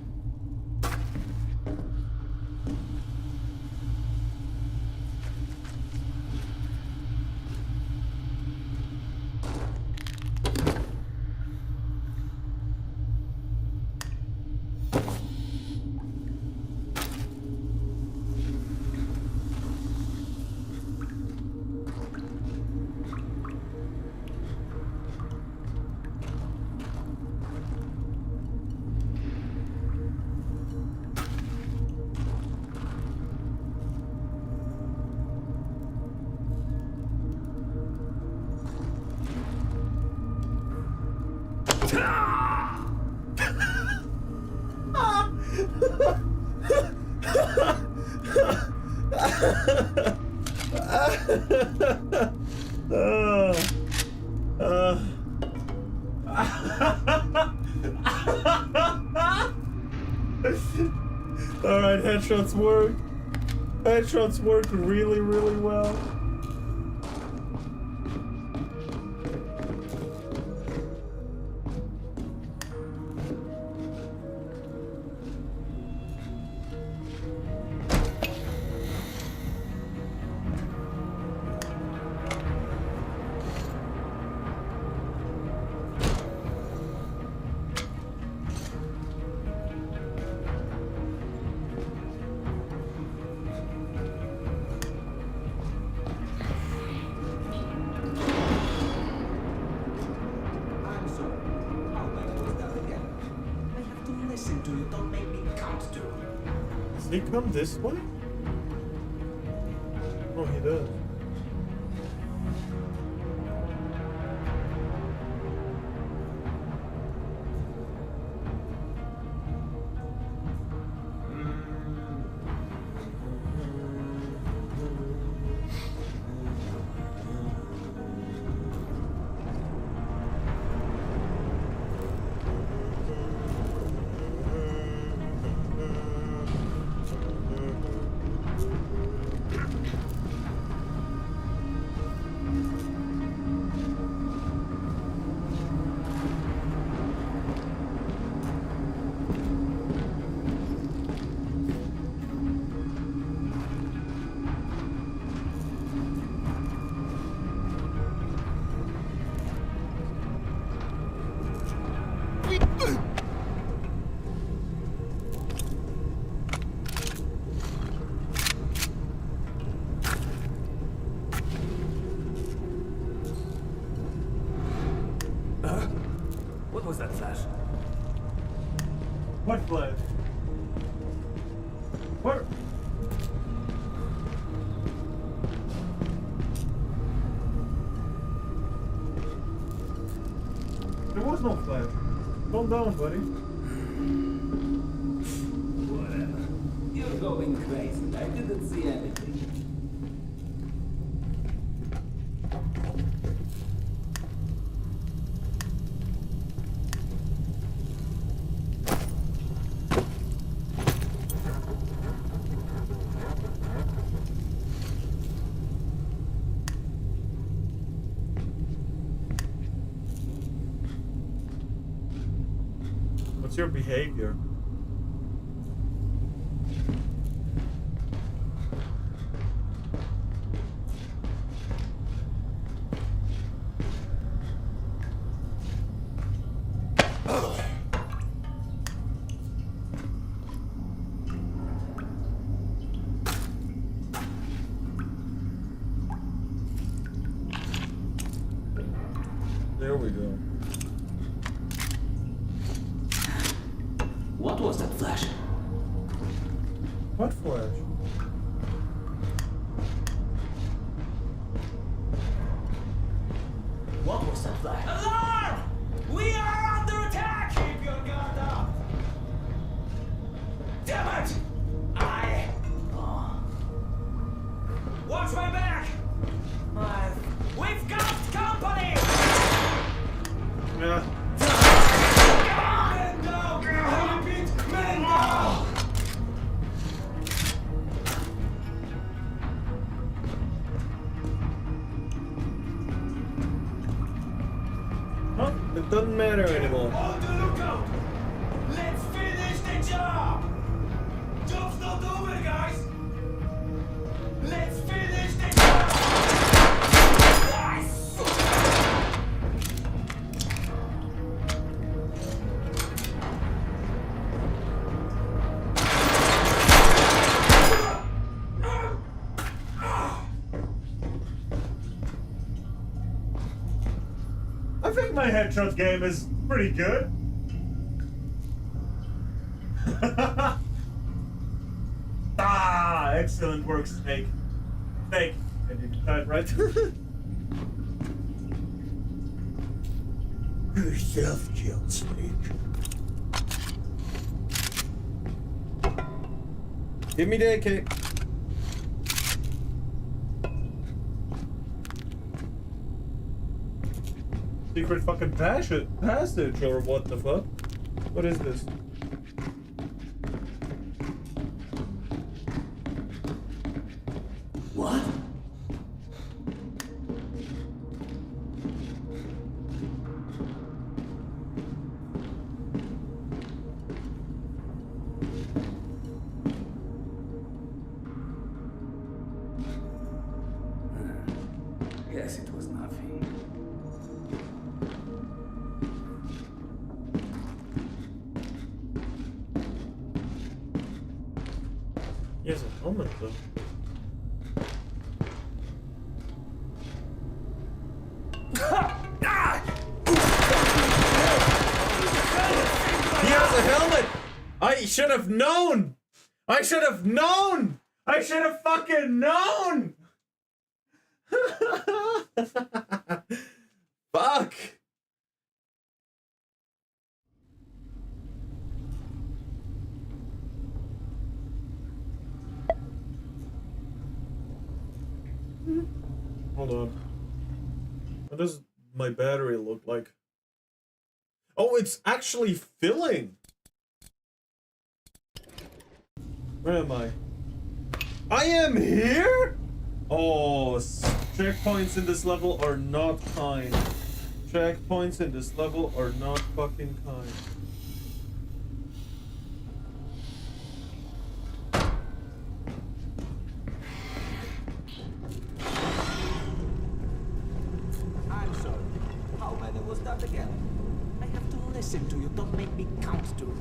Alright, headshots work. Headshots work really, really well. Does he come this way? Oh, he does. What was that flash? What flash? Where? There was no flash. Calm down, buddy. Whatever. You're going crazy. I didn't see anything. What's your behavior? What was that flash? What flash? What was that flash? Alarm! We are under attack! Keep your guard up! Damn it! Watch my back! We've got company! Yeah. Men down! I repeat, men down! Huh? It doesn't matter anymore. On the lookout! Let's finish the job! Job's not over, guys! Let's finish the job! Nice! I think my headshot game is pretty good. Ah, excellent work, Snake. Snake. I didn't type right. Good self-kill, Snake. Give me the AK. Secret fucking passage or what the fuck? What is this? What? Yes, it was nothing. He has a helmet though. He has a helmet! I should have known! I should have known! I should have fucking known! Fuck! Hold on. What does my battery look like? Oh, it's actually filling! Where am I? I am here?! Oh, checkpoints in this level are not kind. Checkpoints in this level are not fucking kind. I'm sorry. How many was that again? I have to listen to you. Don't make me count to.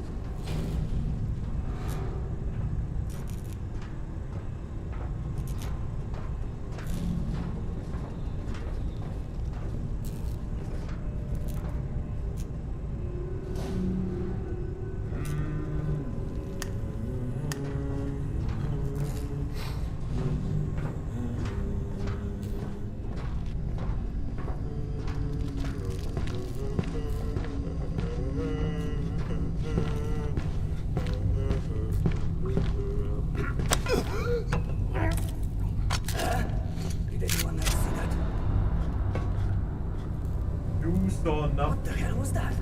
What the hell was that?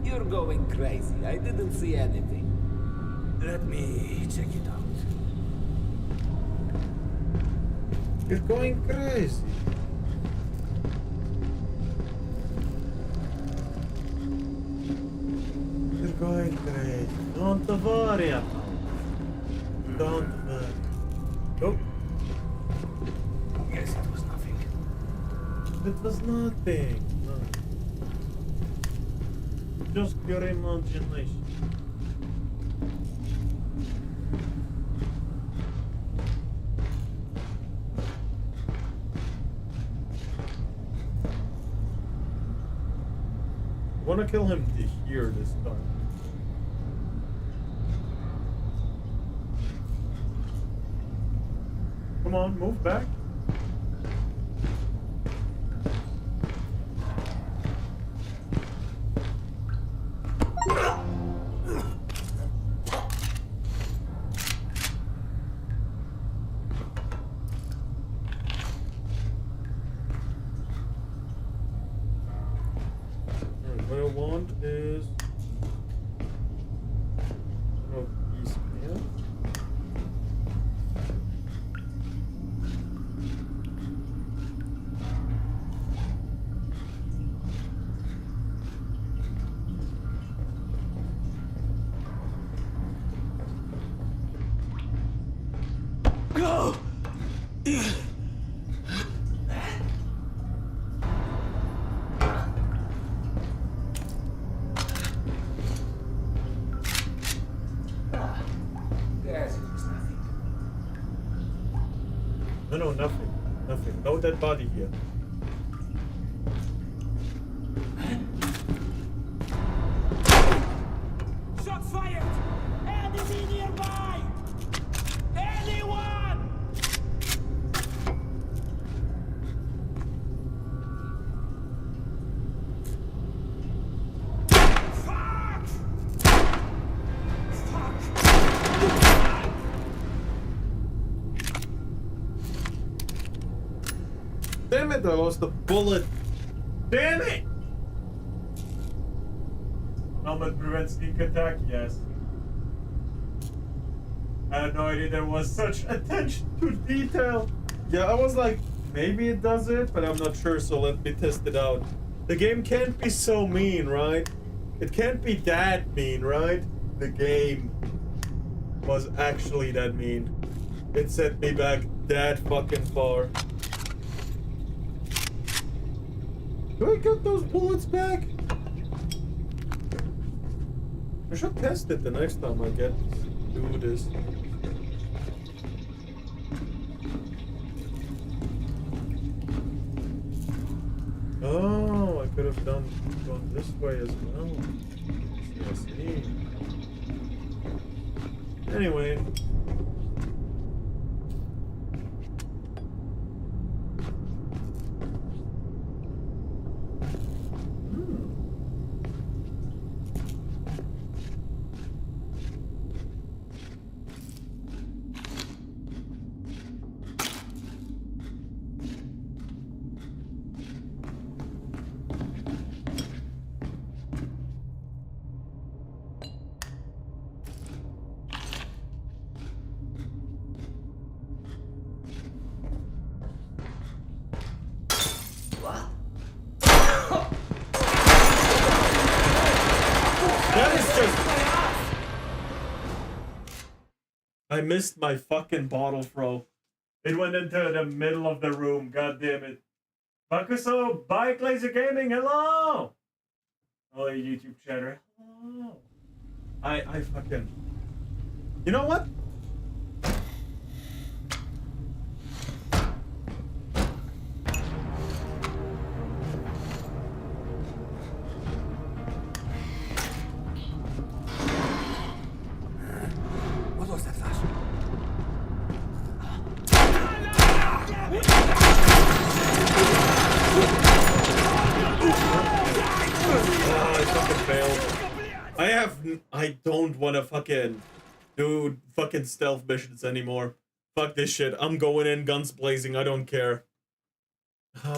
You're going crazy. I didn't see anything. Let me check it out. You're going crazy. You're going crazy. Don't worry about it. Don't worry. Nope. Yes, it was nothing. It was nothing. No. Just your imagination. I wanna kill him here this time. Come on, move back. What I want is these here. Go! No, nothing. Nothing. No dead body here. Shots fired! Enemy nearby! Anyone! Damn it, I lost the bullet. Damn it! Helmet prevents sneak attack, yes. I had no idea there was such attention to detail. Yeah, I was like, maybe it does it, but I'm not sure, so let me test it out. The game can't be so mean, right? It can't be that mean, right? The game was actually that mean. It set me back that fucking far. Do I get those bullets back? I should test it the next time I get to do this. Oh, I could have gone this way as well. I see. Anyway. I missed my fucking bottle throw. It went into the middle of the room, god damn it. Bakuso, Bike Laser Gaming, hello! Oh, YouTube chatter, hello. I fucking... You know what? What was that flash? Oh, I fucking failed. I don't want to fucking do fucking stealth missions anymore. Fuck this shit. I'm going in guns blazing. I don't care.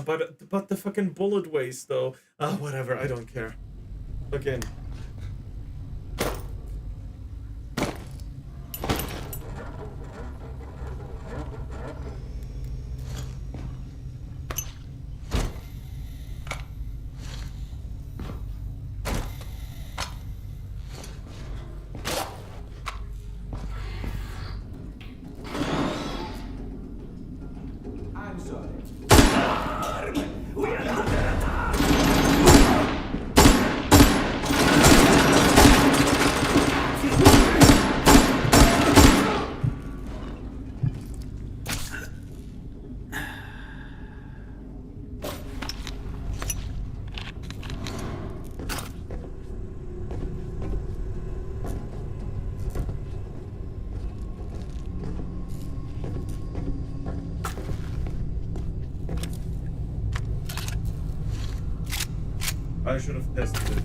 But the fucking bullet waste though. Whatever. I don't care. Fucking. I'm sorry. I should have tested it.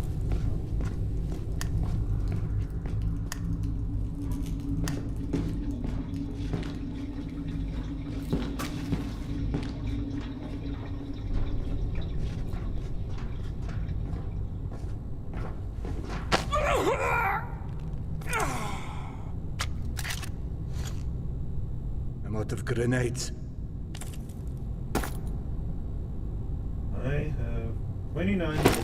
I'm out of grenades. I have 29 bullets.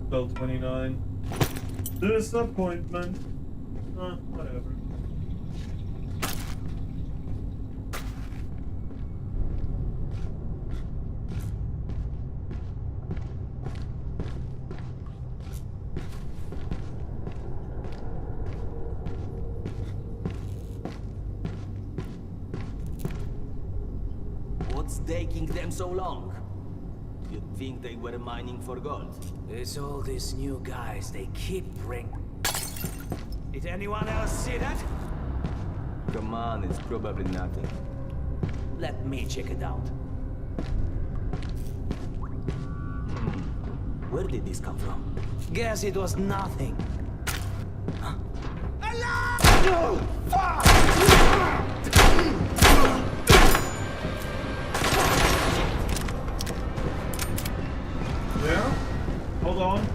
Still 29. Disappointment. Whatever. What's taking them so long? You'd think they were mining for gold. It's all these new guys. They keep bringing. Did anyone else see that? Come on, it's probably nothing. Let me check it out. Where did this come from? Guess it was nothing. Huh? No! Fuck! Yeah? Hold on.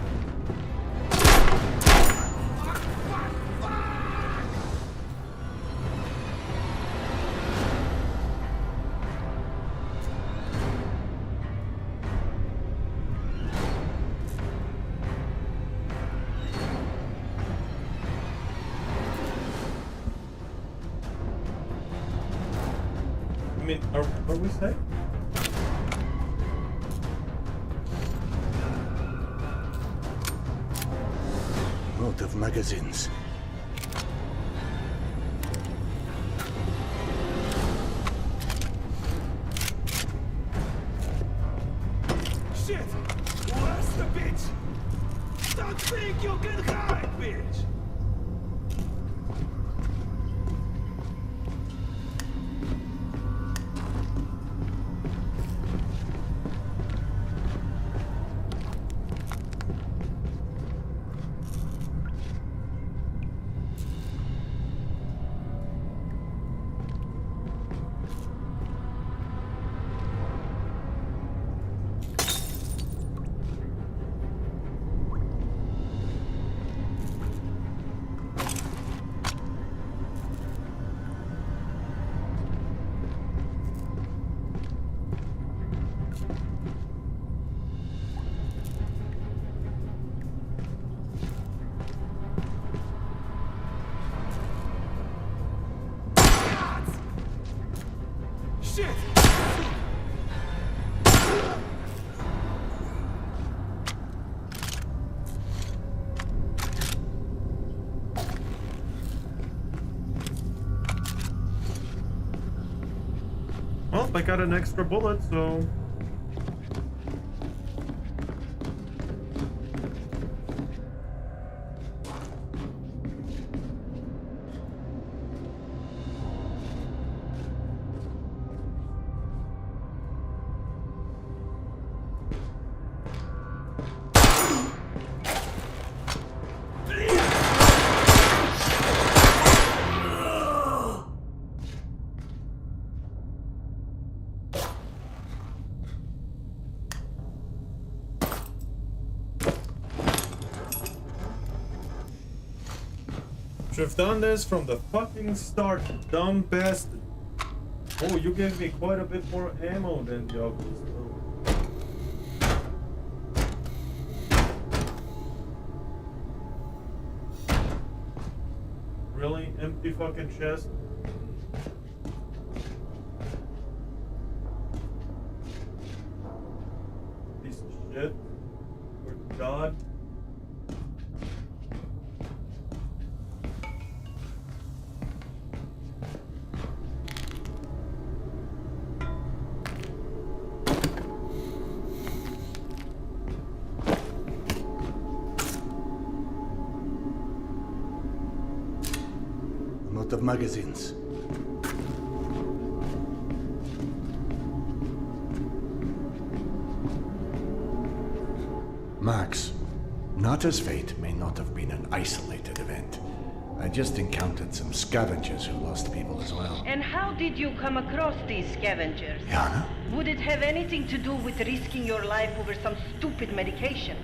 I mean, are we safe? Out of magazines. Shit! Where's the bitch? Don't think you can hide, bitch! Shit! Well, I got an extra bullet, so... Should have done this from the fucking start, dumb bastard. Oh, you gave me quite a bit more ammo than the others. Really? Empty fucking chest? Piece of shit. Good God. Out of magazines. Max, Nata's fate may not have been an isolated event. I just encountered some scavengers who lost people as well. And how did you come across these scavengers? Yana? Would it have anything to do with risking your life over some stupid medication?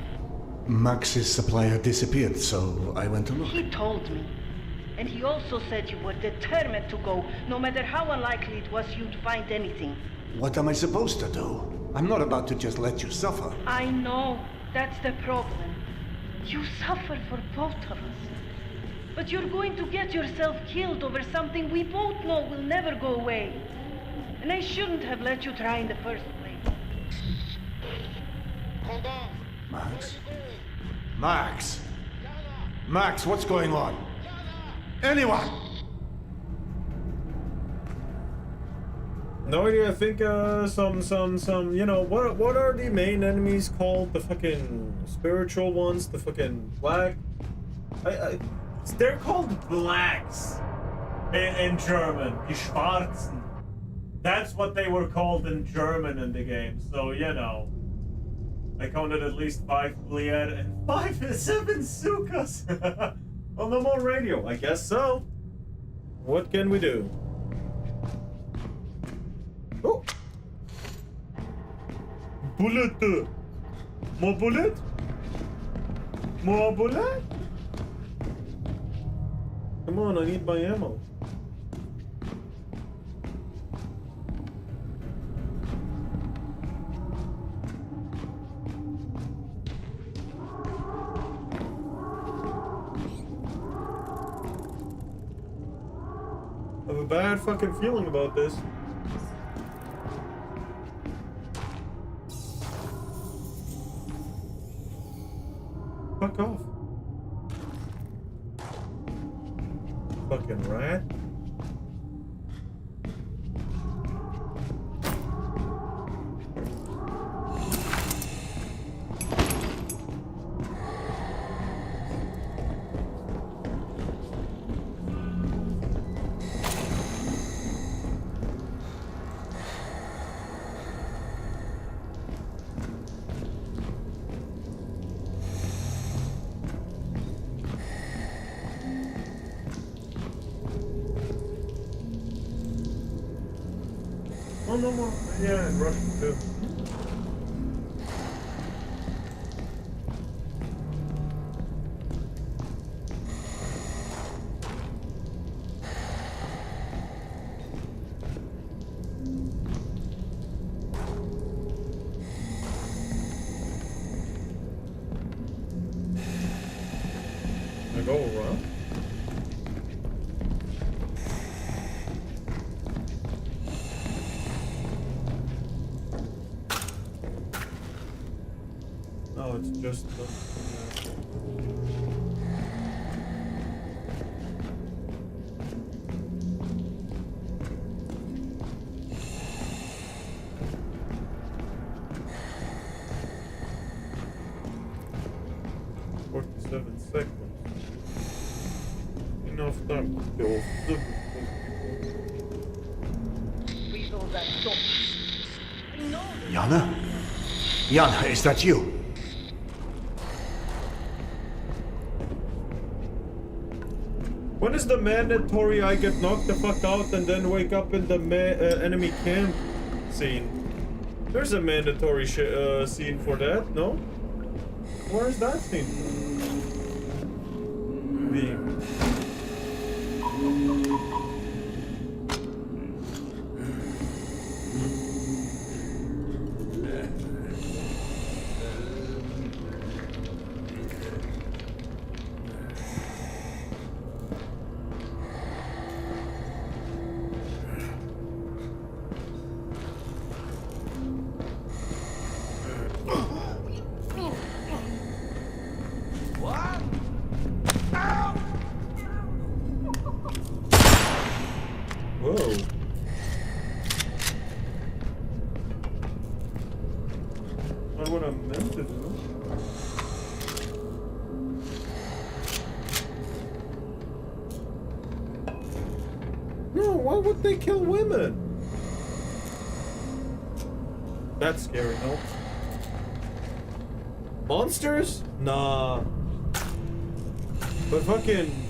Max's supplier disappeared, so I went to look. He told me. And he also said you were determined to go, no matter how unlikely it was you'd find anything. What am I supposed to do? I'm not about to just let you suffer. I know. That's the problem. You suffer for both of us. But you're going to get yourself killed over something we both know will never go away. And I shouldn't have let you try in the first place. Hold on. Max? Max! Max, what's going on? Anyone! No idea. I think some. You know, what are the main enemies called? The fucking spiritual ones. The fucking black. They're called blacks in German. Die Schwarzen. That's what they were called in German in the game. So you know, I counted at least 5 Blier and 7 Sukas. On the more radio, I guess so. What can we do? Oh! Bullet! More bullet? More bullet? Come on, I need my ammo. I have a bad fucking feeling about this. Fuck off. Fucking rat. Oh, no more. Yeah, in Russian too. I go around. Oh, it's just the... Enough time to kill Yana? Yana, is that you? When is the mandatory I get knocked the fuck out and then wake up in the enemy camp scene? There's a mandatory scene for that, no? Where is that scene? Whoa. Not what I meant to do. No, why would they kill women? That's scary, no? Monsters? Nah. But fucking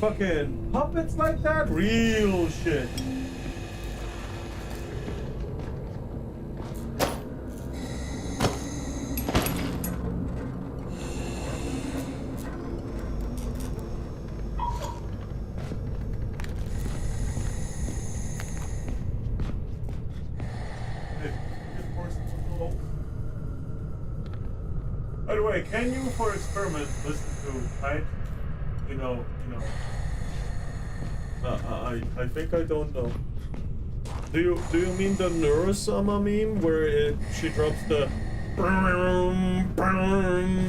puppets like that? Real shit. By the way, can you, for experiment, listen to, right? You know. I think I don't know. Do you mean the Neurosama meme where she drops the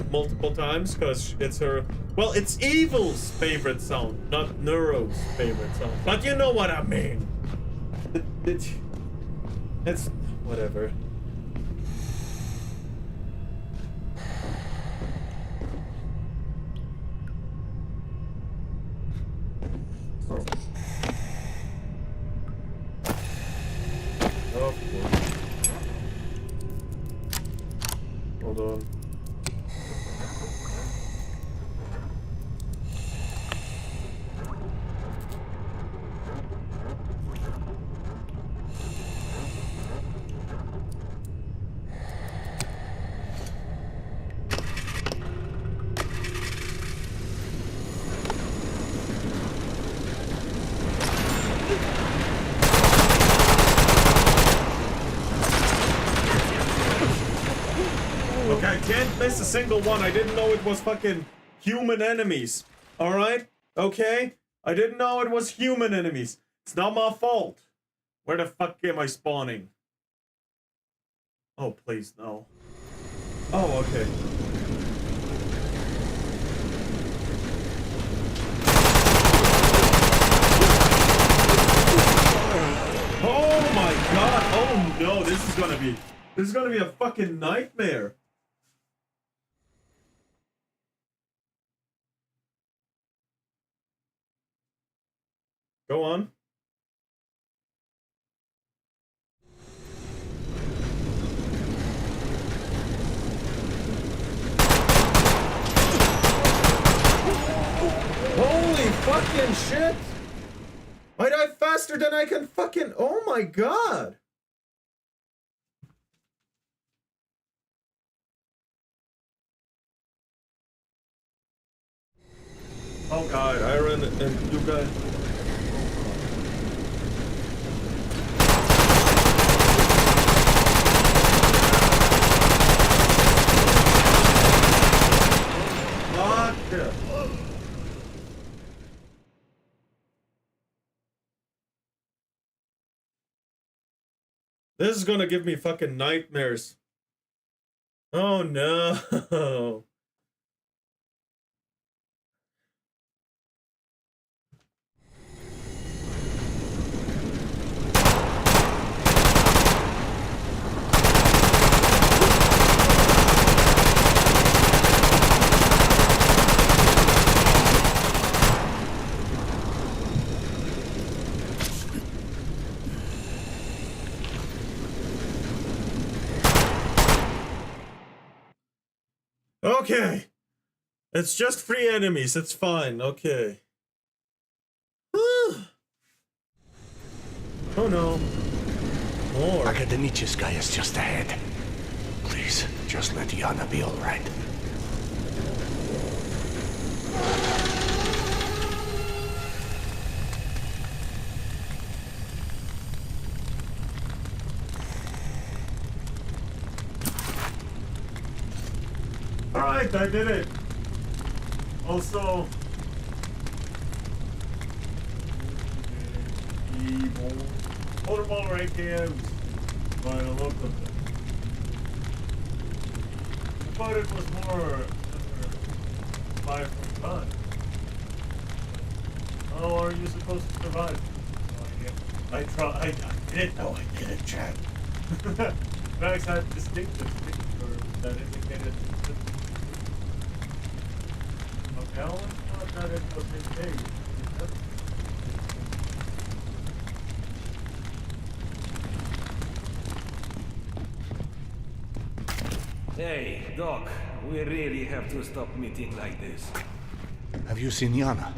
multiple times because it's her? Well, it's Evil's favorite sound, not Neuro's favorite sound. But you know what I mean. It's whatever. Oh, of course. Hold on. Okay, I can't miss a single one. I didn't know it was fucking human enemies. Alright? Okay? I didn't know it was human enemies. It's not my fault. Where the fuck am I spawning? Oh, please, no. Oh, okay. Oh my god! Oh no, this is gonna be a fucking nightmare. Go on. Holy fucking shit! I die faster than I can fucking... Oh my god! Oh god, Iron and you guys... Fuck yeah. This is gonna give me fucking nightmares. Oh no. Okay. It's just 3 enemies. It's fine. Okay. Oh no. More. Akademicheskaya is just ahead. Please, just let Yana be alright. Alright, I did it. Also... Evil. Motorballer AKMs. By the look of them. I thought it was more... 5 from time. How are you supposed to survive? I didn't know I did it, Chad. Max had distinctive signature that indicated... Okay, I always thought that it was engaged. Hey, Doc, We really have to stop meeting like this. Have you seen Yana?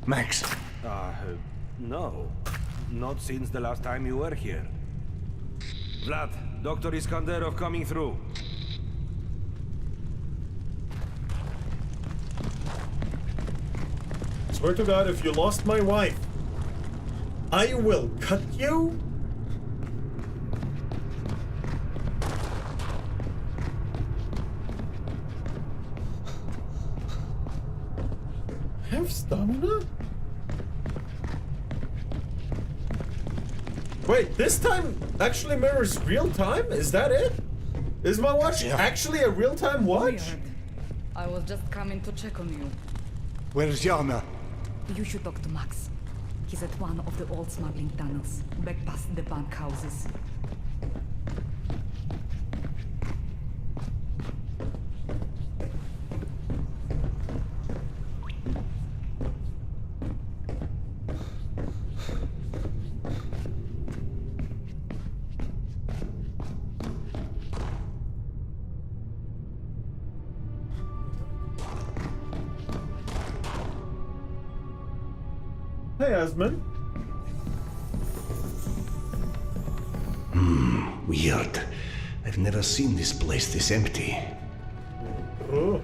Max? No. Not since the last time you were here. Vlad, Dr. Iskanderov coming through. Swear to God, if you lost my wife, I will cut you. Have stamina? Wait, this time actually mirrors real time? Is that it? Is my watch actually a real-time watch? I was just coming to check on you. Where's Yana? You should talk to Max. He's at one of the old smuggling tunnels, back past the bank houses. Hey, Asmund. Weird. I've never seen this place this empty. Bro.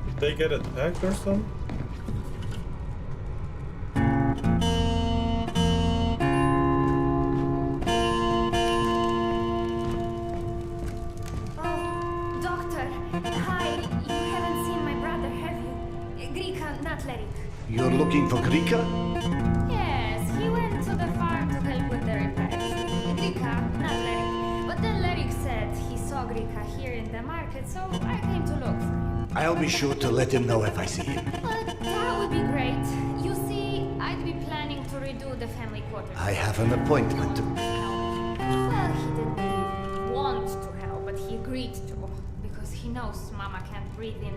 Did they get attacked or something? You're looking for Grika? Yes, he went to the farm to help with the repairs. Grika, not Lerik. But then Lerik said he saw Grika here in the market, so I came to look for him. I'll be sure to let him know if I see him. But that would be great. You see, I'd be planning to redo the family quarters. I have an appointment. Well, he didn't really want to help, but he agreed to. Because he knows Mama can't breathe in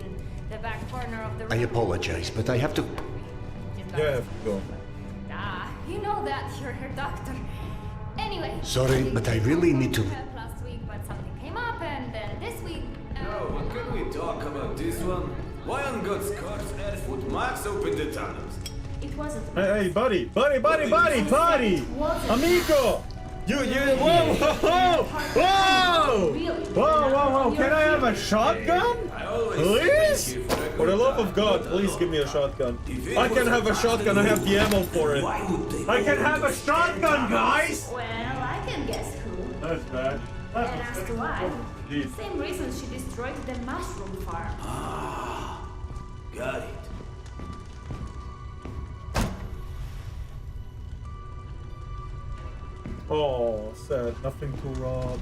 the back corner of the room. I apologize, but I have to... Yeah, I have to go. Ah, you know that. You're her doctor. Anyway. Sorry, but I really need to... Last week, but something came up, and then this week... No, but can we talk about this one? Why on God's curse earth would Max open the tunnels? It wasn't... Hey, buddy! Amigo! You, whoa! Can I have a shotgun? Please? For the love of God, please give me a shotgun. I can have a shotgun, I have the ammo for it. I can have a shotgun, guys! Well, I can guess who. That's bad. And as to why, Jeez. same reason she destroyed the mushroom farm. Ah, got it. Oh, sad. Nothing to rob.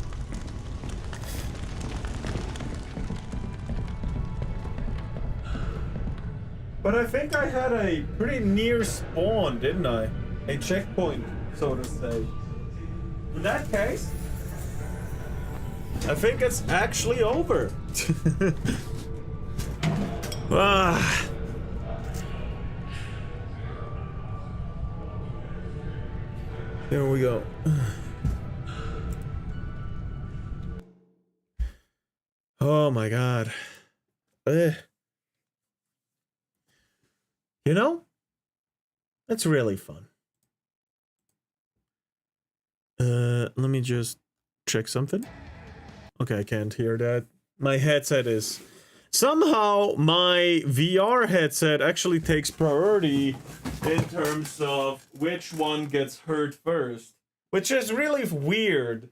But I think I had a pretty near spawn, didn't I? A checkpoint, so to say. In that case, I think it's actually over. Ah. There we go. Oh my God. You know, that's really fun. Let me just check something. Okay, I can't hear that. My headset is... Somehow, my VR headset actually takes priority in terms of which one gets heard first. Which is really weird.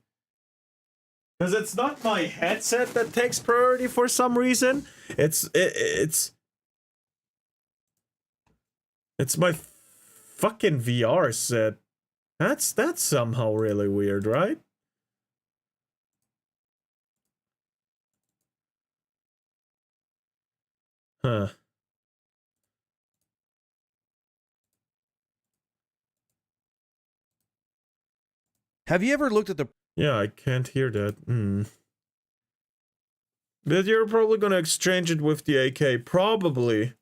Because it's not my headset that takes priority for some reason. It's my fucking VR set. That's somehow really weird, right? Huh. Have you ever looked at the... Yeah, I can't hear that. But you're probably gonna exchange it with the AK. Probably.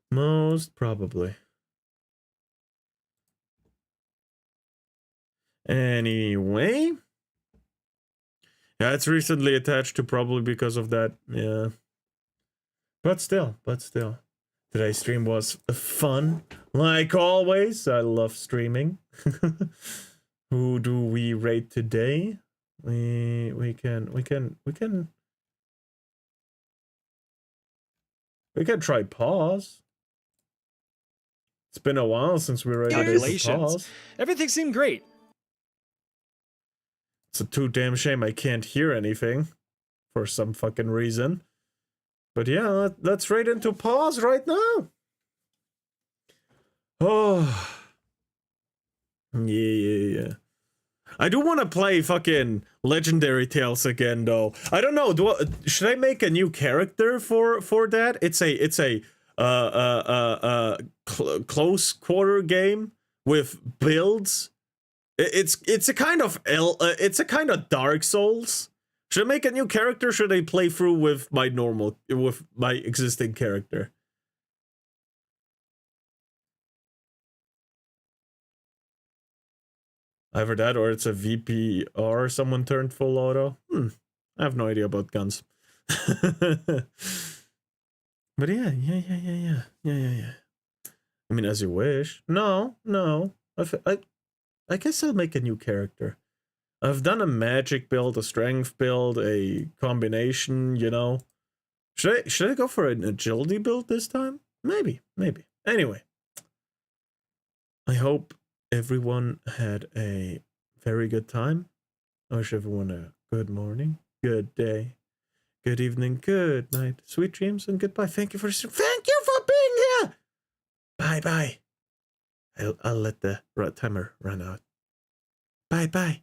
Most probably. Anyway. Yeah, it's recently attached to probably because of that. Yeah. But still. Today's stream was fun. Like always, I love streaming. Who do we rate today? We can try pause. It's been a while since we rated pause. Everything seemed great. It's a too damn shame I can't hear anything for some fucking reason. But yeah, let's rate into pause right now. Oh. Yeah. I do want to play fucking Legendary Tales again, though. I don't know. Should I make a new character for that? It's a close quarter game with builds. It's a kind of Dark Souls. Should I make a new character? Should I play through with my existing character? Either that or it's a VPR, someone turned full auto. I have no idea about guns. But yeah. I mean, as you wish. No. I guess I'll make a new character. I've done a magic build, a strength build, a combination, you know. Should I go for an agility build this time? Maybe. Anyway. I hope everyone had a very good time. I wish everyone a good morning, good day, good evening, good night, sweet dreams, and goodbye. Thank you for being here. Bye. I'll let the timer run out. Bye.